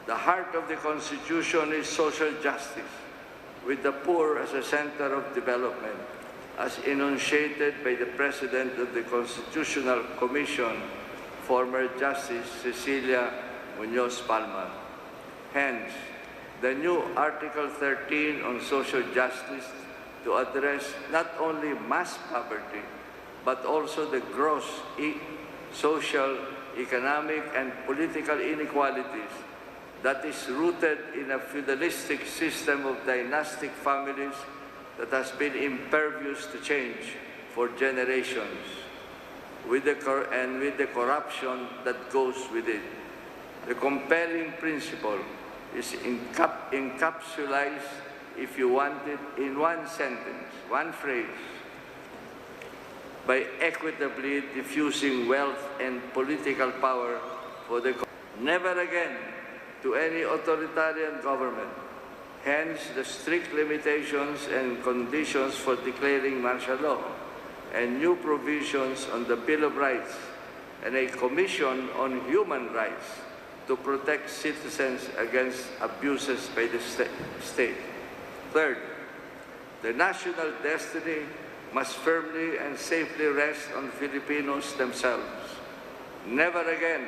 the heart of the Constitution is social justice, with the poor as a center of development, as enunciated by the President of the Constitutional Commission, former Justice Cecilia Muñoz Palma. Hence, the new Article 13 on social justice to address not only mass poverty, but also the gross social, economic, and political inequalities that is rooted in a feudalistic system of dynastic families that has been impervious to change for generations, with the corruption that goes with it. The compelling principle is encapsulated, if you want it, in one sentence, one phrase: by equitably diffusing wealth and political power for the never again to any authoritarian government. Hence, the strict limitations and conditions for declaring martial law, and new provisions on the Bill of Rights, and a Commission on Human Rights to protect citizens against abuses by the state. Third, the national destiny must firmly and safely rest on Filipinos themselves. Never again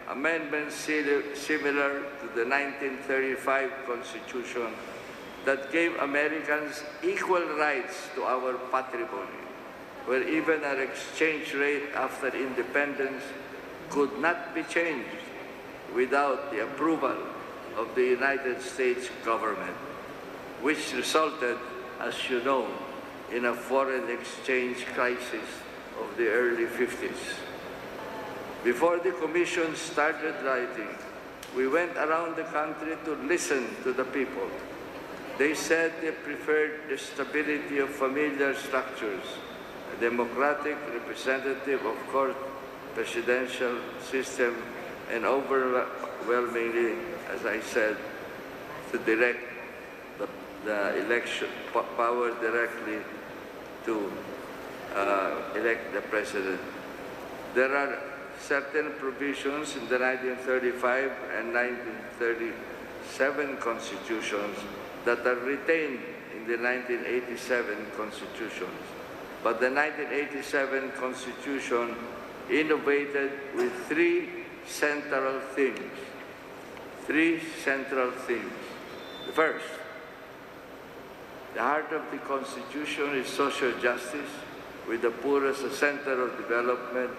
amendments similar to the 1935 Constitution that gave Americans equal rights to our patrimony, where even our exchange rate after independence could not be changed without the approval of the United States government, which resulted, as you know, in a foreign exchange crisis of the early 50s. Before the Commission started writing, we went around the country to listen to the people. They said they preferred the stability of familiar structures, a democratic, representative, of course, presidential system, and overwhelmingly, as I said, to direct the election power directly to elect the president. There are certain provisions in the 1935 and 1937 constitutions that are retained in the 1987 constitutions. But the 1987 constitution innovated with three central themes. The first, the heart of the Constitution is social justice, with the poor as a center of development.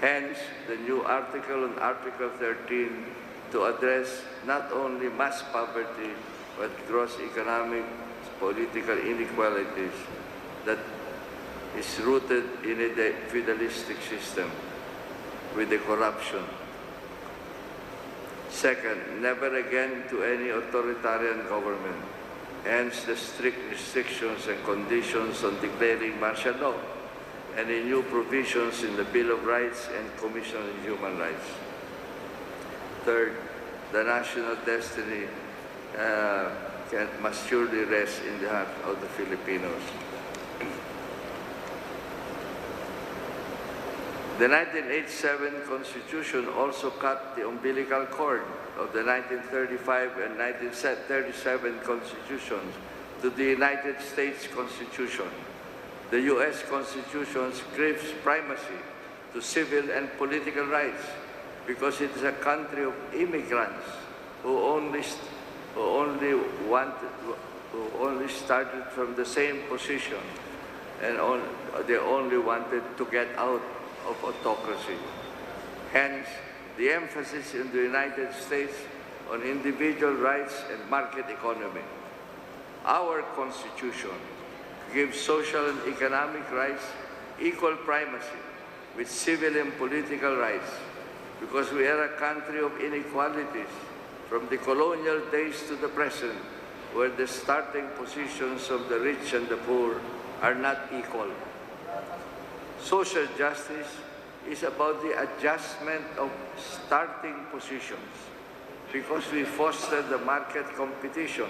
Hence, the new article on Article 13 to address not only mass poverty, but gross economic, political inequalities that is rooted in a feudalistic system with the corruption. Second, never again to any authoritarian government. Hence the strict restrictions and conditions on declaring martial law, and the new provisions in the Bill of Rights and Commission on Human Rights. Third, the national destiny must surely rest in the heart of the Filipinos. The 1987 Constitution also cut the umbilical cord of the 1935 and 1937 Constitutions to the United States Constitution. The U.S. Constitution gives primacy to civil and political rights because it is a country of immigrants who only started from the same position and they only wanted to get out of autocracy. Hence, the emphasis in the United States on individual rights and market economy. Our Constitution gives social and economic rights equal primacy with civil and political rights because we are a country of inequalities from the colonial days to the present, where the starting positions of the rich and the poor are not equal. Social justice is about the adjustment of starting positions because we foster the market competition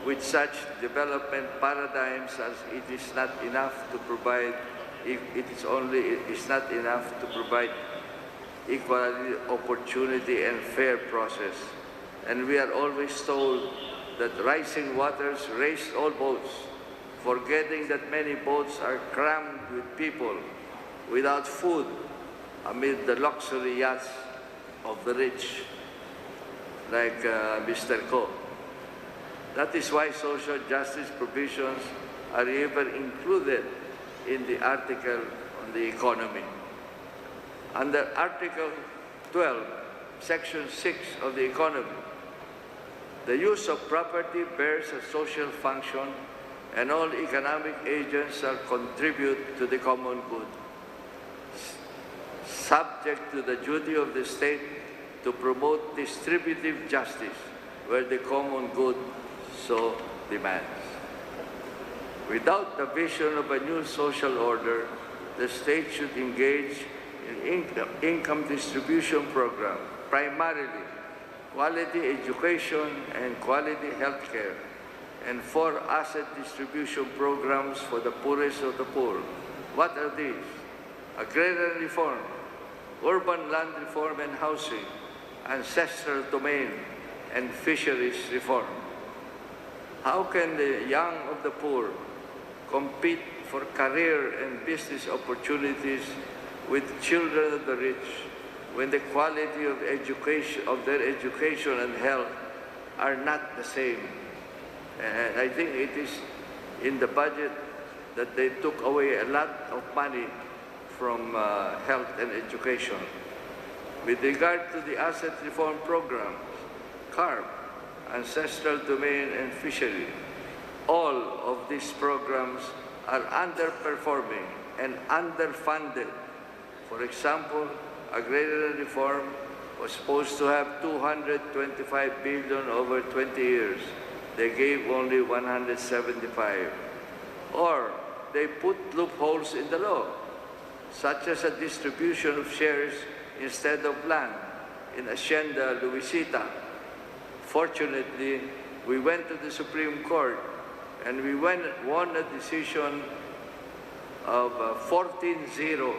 with such development paradigms as it is not enough to provide equality, opportunity, and fair process. And we are always told that rising waters raise all boats, forgetting that many boats are crammed with people without food amid the luxury yachts of the rich, like Mr. Ko. That is why social justice provisions are even included in the article on the economy. Under Article 12, Section 6 of the economy, the use of property bears a social function and all economic agents shall contribute to the common good, subject to the duty of the state to promote distributive justice where the common good so demands. Without the vision of a new social order, the state should engage in income distribution program, primarily quality education and quality health care, and 4 asset distribution programs for the poorest of the poor. What are these? Agrarian reform, urban land reform and housing, ancestral domain, and fisheries reform. How can the young of the poor compete for career and business opportunities with children of the rich when the quality of their education and health are not the same? And I think it is in the budget that they took away a lot of money from health and education. With regard to the asset reform programs, CARP, ancestral domain and fishery, all of these programs are underperforming and underfunded. For example, agrarian reform was supposed to have 225 billion over 20 years. They gave only 175. Or they put loopholes in the law, such as a distribution of shares instead of land in Hacienda Luisita. Fortunately, we went to the Supreme Court and we won a decision of 14-0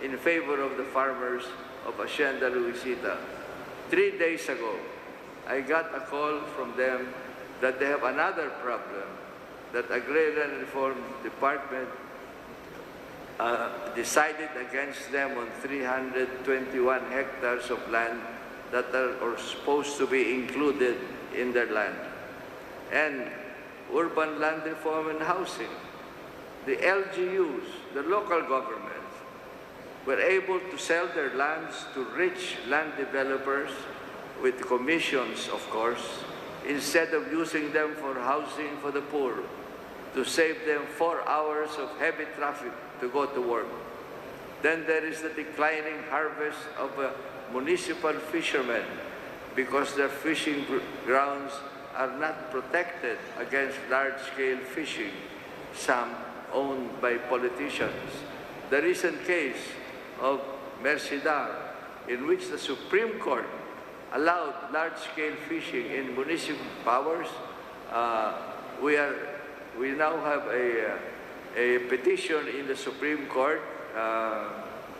in favor of the farmers of Hacienda Luisita. 3 days ago, I got a call from them that they have another problem, that Agrarian Reform Department decided against them on 321 hectares of land that are supposed to be included in their land. And urban land reform and housing. The LGUs, the local governments, were able to sell their lands to rich land developers with commissions, of course, instead of using them for housing for the poor, to save them 4 hours of heavy traffic to go to work. Then there is the declining harvest of municipal fishermen because their fishing grounds are not protected against large-scale fishing, some owned by politicians. The recent case of Mercidar, in which the Supreme Court allowed large-scale fishing in municipal powers, we now have a petition in the Supreme Court,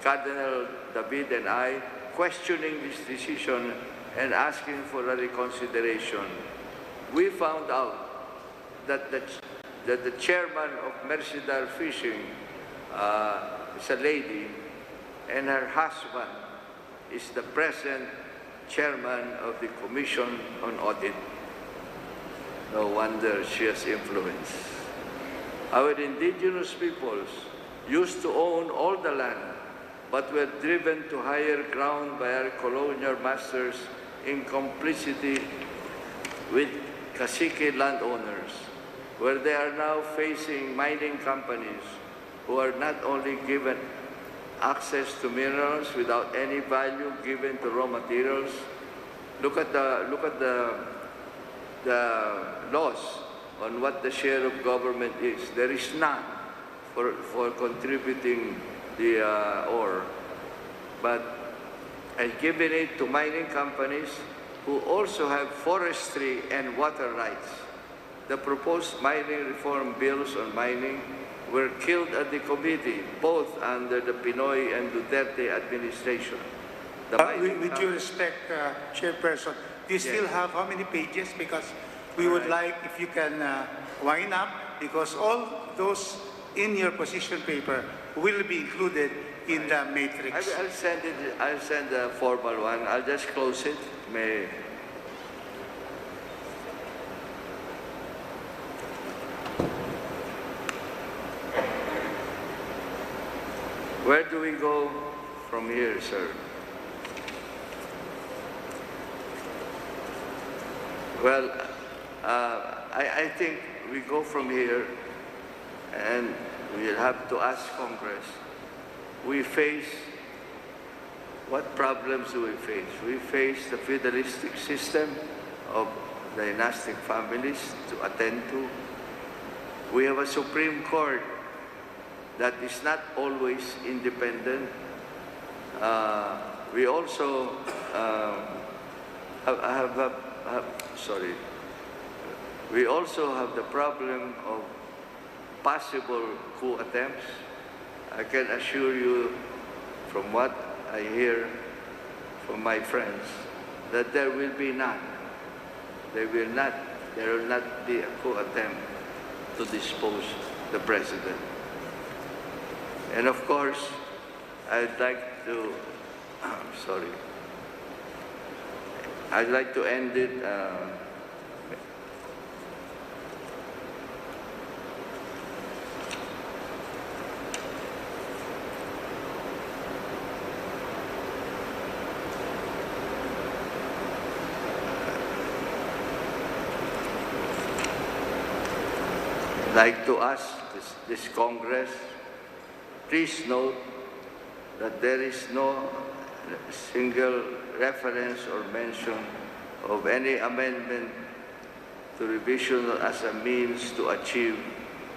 Cardinal David and I, questioning this decision and asking for a reconsideration. We found out that the chairman of Mercidar Fishing is a lady, and her husband is the present chairman of the Commission on Audit. No wonder she has influence. Our indigenous peoples used to own all the land, but were driven to higher ground by our colonial masters in complicity with cacique landowners, where they are now facing mining companies who are not only given access to minerals without any value given to raw materials. Look at the laws on what the share of government is. There is none for contributing the ore, but I've given it to mining companies who also have forestry and water rights. The proposed mining reform bills on mining were killed at the committee, both under the Pinoy and Duterte administration. With due respect, Chairperson, do you still have how many pages? Because we would like, if you can wind up, because all those in your position paper will be included in the matrix. I'll send it. I'll send a formal one. I'll just close it. May. Where do we go from here, sir? Well, I think we go from here, and we'll have to ask Congress. We face, what problems do we face? We face the feudalistic system of dynastic families to attend to. We have a Supreme Court that is not always independent. We also we also have the problem of possible coup attempts. I can assure you, from what I hear from my friends, that there will be none. There will not be a coup attempt to dispose the president. And of course, I'd like to, I'd like to end it like to ask this Congress, please note that there is no single reference or mention of any amendment to revision as a means to achieve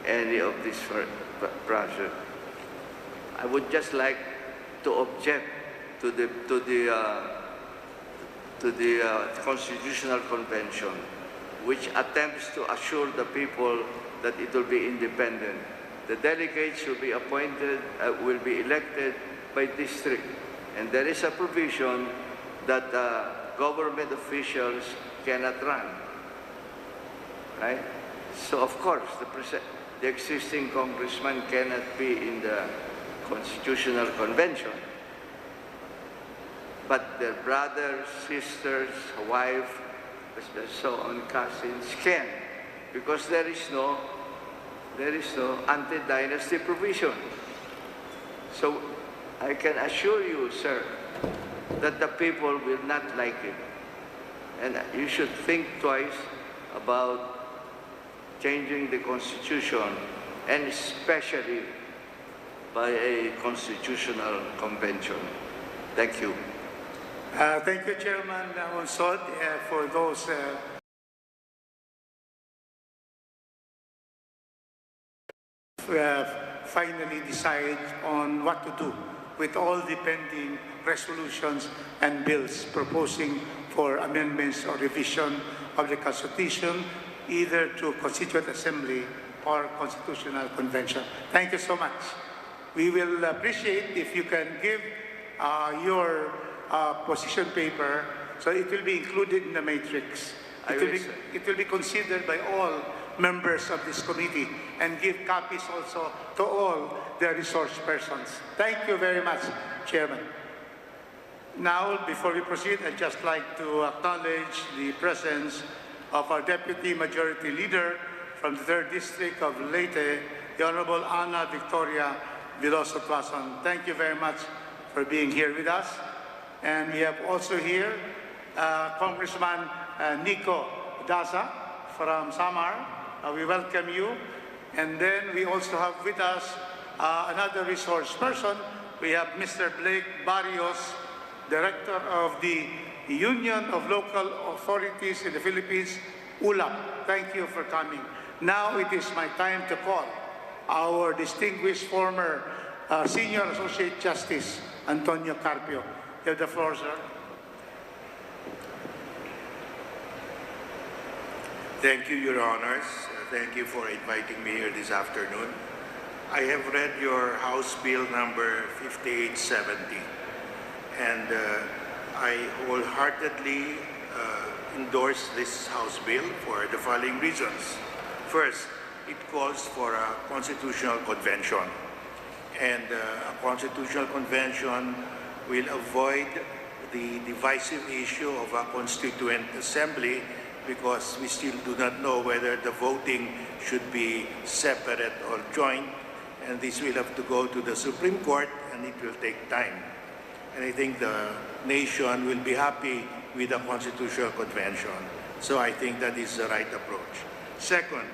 any of this project. I would just like to object to the Constitutional Convention, which attempts to assure the people that it will be independent. The delegates will be appointed, will be elected by district. And there is a provision that government officials cannot run, right? So of course, the existing congressman cannot be in the Constitutional Convention. But their brothers, sisters, wife, so on, cousins can, because there is no anti-dynasty provision. So I can assure you, sir, that the people will not like it. And you should think twice about changing the Constitution, and especially by a Constitutional Convention. Thank you. Thank you, Chairman Unsod, for those finally decide on what to do with all the pending resolutions and bills proposing for amendments or revision of the Constitution, either to Constituent Assembly or Constitutional Convention. Thank you so much. We will appreciate if you can give your position paper, so it will be included in the matrix. It will be considered by all members of this committee and give copies also to all the resource persons. Thank you very much, Chairman. Now, before we proceed, I'd just like to acknowledge the presence of our Deputy Majority Leader from the 3rd District of Leyte, the Honorable Ana Victoria Veloso Tuason. Thank you very much for being here with us. And we have also here Congressman Nico Daza from Samar. We welcome you. And then we also have with us another resource person. We have Mr. Blake Barrios, Director of the Union of Local Authorities in the Philippines, ULAP. Thank you for coming. Now it is my time to call our distinguished former Senior Associate Justice, Antonio Carpio. You have the floor, sir. Thank you, Your Honors. Thank you for inviting me here this afternoon. I have read your House Bill number 5870, and I wholeheartedly endorse this House Bill for the following reasons. First, it calls for a constitutional convention, and a constitutional convention will avoid the divisive issue of a constituent assembly, because we still do not know whether the voting should be separate or joint, and this will have to go to the Supreme Court, and it will take time. And I think the nation will be happy with a constitutional convention. So I think that is the right approach. Second,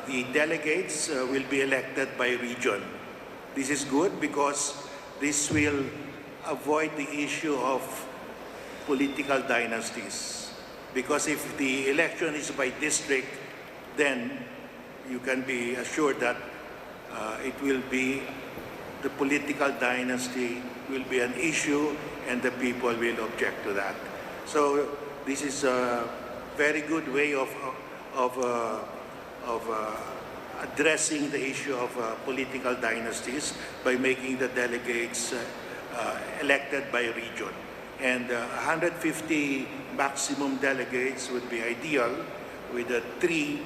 the delegates will be elected by region. This is good because this will avoid the issue of political dynasties. Because if the election is by district, then you can be assured that it will be, the political dynasty will be an issue and the people will object to that. So this is a very good way of addressing the issue of political dynasties by making the delegates elected by region. And 150 maximum delegates would be ideal, with 3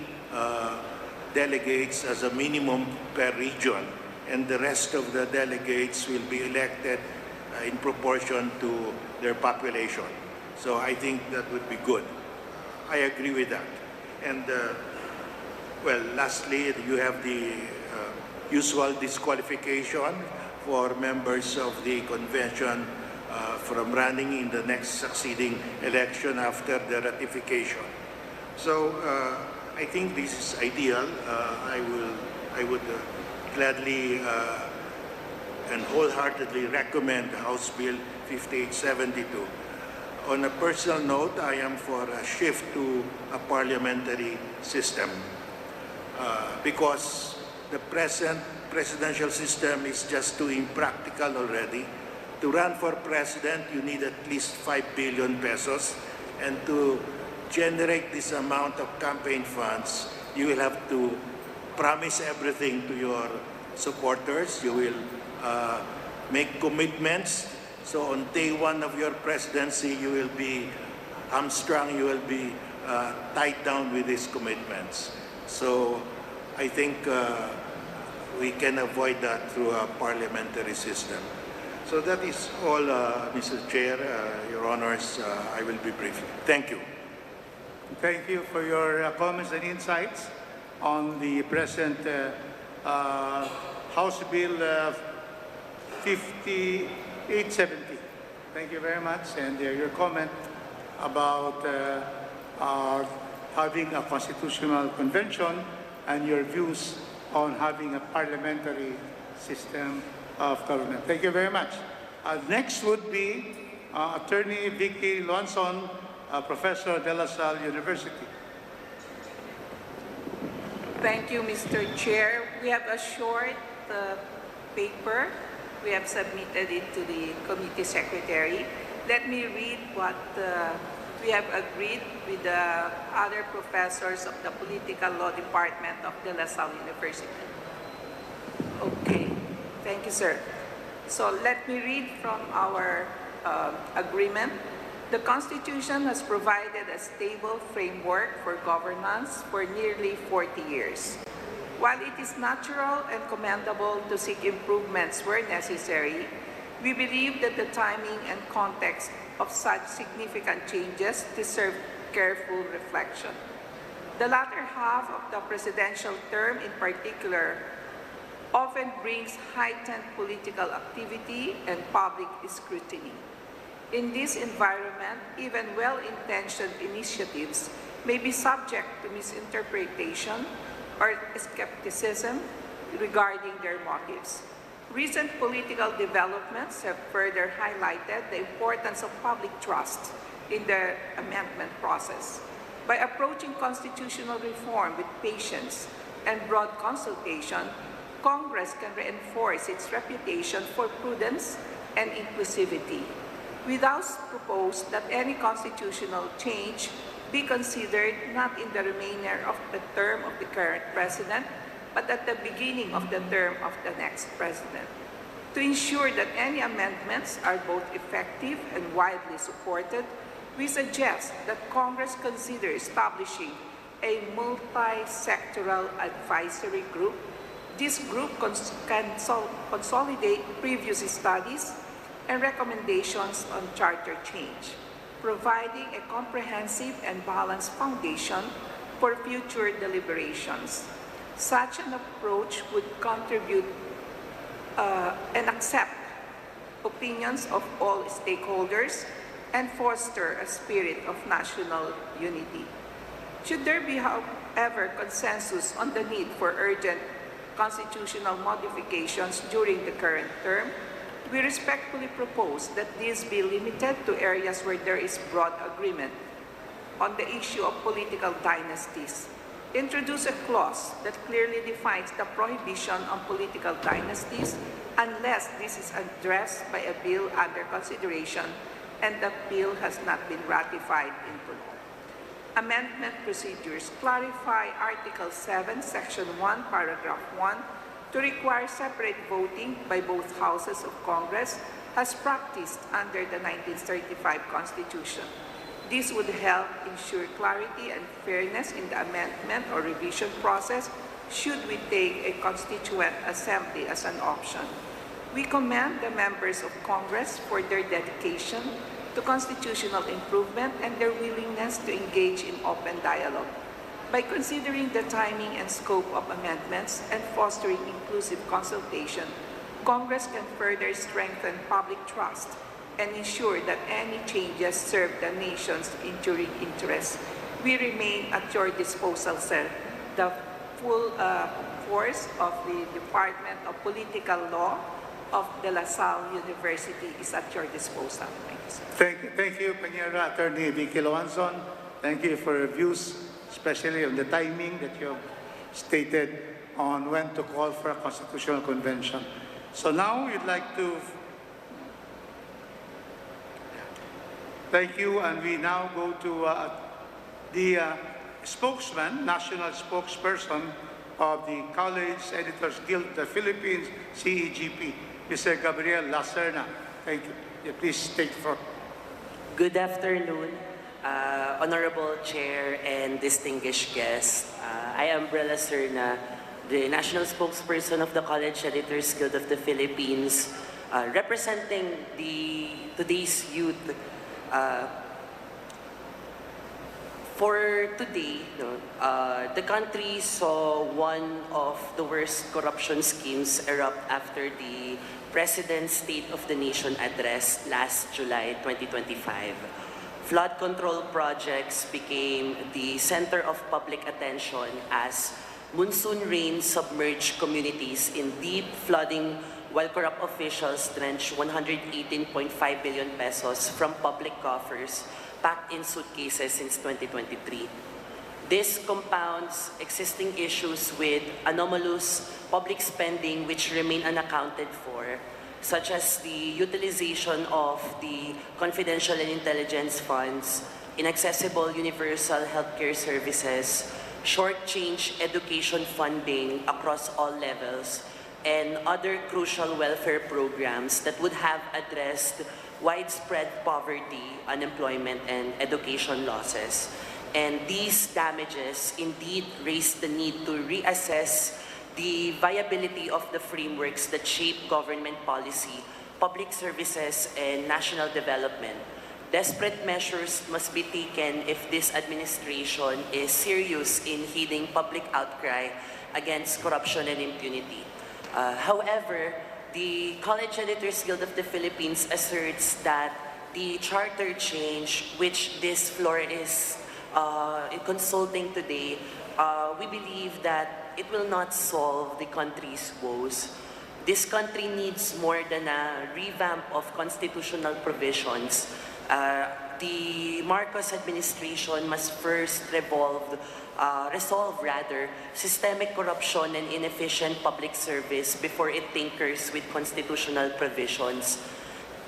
delegates as a minimum per region, and the rest of the delegates will be elected in proportion to their population. So I think that would be good. I agree with that. And well, lastly, you have the usual disqualification for members of the convention from running in the next succeeding election after the ratification. So I think this is ideal. I would gladly and wholeheartedly recommend House Bill 5872. On a personal note, I am for a shift to a parliamentary system because the present presidential system is just too impractical already. To run for president, you need at least 5 billion pesos, and to generate this amount of campaign funds, you will have to promise everything to your supporters. You will make commitments. So on day one of your presidency, you will be hamstrung, you will be tied down with these commitments. So I think we can avoid that through a parliamentary system. So that is all, Mr. Chair, Your Honors. I will be brief. Thank you. Thank you for your comments and insights on the present House Bill 5870. Thank you very much. And your comment about having a constitutional convention and your views on having a parliamentary system of government. Thank you very much. Next would be Attorney Vicky Luanson, Professor de La Salle University. Thank you, Mr. Chair. We have a short paper. We have submitted it to the committee secretary. Let me read what we have agreed with the other professors of the Political Law Department of De La Salle University. Okay, thank you, sir. So let me read from our agreement. The Constitution has provided a stable framework for governance for nearly 40 years. While it is natural and commendable to seek improvements where necessary, we believe that the timing and context of such significant changes deserve careful reflection. The latter half of the presidential term in particular often brings heightened political activity and public scrutiny. In this environment, even well-intentioned initiatives may be subject to misinterpretation or skepticism regarding their motives. Recent political developments have further highlighted the importance of public trust in the amendment process. By approaching constitutional reform with patience and broad consultation, Congress can reinforce its reputation for prudence and inclusivity. We thus propose that any constitutional change be considered not in the remainder of the term of the current president, but at the beginning of the term of the next president. To ensure that any amendments are both effective and widely supported, we suggest that Congress consider establishing a multi-sectoral advisory group. This group can consolidate previous studies and recommendations on charter change, providing a comprehensive and balanced foundation for future deliberations. Such an approach would contribute and accept opinions of all stakeholders and foster a spirit of national unity. Should there be, however, consensus on the need for urgent constitutional modifications during the current term, we respectfully propose that these be limited to areas where there is broad agreement on the issue of political dynasties. Introduce a clause that clearly defines the prohibition on political dynasties unless this is addressed by a bill under consideration and the bill has not been ratified into law. Amendment procedures clarify Article 7, Section 1, Paragraph 1, to require separate voting by both houses of Congress as practiced under the 1935 Constitution. This would help ensure clarity and fairness in the amendment or revision process should we take a constituent assembly as an option. We commend the members of Congress for their dedication to constitutional improvement and their willingness to engage in open dialogue. By considering the timing and scope of amendments and fostering inclusive consultation, Congress can further strengthen public trust and ensure that any changes serve the nation's enduring interests. We remain at your disposal, sir. The full force of the Department of Political Law of De La Salle University is at your disposal. Thank you, sir. Thank you, Panyera, Attorney Vicky Luanson. Thank you for your views, especially on the timing that you have stated on when to call for a constitutional convention. So now we'd like to thank you, and we now go to the spokesman, national spokesperson of the College Editors Guild of the Philippines, CEGP, Mr. Gabriel Lacerna. Thank you. Yeah, please take the floor. Good afternoon, Honorable Chair and distinguished guests. I am Gabriel Lacerna, the national spokesperson of the College Editors Guild of the Philippines, representing today's youth. For today, the country saw one of the worst corruption schemes erupt after the President's State of the Nation address last July 2025. Flood control projects became the center of public attention as monsoon rain submerged communities in deep flooding while corrupt officials drench 118.5 billion pesos from public coffers packed in suitcases since 2023. This compounds existing issues with anomalous public spending which remain unaccounted for, such as the utilization of the confidential and intelligence funds, inaccessible universal healthcare services, short-change education funding across all levels, and other crucial welfare programs that would have addressed widespread poverty, unemployment, and education losses. And these damages indeed raise the need to reassess the viability of the frameworks that shape government policy, public services, and national development. Desperate measures must be taken if this administration is serious in heeding public outcry against corruption and impunity. However, the College Editors Guild of the Philippines asserts that the charter change, which this floor is consulting today, we believe that it will not solve the country's woes. This country needs more than a revamp of constitutional provisions. The Marcos administration must first resolve systemic corruption and inefficient public service before it tinkers with constitutional provisions.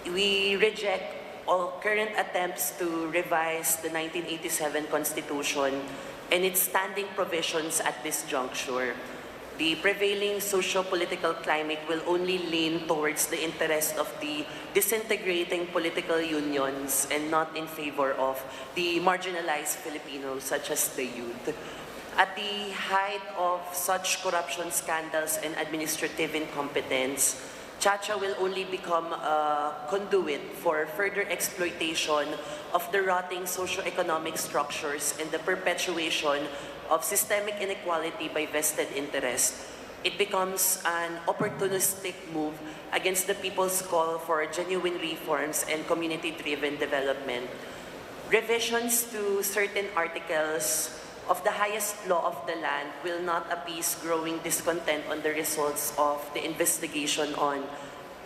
We reject all current attempts to revise the 1987 Constitution and its standing provisions at this juncture. The prevailing socio-political climate will only lean towards the interest of the disintegrating political unions and not in favor of the marginalized Filipinos, such as the youth. At the height of such corruption scandals and administrative incompetence, ChaCha will only become a conduit for further exploitation of the rotting socio-economic structures and the perpetuation of systemic inequality by vested interests. It becomes an opportunistic move against the people's call for genuine reforms and community-driven development. Revisions to certain articles of the highest law of the land will not appease growing discontent on the results of the investigation on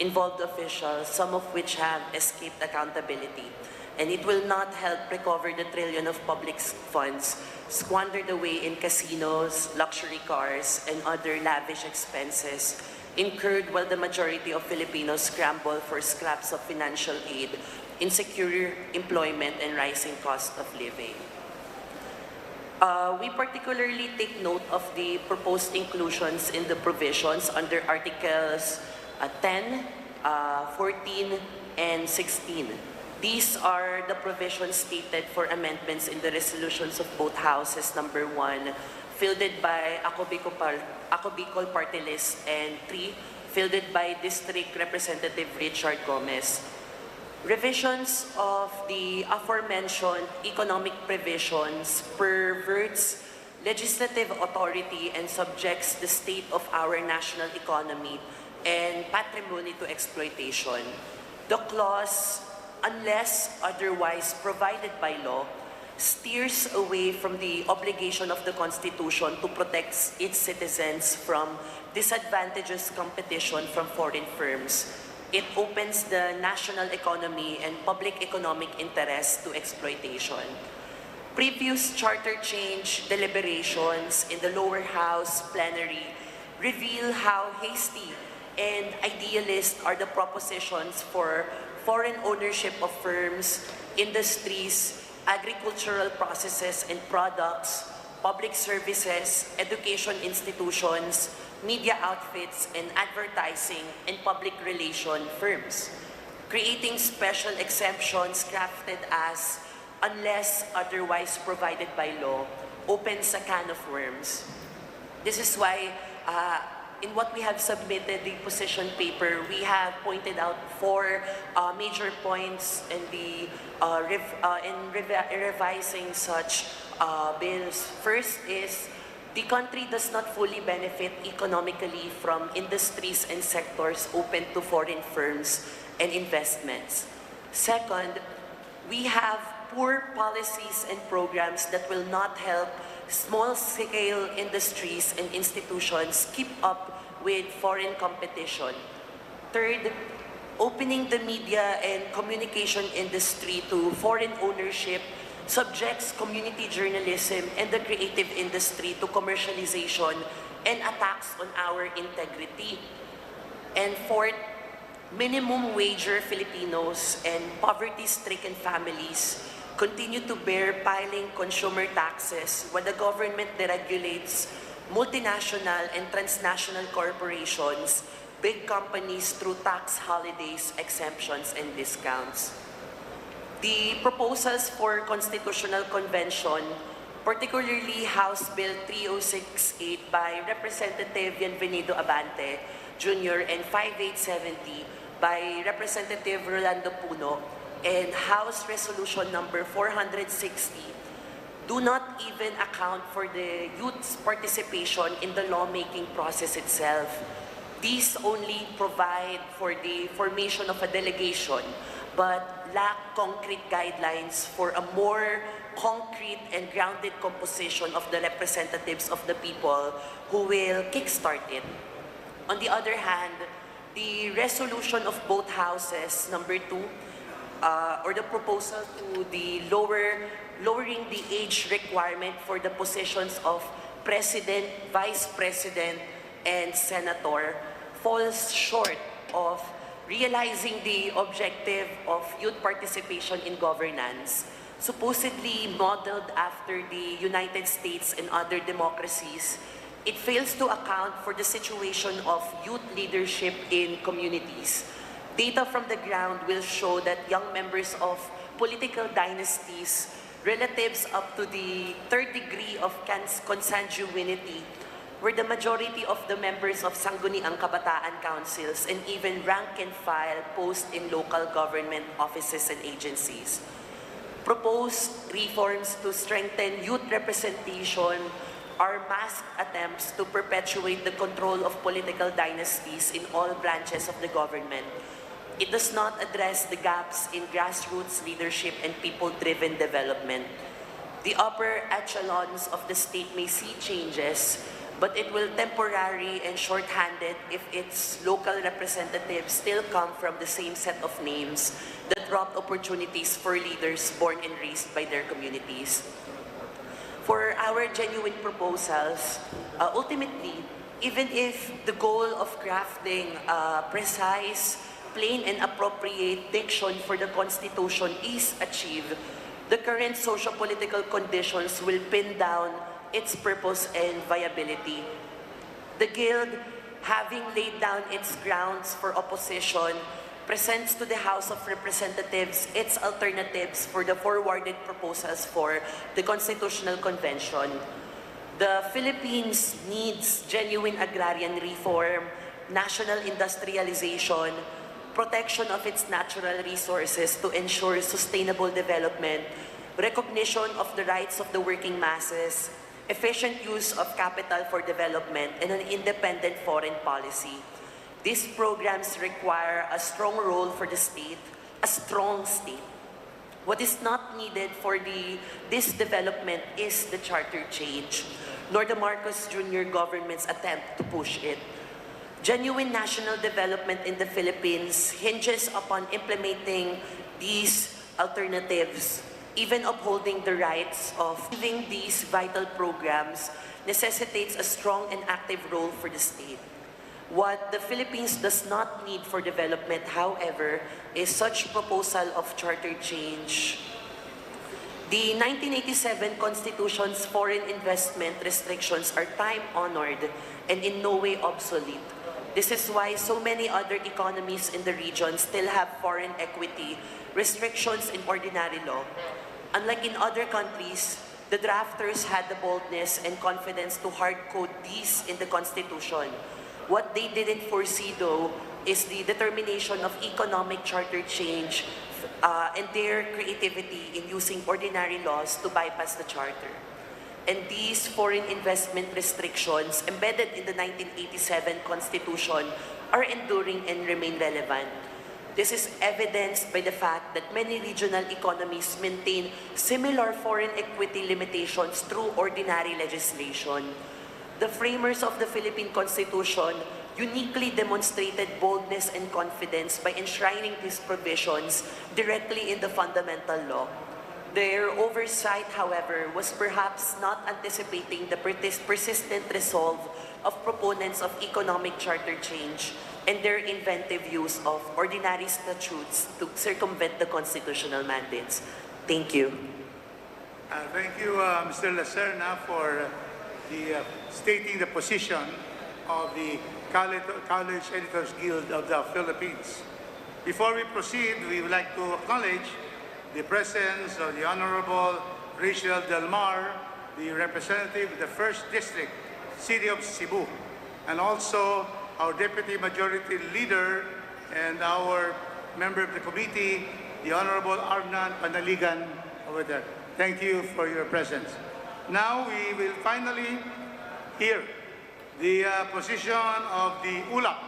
involved officials, some of which have escaped accountability. And it will not help recover the trillion of public funds squandered away in casinos, luxury cars, and other lavish expenses incurred while the majority of Filipinos scramble for scraps of financial aid, insecure employment, and rising cost of living. We particularly take note of the proposed inclusions in the provisions under Articles 10, 14, and 16. These are the provisions stated for amendments in the resolutions of both houses. Number 1, fielded by Ako Bicol Party List, and 3, fielded by District Representative Richard Gomez. Revisions of the aforementioned economic provisions perverts legislative authority and subjects the state of our national economy and patrimony to exploitation. The clause, unless otherwise provided by law, steers away from the obligation of the Constitution to protect its citizens from disadvantageous competition from foreign firms. It opens the national economy and public economic interests to exploitation. Previous charter change deliberations in the lower house plenary reveal how hasty and idealist are the propositions for foreign ownership of firms, industries, agricultural processes and products, public services, education institutions, media outfits, and advertising and public relation firms, creating special exemptions crafted as unless otherwise provided by law opens a can of worms. This is why in what we have submitted, the position paper, we have pointed out 4 major points in the revising such bills. First is the country does not fully benefit economically from industries and sectors open to foreign firms and investments. Second, we have poor policies and programs that will not help small-scale industries and institutions keep up with foreign competition. Third, opening the media and communication industry to foreign ownership subjects community journalism and the creative industry to commercialization and attacks on our integrity. And fourth, minimum wager Filipinos and poverty-stricken families continue to bear piling consumer taxes when the government deregulates multinational and transnational corporations, big companies through tax holidays, exemptions, and discounts. The proposals for constitutional convention, particularly House Bill 3068 by Representative Bienvenido Abante Jr. and 5870 by Representative Rolando Puno, and House Resolution number 460 do not even account for the youth's participation in the lawmaking process itself. These only provide for the formation of a delegation, but lack concrete guidelines for a more concrete and grounded composition of the representatives of the people who will kickstart it. On the other hand, the resolution of both houses, number 2, or the proposal to the lowering the age requirement for the positions of president, vice president, and senator, falls short of realizing the objective of youth participation in governance, supposedly modeled after the United States and other democracies. It fails to account for the situation of youth leadership in communities. Data from the ground will show that young members of political dynasties, relatives up to the third degree of consanguinity, were the majority of the members of Sangguniang Kabataan Councils and even rank-and-file posts in local government offices and agencies. Proposed reforms to strengthen youth representation are masked attempts to perpetuate the control of political dynasties in all branches of the government. It does not address the gaps in grassroots leadership and people-driven development. The upper echelons of the state may see changes, but it will temporary and short-handed if its local representatives still come from the same set of names that robbed opportunities for leaders born and raised by their communities. For our genuine proposals, ultimately, even if the goal of crafting precise, plain and appropriate diction for the Constitution is achieved, the current socio-political conditions will pin down its purpose and viability. The Guild, having laid down its grounds for opposition, presents to the House of Representatives its alternatives for the forwarded proposals for the Constitutional Convention. The Philippines needs genuine agrarian reform, national industrialization, protection of its natural resources to ensure sustainable development, recognition of the rights of the working masses, efficient use of capital for development, and an independent foreign policy. These programs require a strong role for the state, a strong state. What is not needed for this development is the charter change, nor the Marcos Jr. government's attempt to push it. Genuine national development in the Philippines hinges upon implementing these alternatives. Even upholding the rights of giving these vital programs necessitates a strong and active role for the state. What the Philippines does not need for development, however, is such proposal of charter change. The 1987 Constitution's foreign investment restrictions are time-honored and in no way obsolete. This is why so many other economies in the region still have foreign equity restrictions in ordinary law. Unlike in other countries, the drafters had the boldness and confidence to hard-code these in the Constitution. What they didn't foresee, though, is the determination of economic charter change and their creativity in using ordinary laws to bypass the charter. And these foreign investment restrictions embedded in the 1987 Constitution are enduring and remain relevant. This is evidenced by the fact that many regional economies maintain similar foreign equity limitations through ordinary legislation. The framers of the Philippine Constitution uniquely demonstrated boldness and confidence by enshrining these provisions directly in the fundamental law. Their oversight, however, was perhaps not anticipating the persistent resolve of proponents of economic charter change and their inventive use of ordinary statutes to circumvent the constitutional mandates. Thank you. Thank you, Mr. Lacerna, for stating the position of the College Editors Guild of the Philippines. Before we proceed, we would like to acknowledge the presence of the Honorable Rachel Del Mar, the representative of the 1st District, City of Cebu, and also our Deputy Majority Leader and our member of the committee, the Honorable Arnan Panaligan over there. Thank you for your presence. Now we will finally hear the position of the ULAP,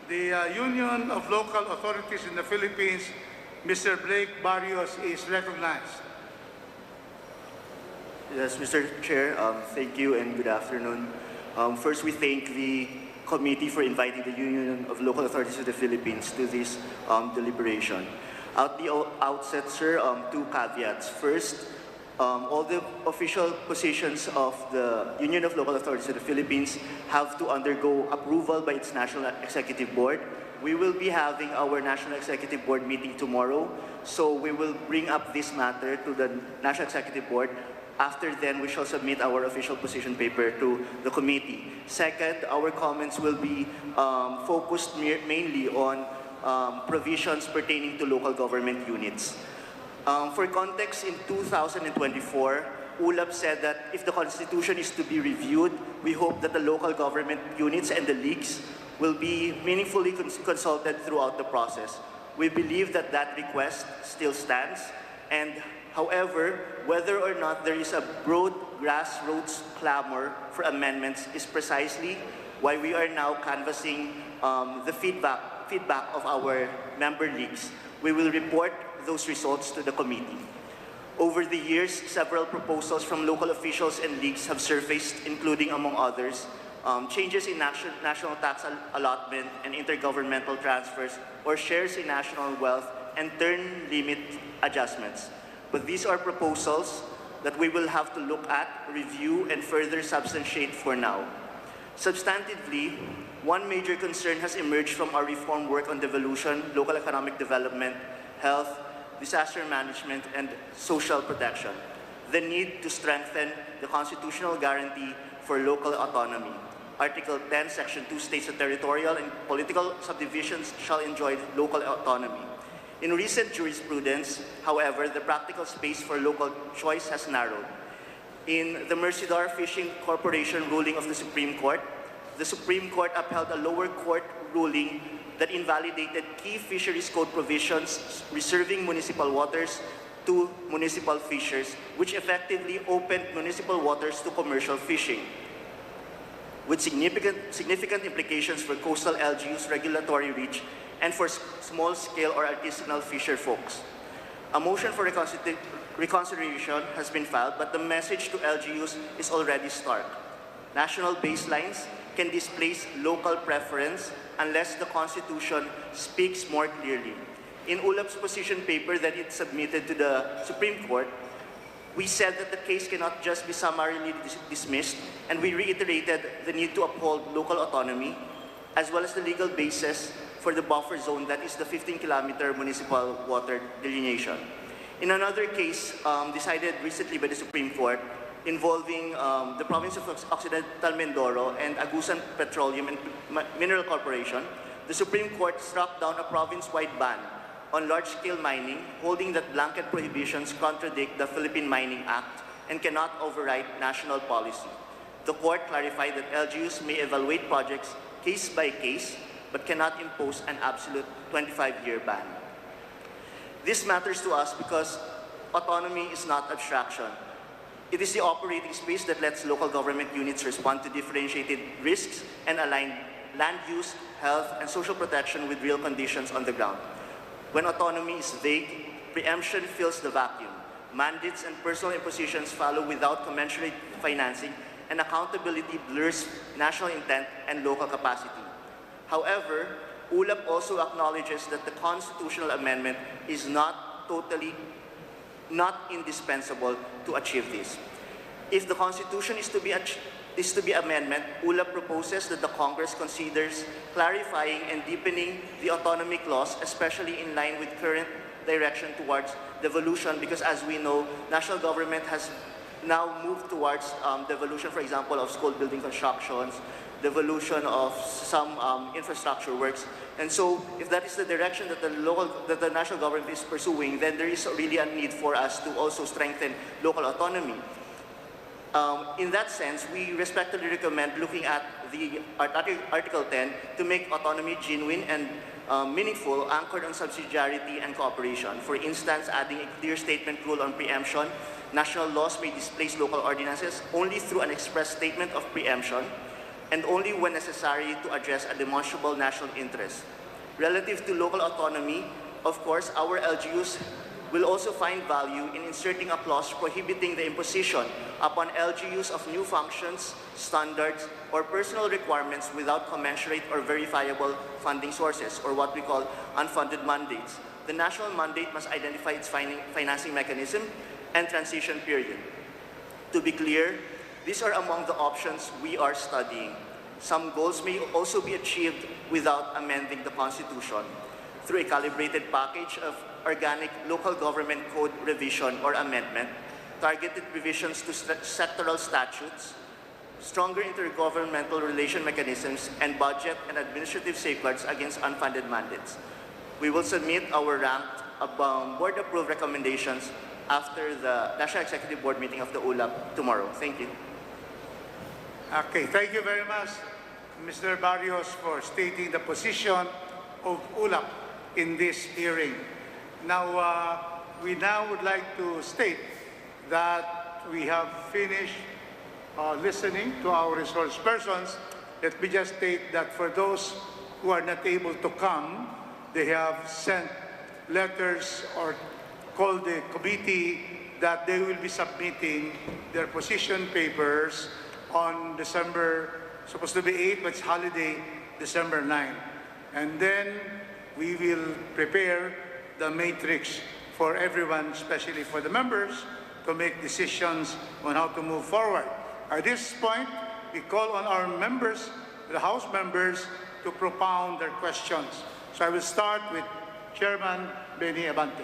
the Union of Local Authorities in the Philippines. Mr. Blake Barrios is recognized. Yes, Mr. Chair, thank you and good afternoon. First, we thank the committee for inviting the Union of Local Authorities of the Philippines to this deliberation. At the outset, sir, 2 caveats. First, all the official positions of the Union of Local Authorities of the Philippines have to undergo approval by its National Executive Board. We will be having our National Executive Board meeting tomorrow, so we will bring up this matter to the National Executive Board. After then, we shall submit our official position paper to the committee. Second, our comments will be focused mainly on provisions pertaining to local government units. For context, in 2024, ULAP said that if the Constitution is to be reviewed, we hope that the local government units and the leagues will be meaningfully consulted throughout the process. We believe that that request still stands, and however, whether or not there is a broad grassroots clamor for amendments is precisely why we are now canvassing the feedback of our member leagues. We will report those results to the committee. Over the years, several proposals from local officials and leagues have surfaced, including, among others, changes in national tax allotment and intergovernmental transfers or shares in national wealth and term limit adjustments. But these are proposals that we will have to look at, review, and further substantiate for now. Substantively, one major concern has emerged from our reform work on devolution, local economic development, health, disaster management, and social protection: the need to strengthen the constitutional guarantee for local autonomy. Article 10, Section 2 states that territorial and political subdivisions shall enjoy local autonomy. In recent jurisprudence, however, the practical space for local choice has narrowed. In the Mercidar Fishing Corporation ruling of the Supreme Court upheld a lower court ruling that invalidated key fisheries code provisions reserving municipal waters to municipal fishers, which effectively opened municipal waters to commercial fishing, with significant implications for coastal LGUs' regulatory reach and for small-scale or artisanal fisher folks. A motion for reconsideration has been filed, but the message to LGUs is already stark. National baselines can displace local preference unless the Constitution speaks more clearly. In ULAP's position paper that it submitted to the Supreme Court, we said that the case cannot just be summarily dismissed, and we reiterated the need to uphold local autonomy, as well as the legal basis for the buffer zone, that is the 15-kilometer municipal water delineation. In another case decided recently by the Supreme Court, involving the province of Occidental Mindoro and Agusan Petroleum and Mineral Corporation, the Supreme Court struck down a province-wide ban on large-scale mining, holding that blanket prohibitions contradict the Philippine Mining Act and cannot override national policy. The court clarified that LGUs may evaluate projects case by case, but cannot impose an absolute 25-year ban. This matters to us because autonomy is not abstraction. It is the operating space that lets local government units respond to differentiated risks and align land use, health, and social protection with real conditions on the ground. When autonomy is vague, preemption fills the vacuum. Mandates and personal impositions follow without commensurate financing, and accountability blurs national intent and local capacity. However, ULAP also acknowledges that the constitutional amendment is not indispensable to achieve this. If the Constitution is to be amendment, ULAP proposes that the Congress considers clarifying and deepening the autonomic laws, especially in line with current direction towards devolution, because as we know, national government has now moved towards devolution, for example, of school building constructions, devolution of some infrastructure works. And so if that is the direction that the national government is pursuing, then there is really a need for us to also strengthen local autonomy. In that sense, we respectfully recommend looking at the Article 10 to make autonomy genuine and meaningful, anchored on subsidiarity and cooperation. For instance, adding a clear statement rule on preemption. National laws may displace local ordinances only through an express statement of preemption and only when necessary to address a demonstrable national interest. Relative to local autonomy, of course, our LGUs will also find value in inserting a clause prohibiting the imposition upon LGUs of new functions, standards, or personal requirements without commensurate or verifiable funding sources, or what we call unfunded mandates. The national mandate must identify its financing mechanism and transition period. To be clear, these are among the options we are studying. Some goals may also be achieved without amending the Constitution through a calibrated package of organic local government code revision or amendment, targeted revisions to sectoral statutes, stronger intergovernmental relation mechanisms, and budget and administrative safeguards against unfunded mandates. We will submit our ranked board-approved recommendations after the National Executive Board meeting of the ULAP tomorrow. Thank you. Okay, thank you very much, Mr. Barrios, for stating the position of ULAP in this hearing. Now, we now would like to state that we have finished listening to our resource persons. Let me just state that for those who are not able to come, they have sent letters or called the committee that they will be submitting their position papers on December, supposed to be 8, but it's holiday, December 9. And then we will prepare the matrix for everyone, especially for the members, to make decisions on how to move forward. At this point, we call on our members, the House members, to propound their questions. So I will start with Chairman Benny Abante.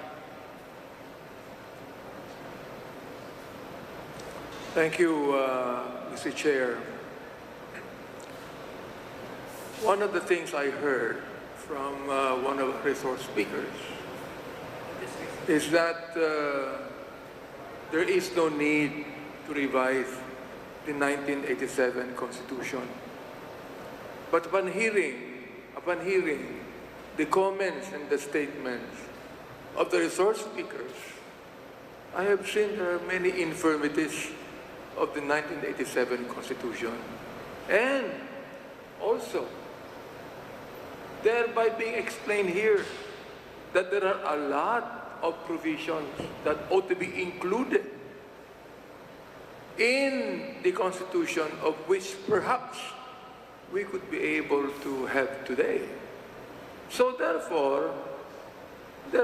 Thank you, Mr. Chair. One of the things I heard from one of the resource speakers is that there is no need to revise the 1987 Constitution. But upon hearing the comments and the statements of the resource speakers, I have seen there are many infirmities of the 1987 Constitution, and also thereby being explained here that there are a lot of provisions that ought to be included in the Constitution, of which perhaps we could be able to have today. So therefore, the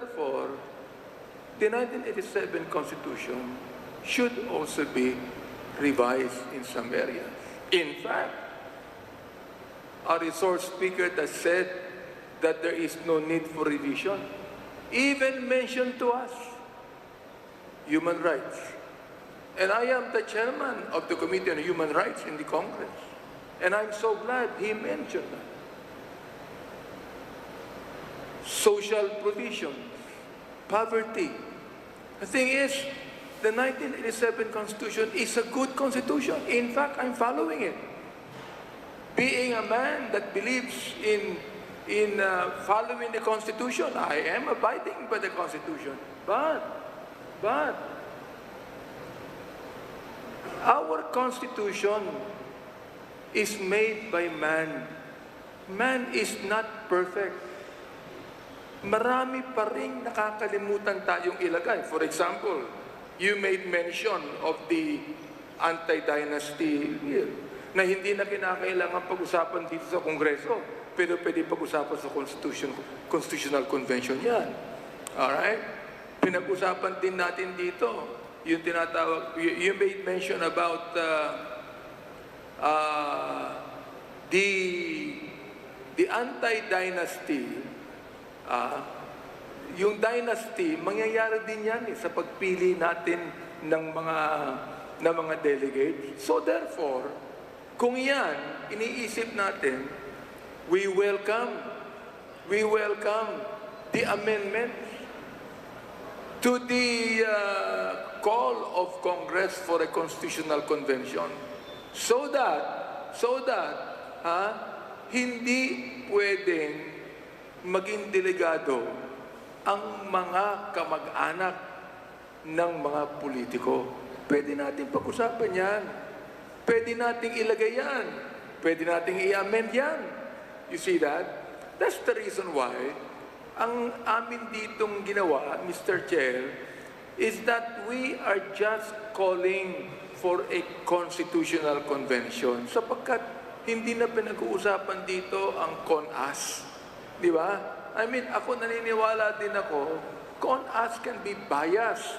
1987 Constitution should also be revised in some areas. In fact, a resource speaker that said that there is no need for revision even mentioned to us human rights. And I am the chairman of the Committee on Human Rights in the Congress. And I'm so glad he mentioned that. Social provisions, poverty. The thing is, the 1987 Constitution is a good Constitution. In fact, I'm following it. Being a man that believes in following the Constitution, I am abiding by the Constitution. But our Constitution is made by man. Man is not perfect. Marami pa ring nakakalimutan tayong ilagay. For example, you made mention of the anti-dynasty bill na hindi na kinakailangan pag-usapan dito sa Kongreso pero pwede pag-usapan sa Constitutional Convention yan. Alright? Pinag-usapan din natin dito, yung tinatawag, you made mention about the anti-dynasty. Yung dynasty, mangyayari din yan sa pagpili natin ng mga delegate. So therefore, kung yan, iniisip natin, we welcome the amendment to the call of Congress for a constitutional convention so that hindi pwedeng maging delegado ang mga kamag-anak ng mga politiko. Pwede natin pag-usapan yan. Pwede nating ilagay yan. Pwede nating i-amend yan. You see that? That's the reason why ang amin ditong ginawa, Mr. Chair, is that we are just calling for a constitutional convention sapagkat hindi na pinag-uusapan dito ang CONAS. Di ba? I mean, ako naniniwala din ako, CONAS can be biased.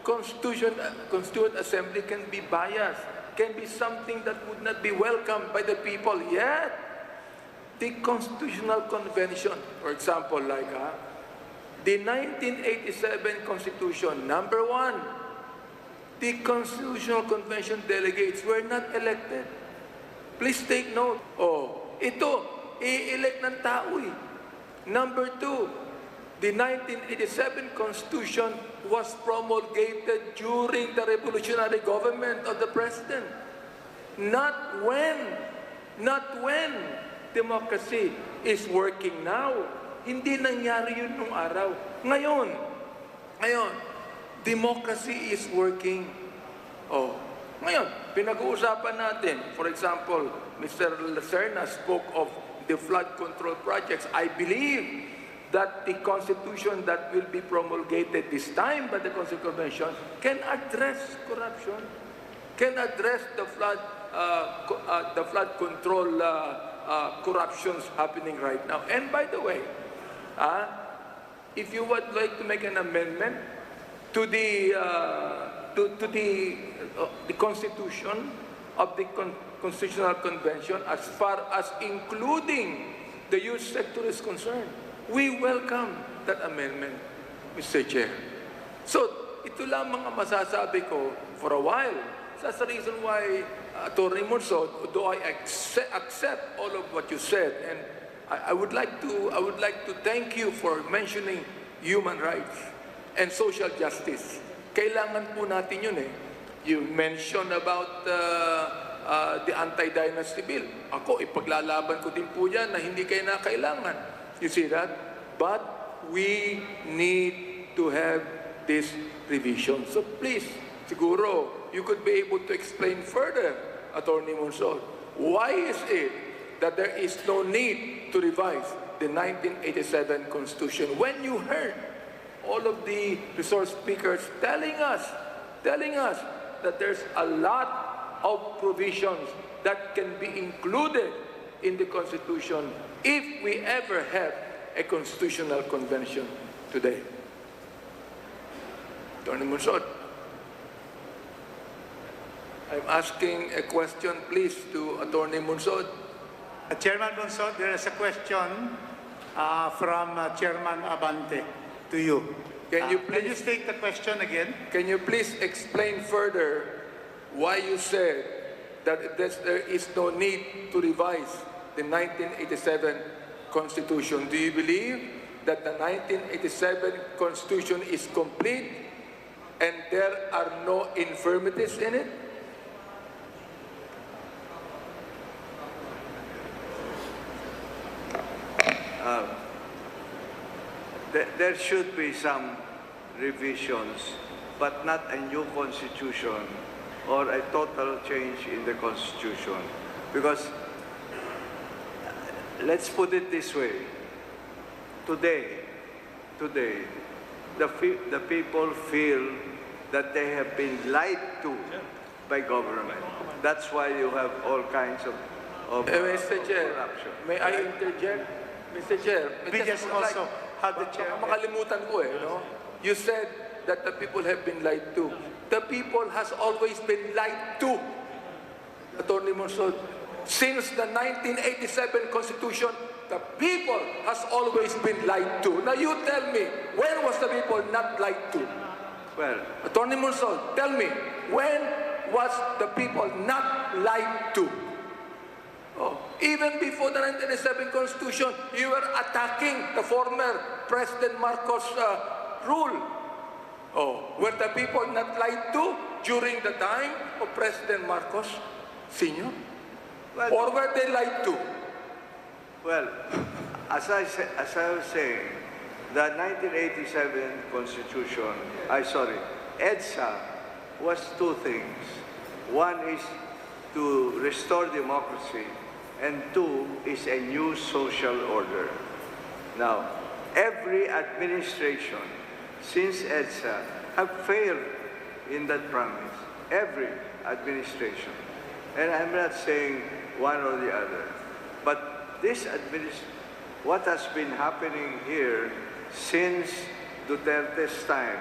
Constituent Assembly can be biased. Can be something that would not be welcomed by the people. Yet, the Constitutional Convention, for example, like the 1987 Constitution, number 1, the Constitutional Convention delegates were not elected. Please take note. Ito, i-elect ng tao eh. Number 2, the 1987 Constitution was promulgated during the revolutionary government of the President. Not when democracy is working now. Hindi nangyari yun nung araw. Ngayon, democracy is working. Ngayon, pinag-uusapan natin, for example, Mr. Lacerna spoke of the flood control projects. I believe that the Constitution that will be promulgated this time by the Constitutional Convention can address corruption, can address the flood control corruptions happening right now. And by the way, if you would like to make an amendment to the Constitution of the Constitutional Convention as far as including the youth sector is concerned, we welcome that amendment, Mr. Chair. So, ito lang mga masasabi ko for a while. That's the reason why, Attorney Mursod, although I accept all of what you said, and I would like to thank you for mentioning human rights and social justice. Kailangan po natin yun eh. You mentioned about the anti-dynasty bill. Ako, ipaglalaban ko din po yan na hindi kayo na kailangan. You see that? But we need to have this revision. So please, siguro, you could be able to explain further, Attorney Mursod, why is it that there is no need to revise the 1987 Constitution when you heard all of the resource speakers telling us that there's a lot of provisions that can be included in the Constitution if we ever have a constitutional convention today. Attorney Mursod, I'm asking a question, please, to Attorney Mursod. Chairman Mursod, there is a question from Chairman Abante to you. Can you state the question again? Can you please explain further why you said that there is no need to revise the 1987 Constitution? Do you believe that the 1987 Constitution is complete and there are no infirmities in it? There should be some revisions, but not a new constitution or a total change in the constitution. Because, let's put it this way, today, the people feel that they have been lied to by government. That's why you have all kinds of of Mr. Chair, corruption. may I interject? Mr. Chair, We just also had the chair. makalimutan ko no? You said that the people have been lied to. The people has always been lied to. Attorney Monsod, since the 1987 Constitution, the people has always been lied to. Now you tell me, when was the people not lied to? Well, Attorney Monsod, tell me, when was the people not lied to? Oh, even before the 1987 Constitution, you were attacking the former President Marcos' rule. Oh, were the people not lied to during the time of President Marcos Sr.? well, Or were they lied to? well, as I was saying, the 1987 Constitution, EDSA was two things. One is to restore democracy, and two is a new social order. Now, every administration since EDSA have failed in that promise. Every administration. And I'm not saying one or the other. But this what has been happening here since Duterte's time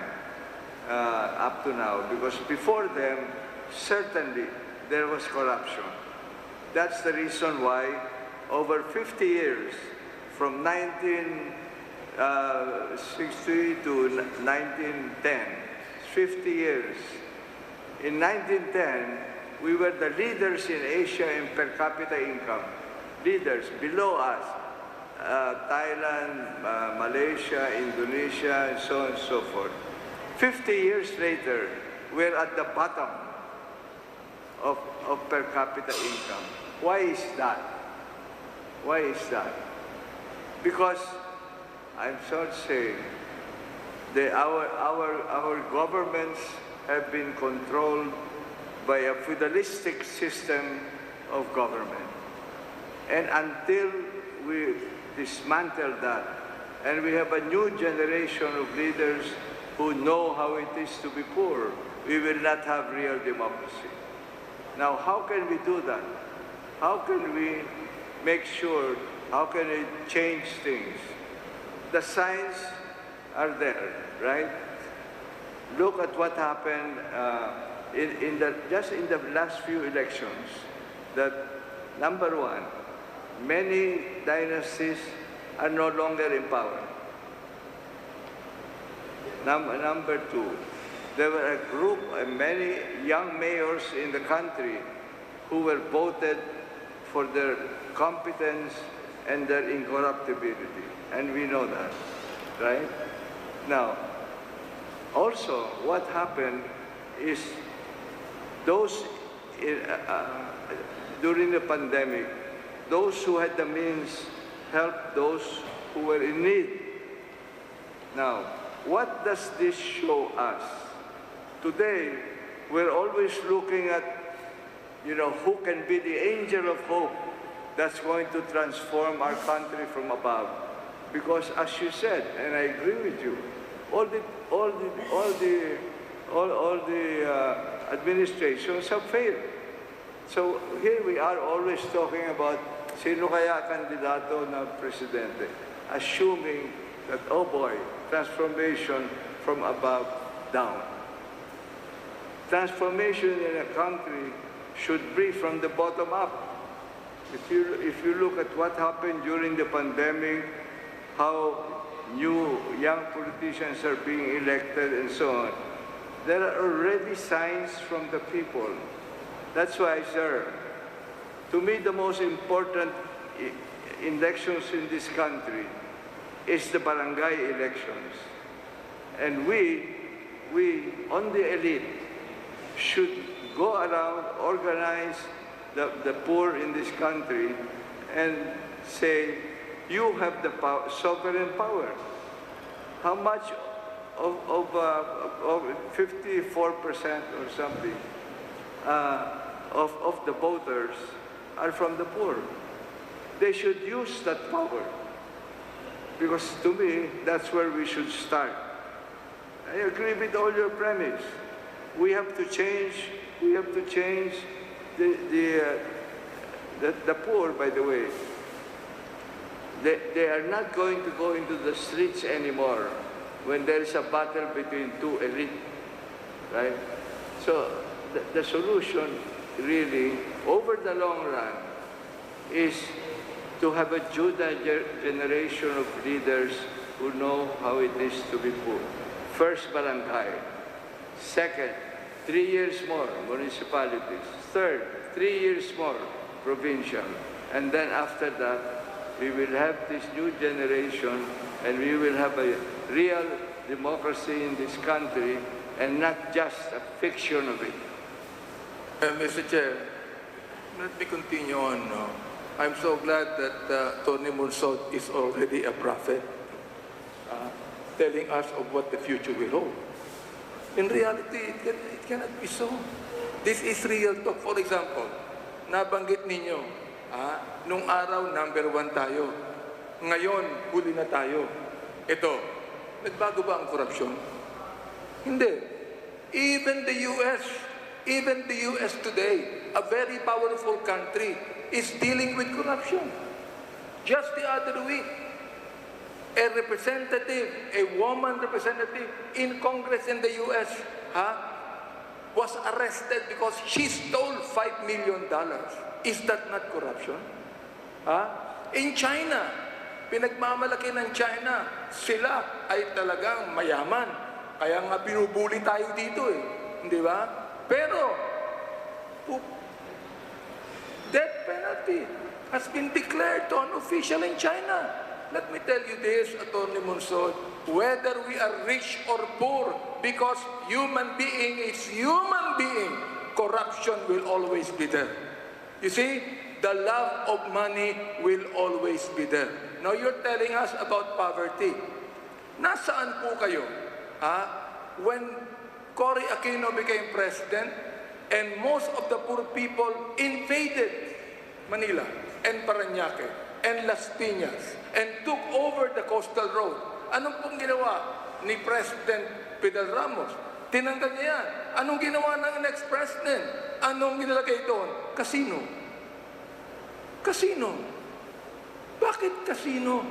up to now, because before them, certainly there was corruption. That's the reason why over 50 years, from 1960 to 1910, 50 years. In 1910, we were the leaders in Asia in per capita income. Leaders below us, Thailand, Malaysia, Indonesia, and so on and so forth. 50 years later, we're at the bottom of per capita income. Why is that? Why is that? Because I'm sorry to say, our governments have been controlled by a feudalistic system of government. And until we dismantle that, and we have a new generation of leaders who know how it is to be poor, we will not have real democracy. Now, how can we do that? How can we make sure, how can we change things? The signs are there, right? Look at what happened just in the last few elections. That number one, many dynasties are no longer in power. Number two, there were a group of many young mayors in the country who were voted for their competence and their incorruptibility. And we know that, right? Now, also, what happened is those during the pandemic, those who had the means helped those who were in need. Now, what does this show us? Today, we're always looking at, who can be the angel of hope that's going to transform our country from above. Because as you said, and I agree with you, all the administrations have failed. So here we are always talking about sino kaya kandidato na presidente, assuming that, oh boy, transformation from above down. Transformation in a country should be from the bottom up. If you look at what happened during the pandemic, how new young politicians are being elected and so on, there are already signs from the people. That's why, sir, to me the most important elections in this country is the barangay elections. And we on the elite, should go around, organize the poor in this country and say, you have the sovereign power. How much of 54% or something of the voters are from the poor? They should use that power. Because to me, that's where we should start. I agree with all your premise. We have to change the The poor, by the way, they are not going to go into the streets anymore when there is a battle between two elite, right? So the solution really, over the long run, is to have a generation of leaders who know how it is to be poor. First, barangay. Second, 3 years more, municipalities. Third, 3 years more, provincial. And then after that, we will have this new generation and we will have a real democracy in this country and not just a fiction of it. Mr. Chair, let me continue on. I'm so glad that Tony Munsod is already a prophet, telling us of what the future will hold. In reality, it cannot be so. This is real talk. For example, nabanggit ninyo, nung araw, #1 tayo. Ngayon, huli na tayo. Ito, nagbago ba ang korupsyon? Hindi. Even the US today, a very powerful country, is dealing with corruption. Just the other week, a representative, a woman representative in Congress in the US, was arrested because she stole $5 million. Is that not corruption? In China, pinagmamalaki ng China, sila ay talagang mayaman. Kaya nga binubuli tayo dito Hindi ba? Pero, death penalty has been declared to an official in China. Let me tell you this, Atty. Munsod, whether we are rich or poor, because human being is human being, corruption will always be there. You see, the love of money will always be there. Now you're telling us about poverty. Nasaan po kayo? When Cory Aquino became president, and most of the poor people invaded Manila and Parañaque and Las Piñas and took over the coastal road. Anong pong ginawa ni President Fidel Ramos? Tinanggal niya yan. Anong ginawa ng next president? Anong ginalagay doon? Casino. Casino. Bakit casino?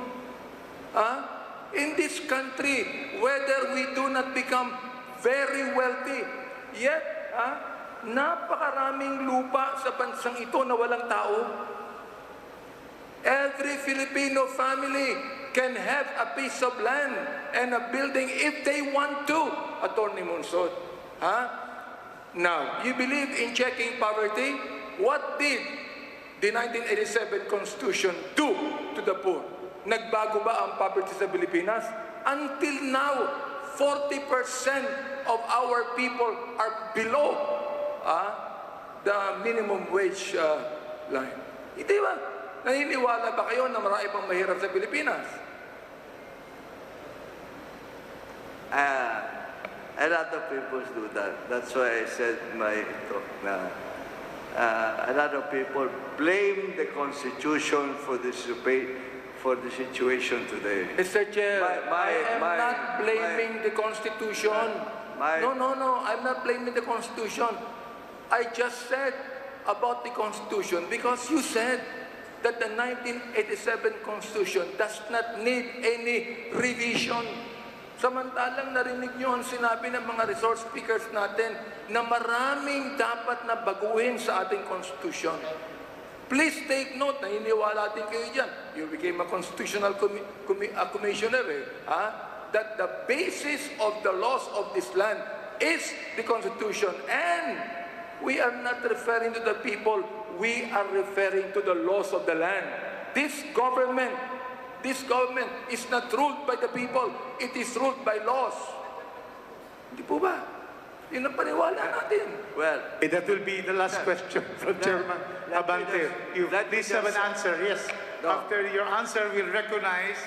In this country, whether we do not become very wealthy, yet, napakaraming lupa sa bansang ito na walang tao. Every Filipino family can have a piece of land and a building if they want to, Atty. Munsod. Now, you believe in checking poverty? What did the 1987 Constitution do to the poor? Nagbago ba ang poverty sa Pilipinas? Until now, 40% of our people are below the minimum wage line. Hindi ba? Naniniwala ba kayo na marami pang mahirap sa Pilipinas? A lot of people do that. That's why I said my talk na a lot of people blame the Constitution for the situation today. Mr. Chair, I am not blaming the Constitution. No, I'm not blaming the Constitution. I just said about the Constitution because you said that the 1987 Constitution does not need any revision. Samantalang narinig nyo ang sinabi ng mga resource speakers natin na maraming dapat na baguhin sa ating Constitution. Please take note, naniniwala din kayo dyan. You became a constitutional commissioner, that the basis of the laws of this land is the Constitution. And we are not referring to the people, we are referring to the laws of the land. This government is not ruled by the people, it is ruled by laws. Hindi po ba? Yun ang paniwala natin. Well, that will be the last question from Chairman Abante. You please have an answer. Yes. No. After your answer, we'll recognize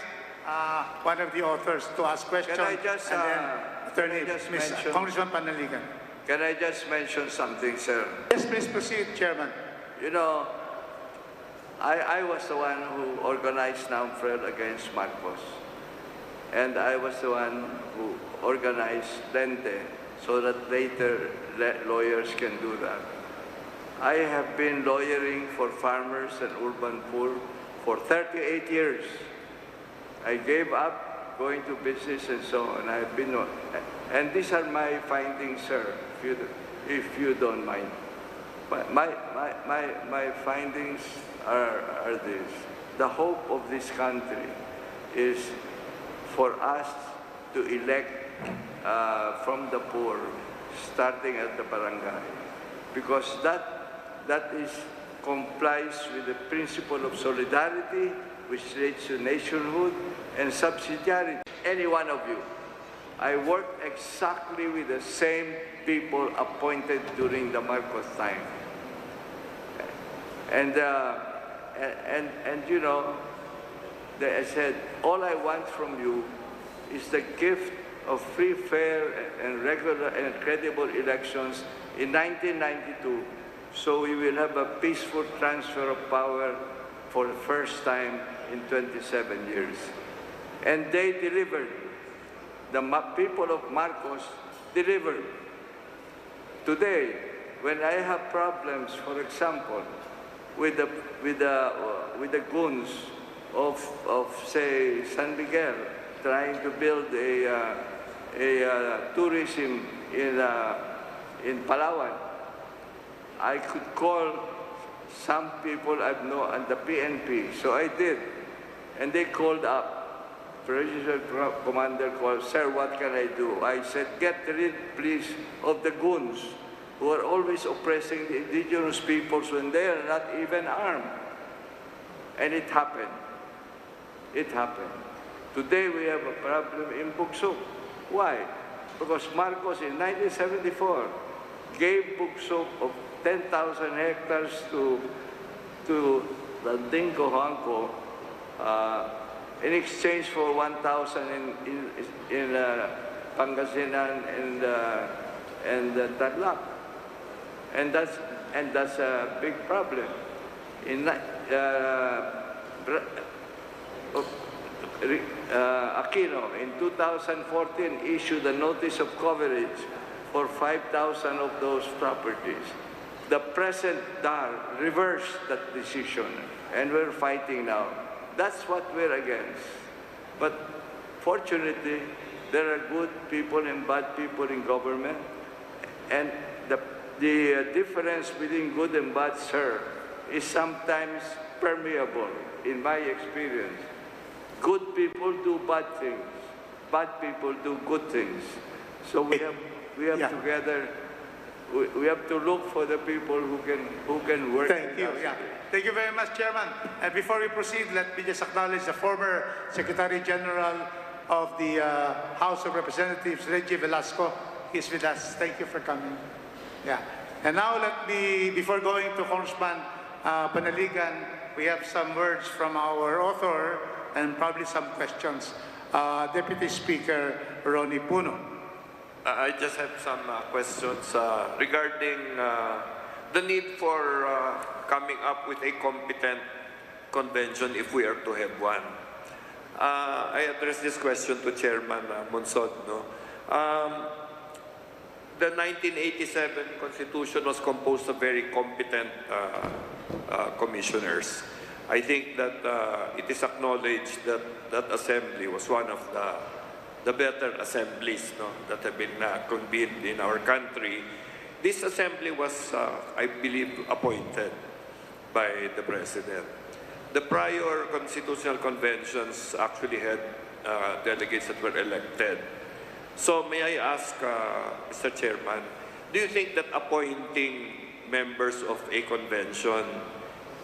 one of the authors to ask questions. Can I just, Congressman Panaligan. Can I just mention something, sir? Yes, please proceed, Chairman. You know, I was the one who organized NAMFREL against Marcos. And I was the one who organized Lente so that later lawyers can do that. I have been lawyering for farmers and urban poor for 38 years. I gave up going to business and so on. I've been, and these are my findings, sir, if you don't mind. My findings are this. The hope of this country is for us to elect from the poor, starting at the barangay, because that complies with the principle of solidarity, which leads to nationhood and subsidiarity. Any one of you. I worked exactly with the same people appointed during the Marcos time. And you know, I said, all I want from you is the gift of free, fair, and regular and credible elections in 1992, so we will have a peaceful transfer of power for the first time in 27 years. And they delivered. The people of Marcos delivered. Today, when I have problems, for example, with the goons of say San Miguel trying to build a tourism in Palawan, I could call some people I know and the PNP, so I did, and they called up. Presidential Commander called, sir, what can I do? I said, get rid, please, of the goons who are always oppressing the indigenous peoples when they are not even armed. And it happened. It happened. Today we have a problem in Buksuk. Why? Because Marcos in 1974 gave Buksuk of 10,000 hectares to Landinco Huangco in exchange for 1,000 in Pangasinan and Tarlac. And that's a big problem. Aquino in 2014 issued a notice of coverage for 5,000 of those properties. The present DAR reversed that decision, and we're fighting now. That's what we're against. But fortunately, there are good people and bad people in government, and the difference between good and bad, sir, is sometimes permeable, in my experience. Good people do bad things. Bad people do good things. So we have together. We have to look for the people who can work. Thank you. Yeah. Thank you very much, Chairman. And before we proceed, let me just acknowledge the former Secretary General of the House of Representatives, Reggie Velasco. He's with us. Thank you for coming. Yeah. And now let me, before going to Congressman Panaligan, we have some words from our author and probably some questions. Deputy Speaker Ronnie Puno. I just have some questions regarding the need for coming up with a competent convention if we are to have one. I address this question to Chairman Monsod. No? The 1987 Constitution was composed of very competent commissioners. I think that it is acknowledged that that assembly was one of the better assemblies, no, that have been convened in our country. This assembly was, I believe, appointed by the President. The prior constitutional conventions actually had delegates that were elected. So may I ask, Mr. Chairman, do you think that appointing members of a convention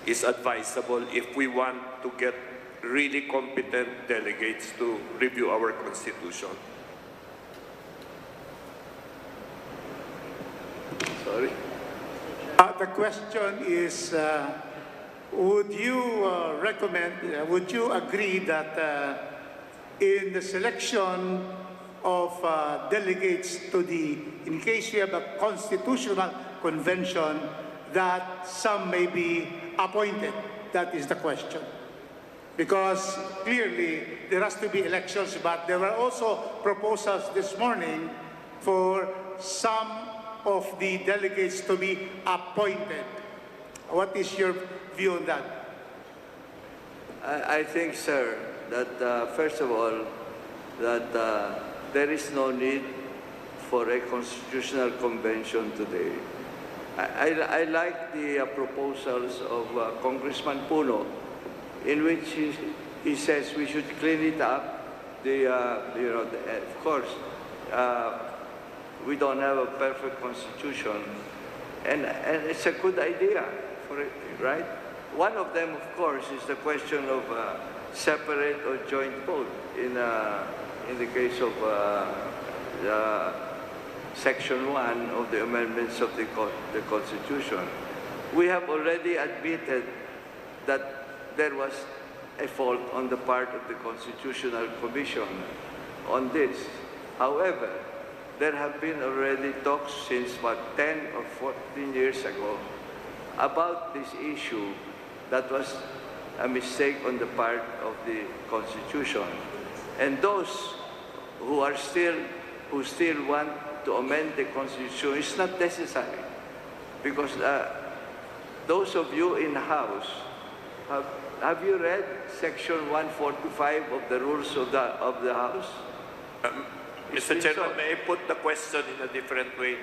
is advisable if we want to get really competent delegates to review our Constitution? Sorry? The question is, would you recommend, would you agree that in the selection of delegates to the, in case we have a constitutional convention, that some may be appointed? That is the question. Because clearly there has to be elections, but there were also proposals this morning for some of the delegates to be appointed. What is your view on that? I think, sir, that first of all, that there is no need for a constitutional convention today. I like the proposals of Congressman Puno, in which he says we should clean it up. Of course, we don't have a perfect constitution, and it's a good idea for it, right? One of them, of course, is the question of separate or joint vote in the case of Section 1 of the amendments of the Constitution. We have already admitted that there was a fault on the part of the Constitutional Commission on this. However, there have been already talks since, 10 or 14 years ago about this issue that was a mistake on the part of the Constitution. And those who still want to amend the Constitution, it's not necessary, because those of you in the House, have you read Section 145 of the rules of the House? Mr. Chairman, may I put the question in a different way? No?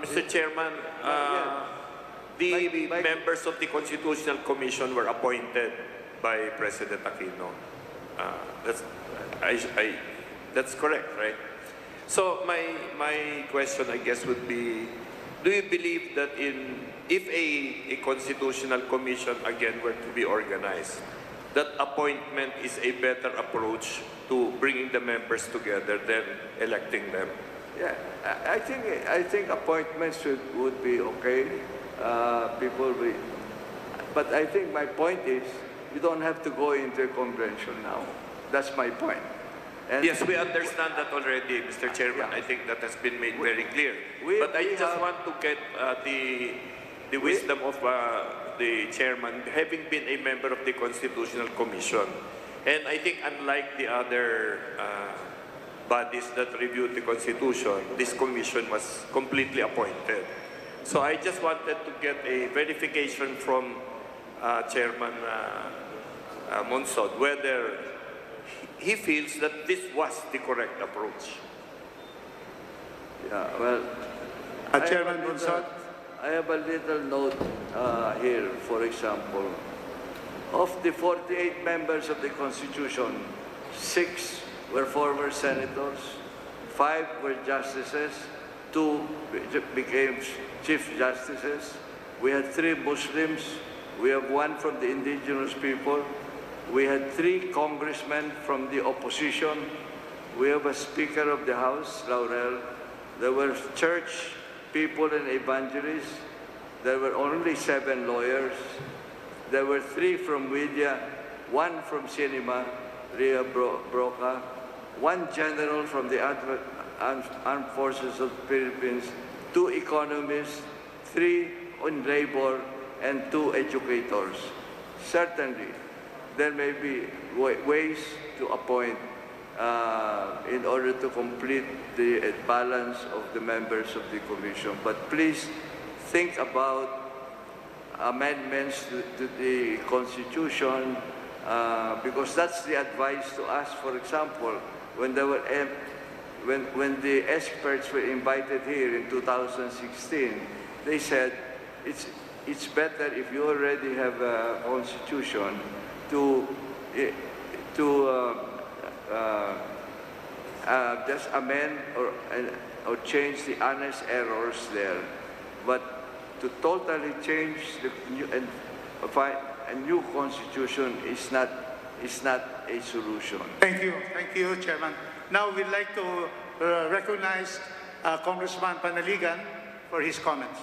Mr. Chairman, the members of the Constitutional Commission were appointed by President Aquino. That's correct, right? So my question, I guess, would be, do you believe that if a Constitutional Commission again were to be organized, that appointment is a better approach to bringing the members together than electing them? Yeah, I think appointments would be okay. But I think my point is, you don't have to go into a convention now. That's my point. And yes, we understand that already, Mr. Chairman. I think that has been made very clear. But I just want to get the wisdom of the chairman, having been a member of the Constitutional Commission. And I think unlike the other bodies that reviewed the Constitution, this commission was completely appointed. So I just wanted to get a verification from Chairman Monsod whether he feels that this was the correct approach. Yeah, well, Chairman Monsod. I have a little note here, for example. Of the 48 members of the Constitution, 6 were former senators, 5 were justices, 2 became chief justices. We had 3 Muslims. We have 1 from the indigenous people. We had 3 congressmen from the opposition. We have a Speaker of the House, Laurel. There were church people and evangelists. There were only 7 lawyers. There were 3 from media, 1 from cinema, Ria Broca, 1 general from the Armed Forces of the Philippines, 2 economists, 3 on labor, and 2 educators. Certainly, there may be ways to appoint in order to complete the balance of the members of the Commission. But please think about amendments to the Constitution, because that's the advice to us. For example, when the experts were invited here in 2016, they said it's better if you already have a Constitution to just amend or change the honest errors there, but to totally change and find a new Constitution is not a solution. Thank you, Chairman. Now we'd like to recognize Congressman Panaligan for his comments.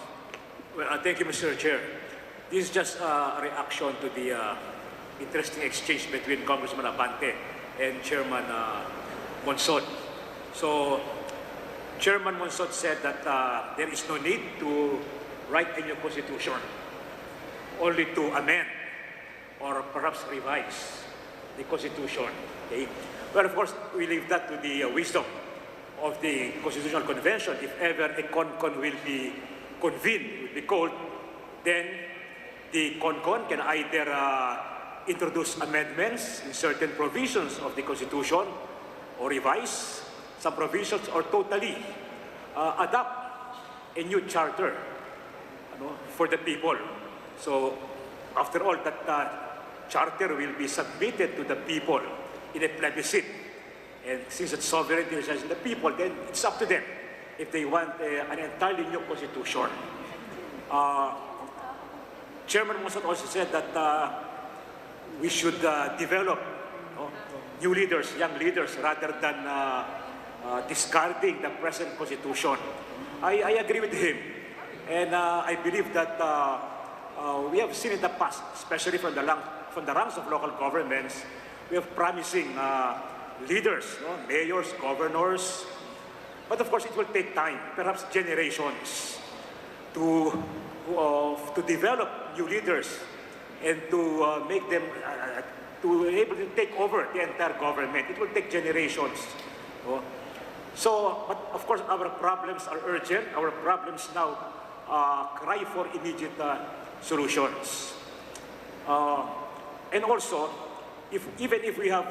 Well, thank you, Mr. Chair. This is just a reaction to the interesting exchange between Congressman Abante and Chairman Monsod. So, Chairman Monsod said that there is no need to write a new constitution, only to amend or perhaps revise the constitution. Okay? Well, of course, we leave that to the wisdom of the Constitutional Convention. If ever a con will be convened, will be called, then the CONCON can either introduce amendments in certain provisions of the Constitution or revise some provisions or totally adopt a new charter for the people. So after all, that charter will be submitted to the people in a plebiscite. And since it's sovereignty resides in the people, then it's up to them if they want an entirely new constitution. Chairman Monsot also said that we should develop new leaders, young leaders, rather than discarding the present constitution. I agree with him. And I believe that we have seen in the past, especially from the ranks of local governments, we have promising leaders, mayors, governors. But of course, it will take time, perhaps generations, to develop new leaders and to make them to be able to take over the entire government. It will take generations. So, but of course, our problems are urgent. Our problems now cry for immediate solutions. And also, even if we have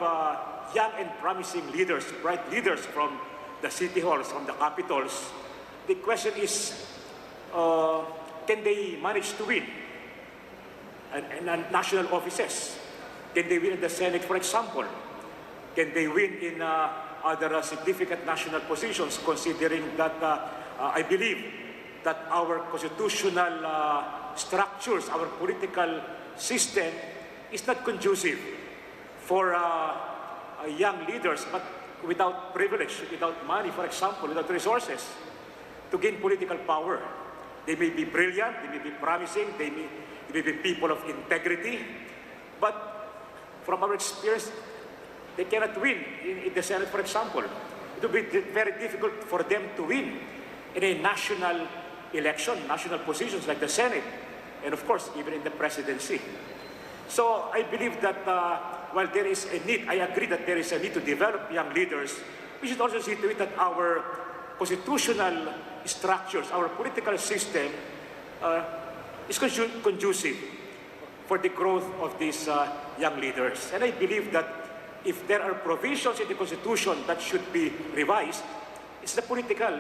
young and promising leaders, bright leaders from the city halls, from the capitals, the question is, can they manage to win in national offices? Can they win in the Senate, for example? Can they win in other significant national positions, considering that I believe that our constitutional structures, our political system is not conducive for young leaders, but without privilege, without money, for example, without resources, to gain political power. They may be brilliant, they may be promising, they may be people of integrity, but from our experience, they cannot win in the Senate, for example. It will be very difficult for them to win in a national election, national positions like the Senate, and of course, even in the presidency. So I believe that while there is a need, I agree that there is a need to develop young leaders, we should also see to it that our constitutional structures, our political system is conducive for the growth of these young leaders. And I believe that if there are provisions in the Constitution that should be revised, it's the political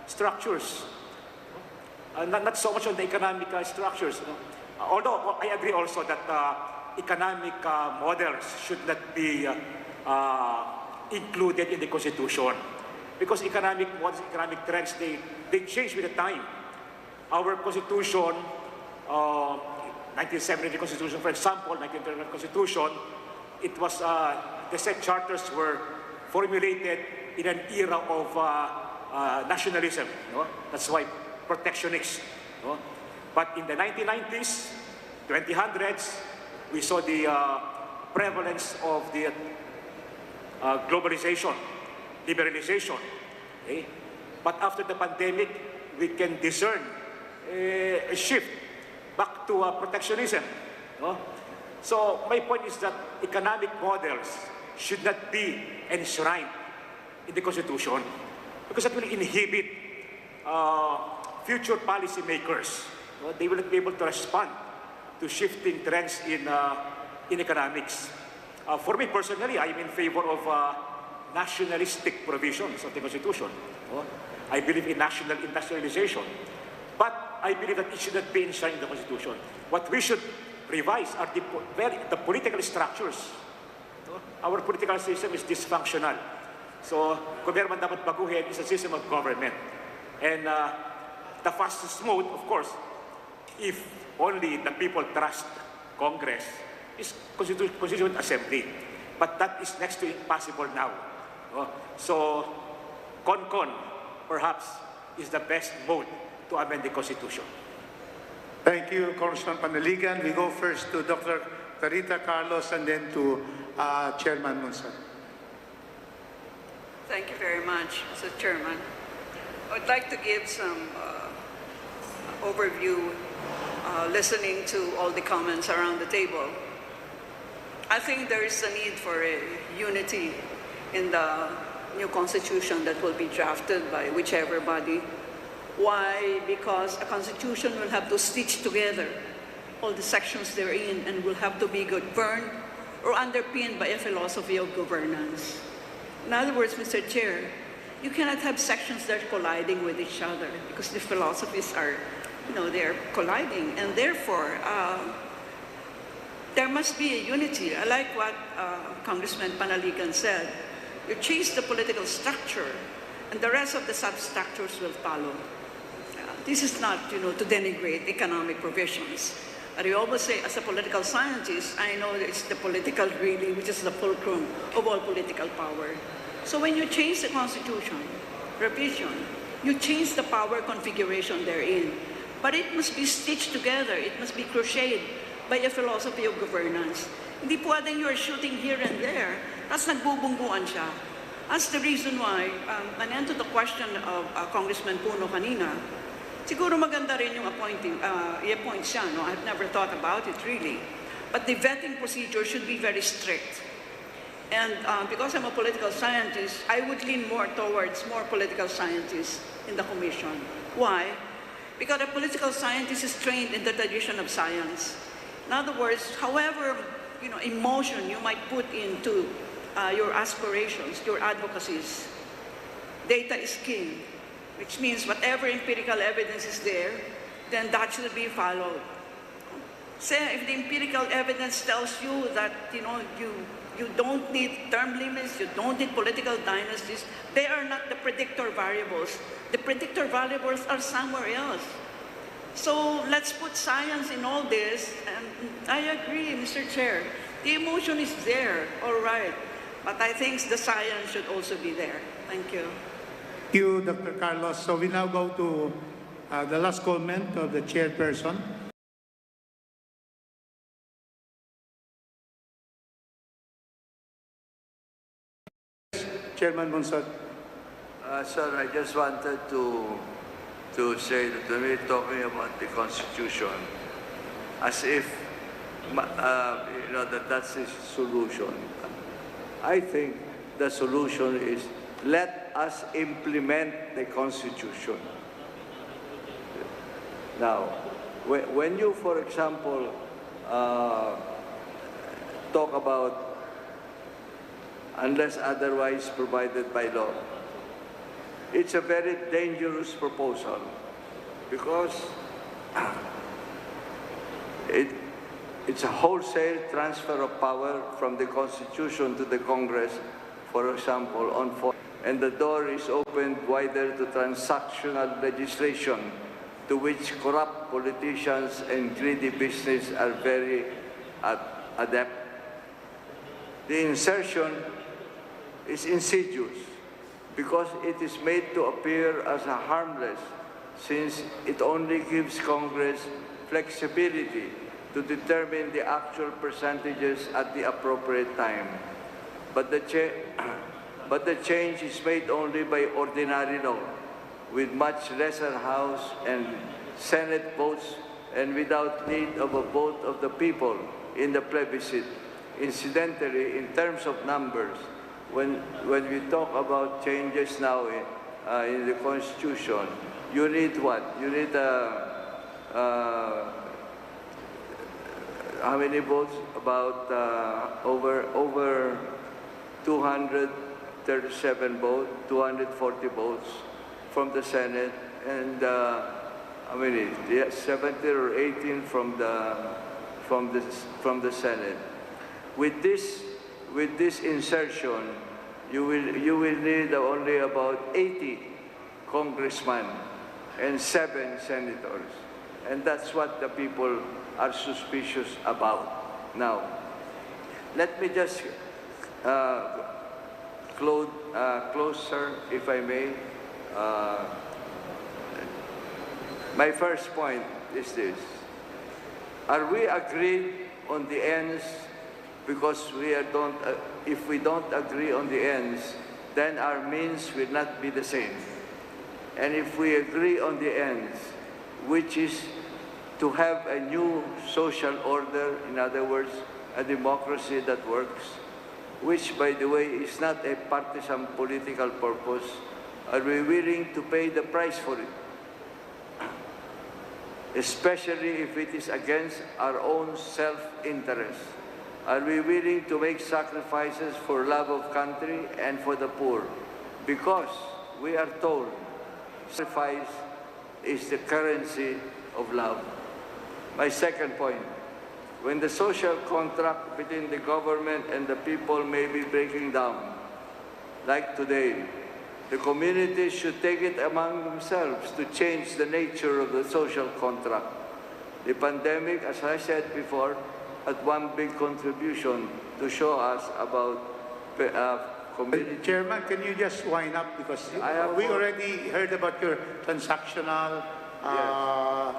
structures, not so much on the economic structures. Although I agree also that economic models should not be included in the Constitution, because economic models, economic trends, they change with the time. Our Constitution, 1970 Constitution, for example, 1939 Constitution, it was, the said charters were formulated in an era of nationalism. That's why protectionist. But in the 1990s, 2000s, we saw the prevalence of the globalization, liberalization. Okay? But after the pandemic, we can discern a shift back to protectionism. So my point is that economic models should not be enshrined in the Constitution, because that will inhibit future policymakers. They will not be able to respond to shifting trends in economics. For me personally, I am in favor of nationalistic provisions of the Constitution. I believe in national industrialization. But I believe that it should not be enshrined in the Constitution. What we should revise are the political structures. Our political system is dysfunctional. So, kung meron man dapat baguhin is a system of government. And the fastest mode, of course, if only the people trust Congress, is Constituent Assembly. But that is next to impossible now. So, CONCON, perhaps, is the best mode to amend the Constitution. Thank you, Congressman Panaligan. We go first to Dr. Carita Carlos and then to Chairman Munson. Thank you very much, Mr. Chairman. I would like to give some overview, listening to all the comments around the table. I think there is a need for a unity in the new constitution that will be drafted by whichever body Why? Because a constitution will have to stitch together all the sections therein and will have to be governed or underpinned by a philosophy of governance. In other words, Mr. Chair, you cannot have sections that are colliding with each other because the philosophies are, they're colliding, and therefore there must be a unity. I like what Congressman Panaligan said. You change the political structure, and the rest of the substructures will follow. This is not, to denigrate economic provisions. But I always say, as a political scientist, I know it's the political really, which is the fulcrum of all political power. So when you change the Constitution, revision, you change the power configuration therein. But it must be stitched together. It must be crocheted by a philosophy of governance. Hindi pwedeng you're shooting here and there, tapos nagbubungguan siya. That's the reason why, and then to the question of Congressman Puno kanina, siguro maganda rin yung i-appoint siya, no? I've never thought about it really. But the vetting procedure should be very strict. And because I'm a political scientist, I would lean more towards more political scientists in the commission. Why? Because a political scientist is trained in the tradition of science. In other words, however, emotion you might put into your aspirations, your advocacies, data is king, which means whatever empirical evidence is there, then that should be followed. Say, if the empirical evidence tells you that, you don't need term limits, you don't need political dynasties, they are not the predictor variables. The predictor variables are somewhere else. So let's put science in all this, and I agree, Mr. Chair. The emotion is there, all right, but I think the science should also be there. Thank you. Thank you, Dr. Carlos. So we now go to the last comment of the chairperson. Chairman Monsod. Sir, I just wanted to say that when we're talking about the Constitution, as if that's the solution. I think the solution is let us implement the Constitution. Now, when you, for example, talk about unless otherwise provided by law, it's a very dangerous proposal because it's a wholesale transfer of power from the Constitution to the Congress, for example, and the door is opened wider to transactional legislation to which corrupt politicians and greedy business are very adept. The insertion is insidious because it is made to appear as a harmless, since it only gives Congress flexibility to determine the actual percentages at the appropriate time. But the change is made only by ordinary law, with much lesser House and Senate votes and without need of a vote of the people in the plebiscite. Incidentally, in terms of numbers, when we talk about changes now in the Constitution, you need what? You need how many votes? About over 237 votes, 240 votes from the Senate, and how many? 17 or 18 from the Senate. With this insertion, you will need only about 80 congressmen and 7 senators, and that's what the people are suspicious about. Now, let me just close, sir, if I may. My first point is this: are we agreed on the ends? Because if we don't agree on the ends, then our means will not be the same. And if we agree on the ends, which is to have a new social order, in other words, a democracy that works, which, by the way, is not a partisan political purpose, are we willing to pay the price for it? especially if it is against our own self-interest? Are we willing to make sacrifices for love of country and for the poor? Because we are told sacrifice is the currency of love. My second point, when the social contract between the government and the people may be breaking down, like today, the community should take it among themselves to change the nature of the social contract. The pandemic, as I said before, had one big contribution to show us about community. Chairman, can you just wind up, because we already heard about your transactional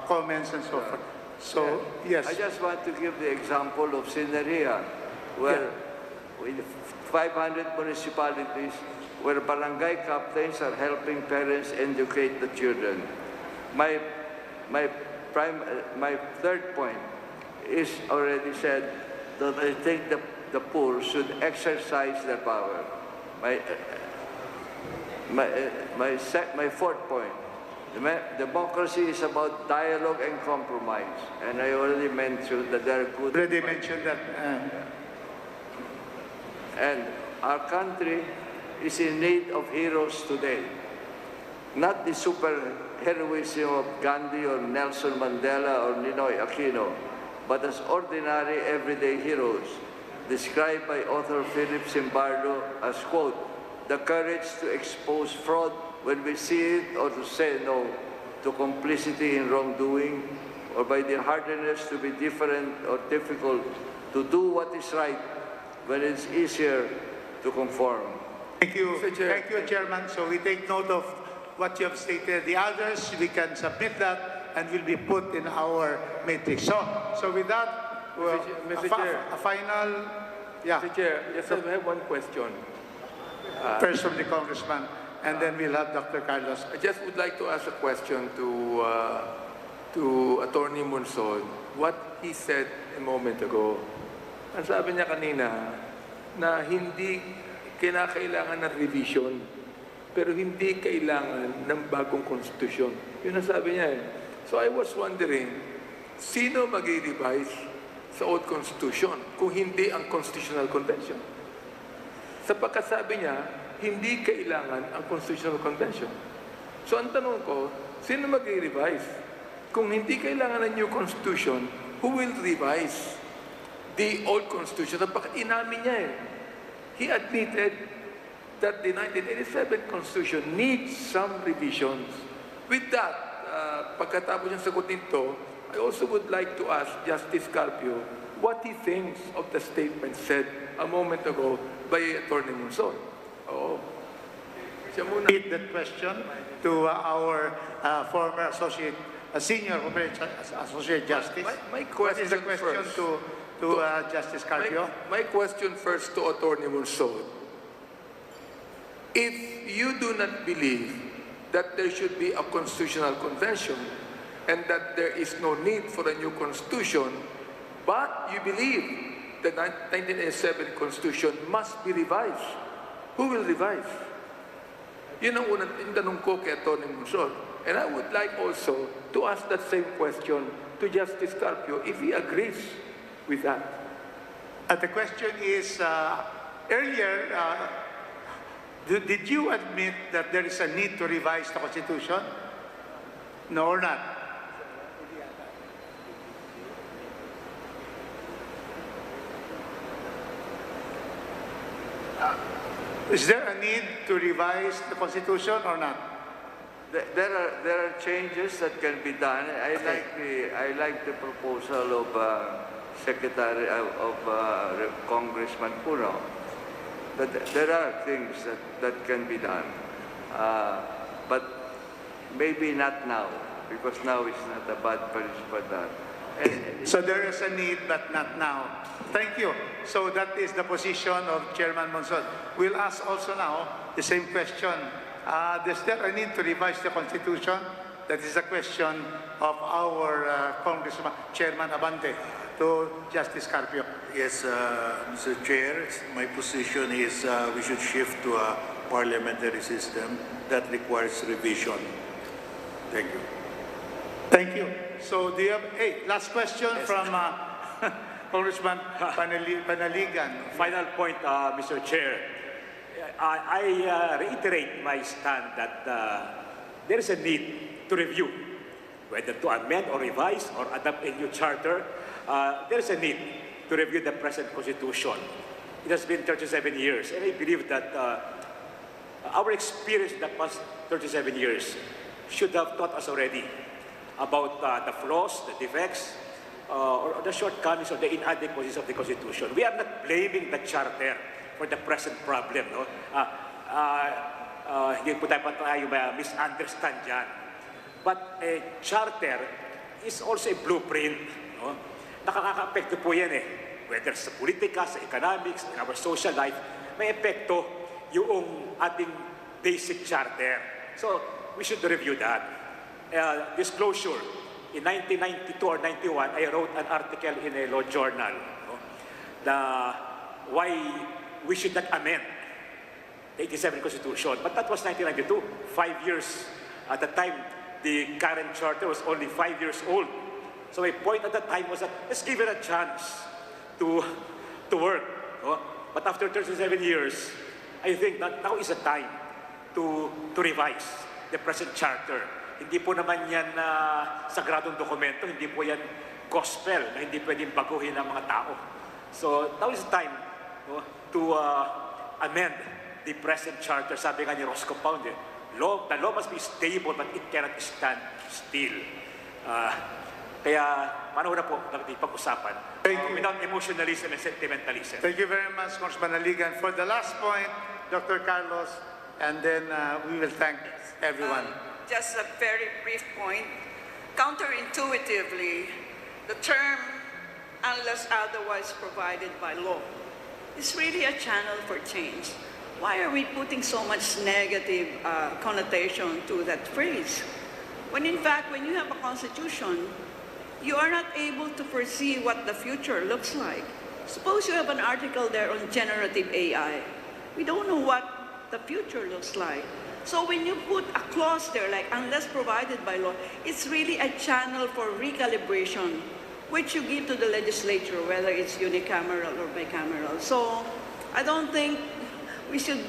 comments and so forth. So, yes. I just want to give the example of Sineria, where with 500 municipalities, where barangay captains are helping parents educate the children. My third point is already said that I think the poor should exercise their power. My fourth point, democracy is about dialogue and compromise, and I already mentioned that there are good. Already mentioned that. And our country is in need of heroes today, not the super heroism of Gandhi or Nelson Mandela or Ninoy Aquino, but as ordinary everyday heroes, described by author Philip Zimbardo as, quote, the courage to expose fraud when we see it, or to say no to complicity in wrongdoing, or by the hardness to be different or difficult, to do what is right when it's easier to conform. Thank you. Thank you, Chairman. So we take note of what you have stated. The others, we can submit that and will be put in our matrix. So with that, Mr. Chair. A final, yeah. Mr. Chair, yes, I have one question. First from the Congressman, and then we'll have Dr. Carlos. I just would like to ask a question to Attorney Monson. What he said a moment ago, ang sabi niya kanina na hindi kinakailangan ng revision, pero hindi kailangan ng bagong konstitusyon. Yun ang sabi niya eh. So I was wondering, sino mag-revise sa old constitution kung hindi ang Constitutional Convention? Sapagkat sabi niya, hindi kailangan ang Constitutional Convention. So ang tanong ko, sino mag-revise? Kung hindi kailangan ng new constitution, who will revise the old constitution? Sapagkat inamin niya eh. He admitted that the 1987 Constitution needs some revisions. With that, pagkatapos niyang sagutin to, I also would like to ask Justice Carpio what he thinks of the statement said a moment ago by Attorney Monson. Oo. Siya muna. Read that question to our former senior associate justice. My question, is the question first to Justice Carpio. My question first to Attorney Monson. If you do not believe that there should be a constitutional convention and that there is no need for a new constitution, but you believe the 1987 constitution must be revised, who will revise? Yun ang unang tanong ko kay Atty. Monson. And I would like also to ask that same question to Justice Carpio if he agrees with that. The question is, earlier, did you admit that there is a need to revise the Constitution? No or not? Is there a need to revise the Constitution or not? There are changes that can be done. I like the proposal of Secretary of Congressman Puno. But there are things that can be done, but maybe not now, because now is not a bad place for that. So there is a need, but not now. Thank you. So that is the position of Chairman Monson. We'll ask also now the same question. Is there a need to revise the Constitution? That is a question of our Congressman, Chairman Abante, to Justice Carpio. Yes, Mr. Chair, my position is we should shift to a parliamentary system that requires revision. Thank you. Thank you. So do you have, last question from Congressman Panaligan. Final point, Mr. Chair. I reiterate my stand that there is a need to review whether to amend or revise or adopt a new charter. There is a need to review the present constitution. It has been 37 years, and I believe that our experience in the past 37 years should have taught us already about the flaws, the defects, or the shortcomings or the inadequacies of the Constitution. We are not blaming the Charter for the present problem. No? Hindi po dapat tayo misunderstand dyan. But a Charter is also a blueprint. No? Nakaka-apekto po yan whether sa politika, sa economics, in our social life, may epekto yung ating basic Charter. So, we should review that. Disclosure, in 1992 or 91, I wrote an article in a law journal why we should not amend the 87 Constitution. But that was 1992, 5 years. At the time, the current charter was only 5 years old. So my point at that time was that let's give it a chance to work. No? But after 37 years, I think that now is the time to revise the present charter. Hindi po naman yan sagradong dokumento, hindi po yan gospel na hindi pwedeng baguhin ng mga tao. So now is the time to amend the present charter. Sabi nga ni Roscoe Pound, the law must be stable but it cannot stand still. Kaya paano na po natin pag-usapan without emotionalism and sentimentalism. Thank you very much, Congressman Aligan. For the last point, Dr. Carlos, and then we will thank everyone. Just a very brief point. Counterintuitively, the term unless otherwise provided by law is really a channel for change. Why are we putting so much negative connotation to that phrase? When in fact, when you have a constitution, you are not able to foresee what the future looks like. Suppose you have an article there on generative AI. We don't know what the future looks like. So when you put a clause there, like unless provided by law, it's really a channel for recalibration, which you give to the legislature, whether it's unicameral or bicameral. So I don't think we should,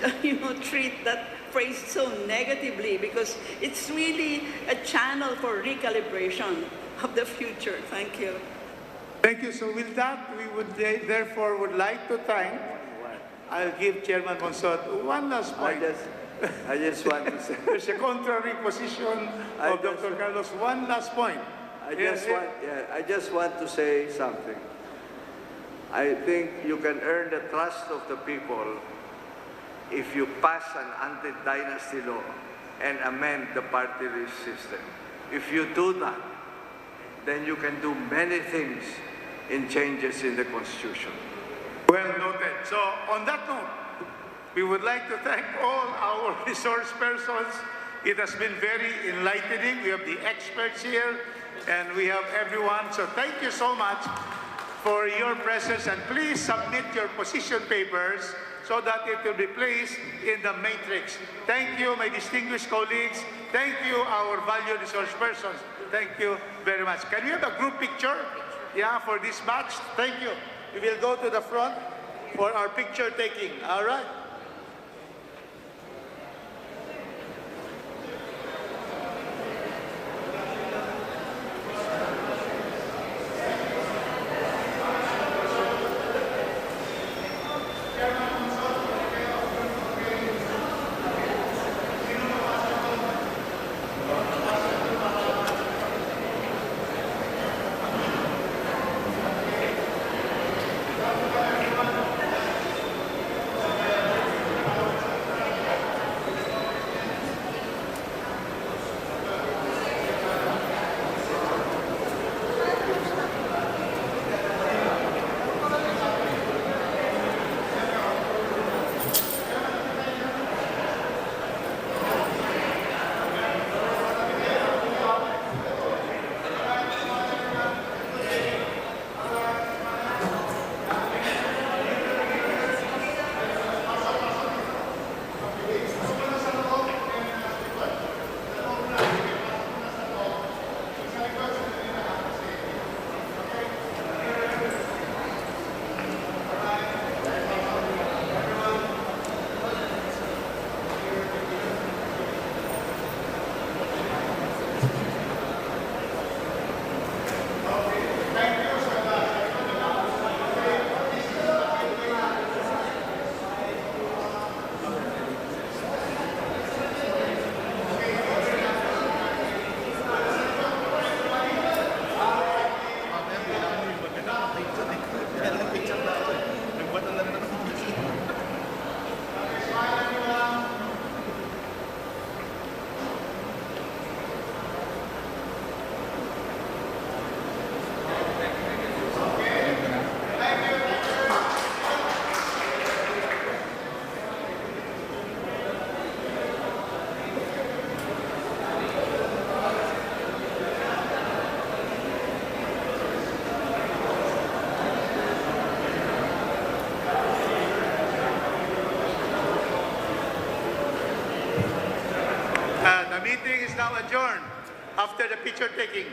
treat that phrase so negatively, because it's really a channel for recalibration of the future. Thank you. Thank you. So with that, we would therefore like to thank. I'll give Chairman Monsod one last point. I just want to say... There's a contrary position of Dr. Carlos. One last point. I just want to say something. I think you can earn the trust of the people if you pass an anti-dynasty law and amend the party list system. If you do that, then you can do many things in changes in the Constitution. Well noted. So on that note, we would like to thank all our resource persons. It has been very enlightening. We have the experts here and we have everyone. So thank you so much for your presence, and please submit your position papers so that it will be placed in the matrix. Thank you, my distinguished colleagues. Thank you, our valued resource persons. Thank you very much. Can we have a group picture? Yeah, for this match. Thank you. We will go to the front for our picture taking. All right. adjourn after the picture taking.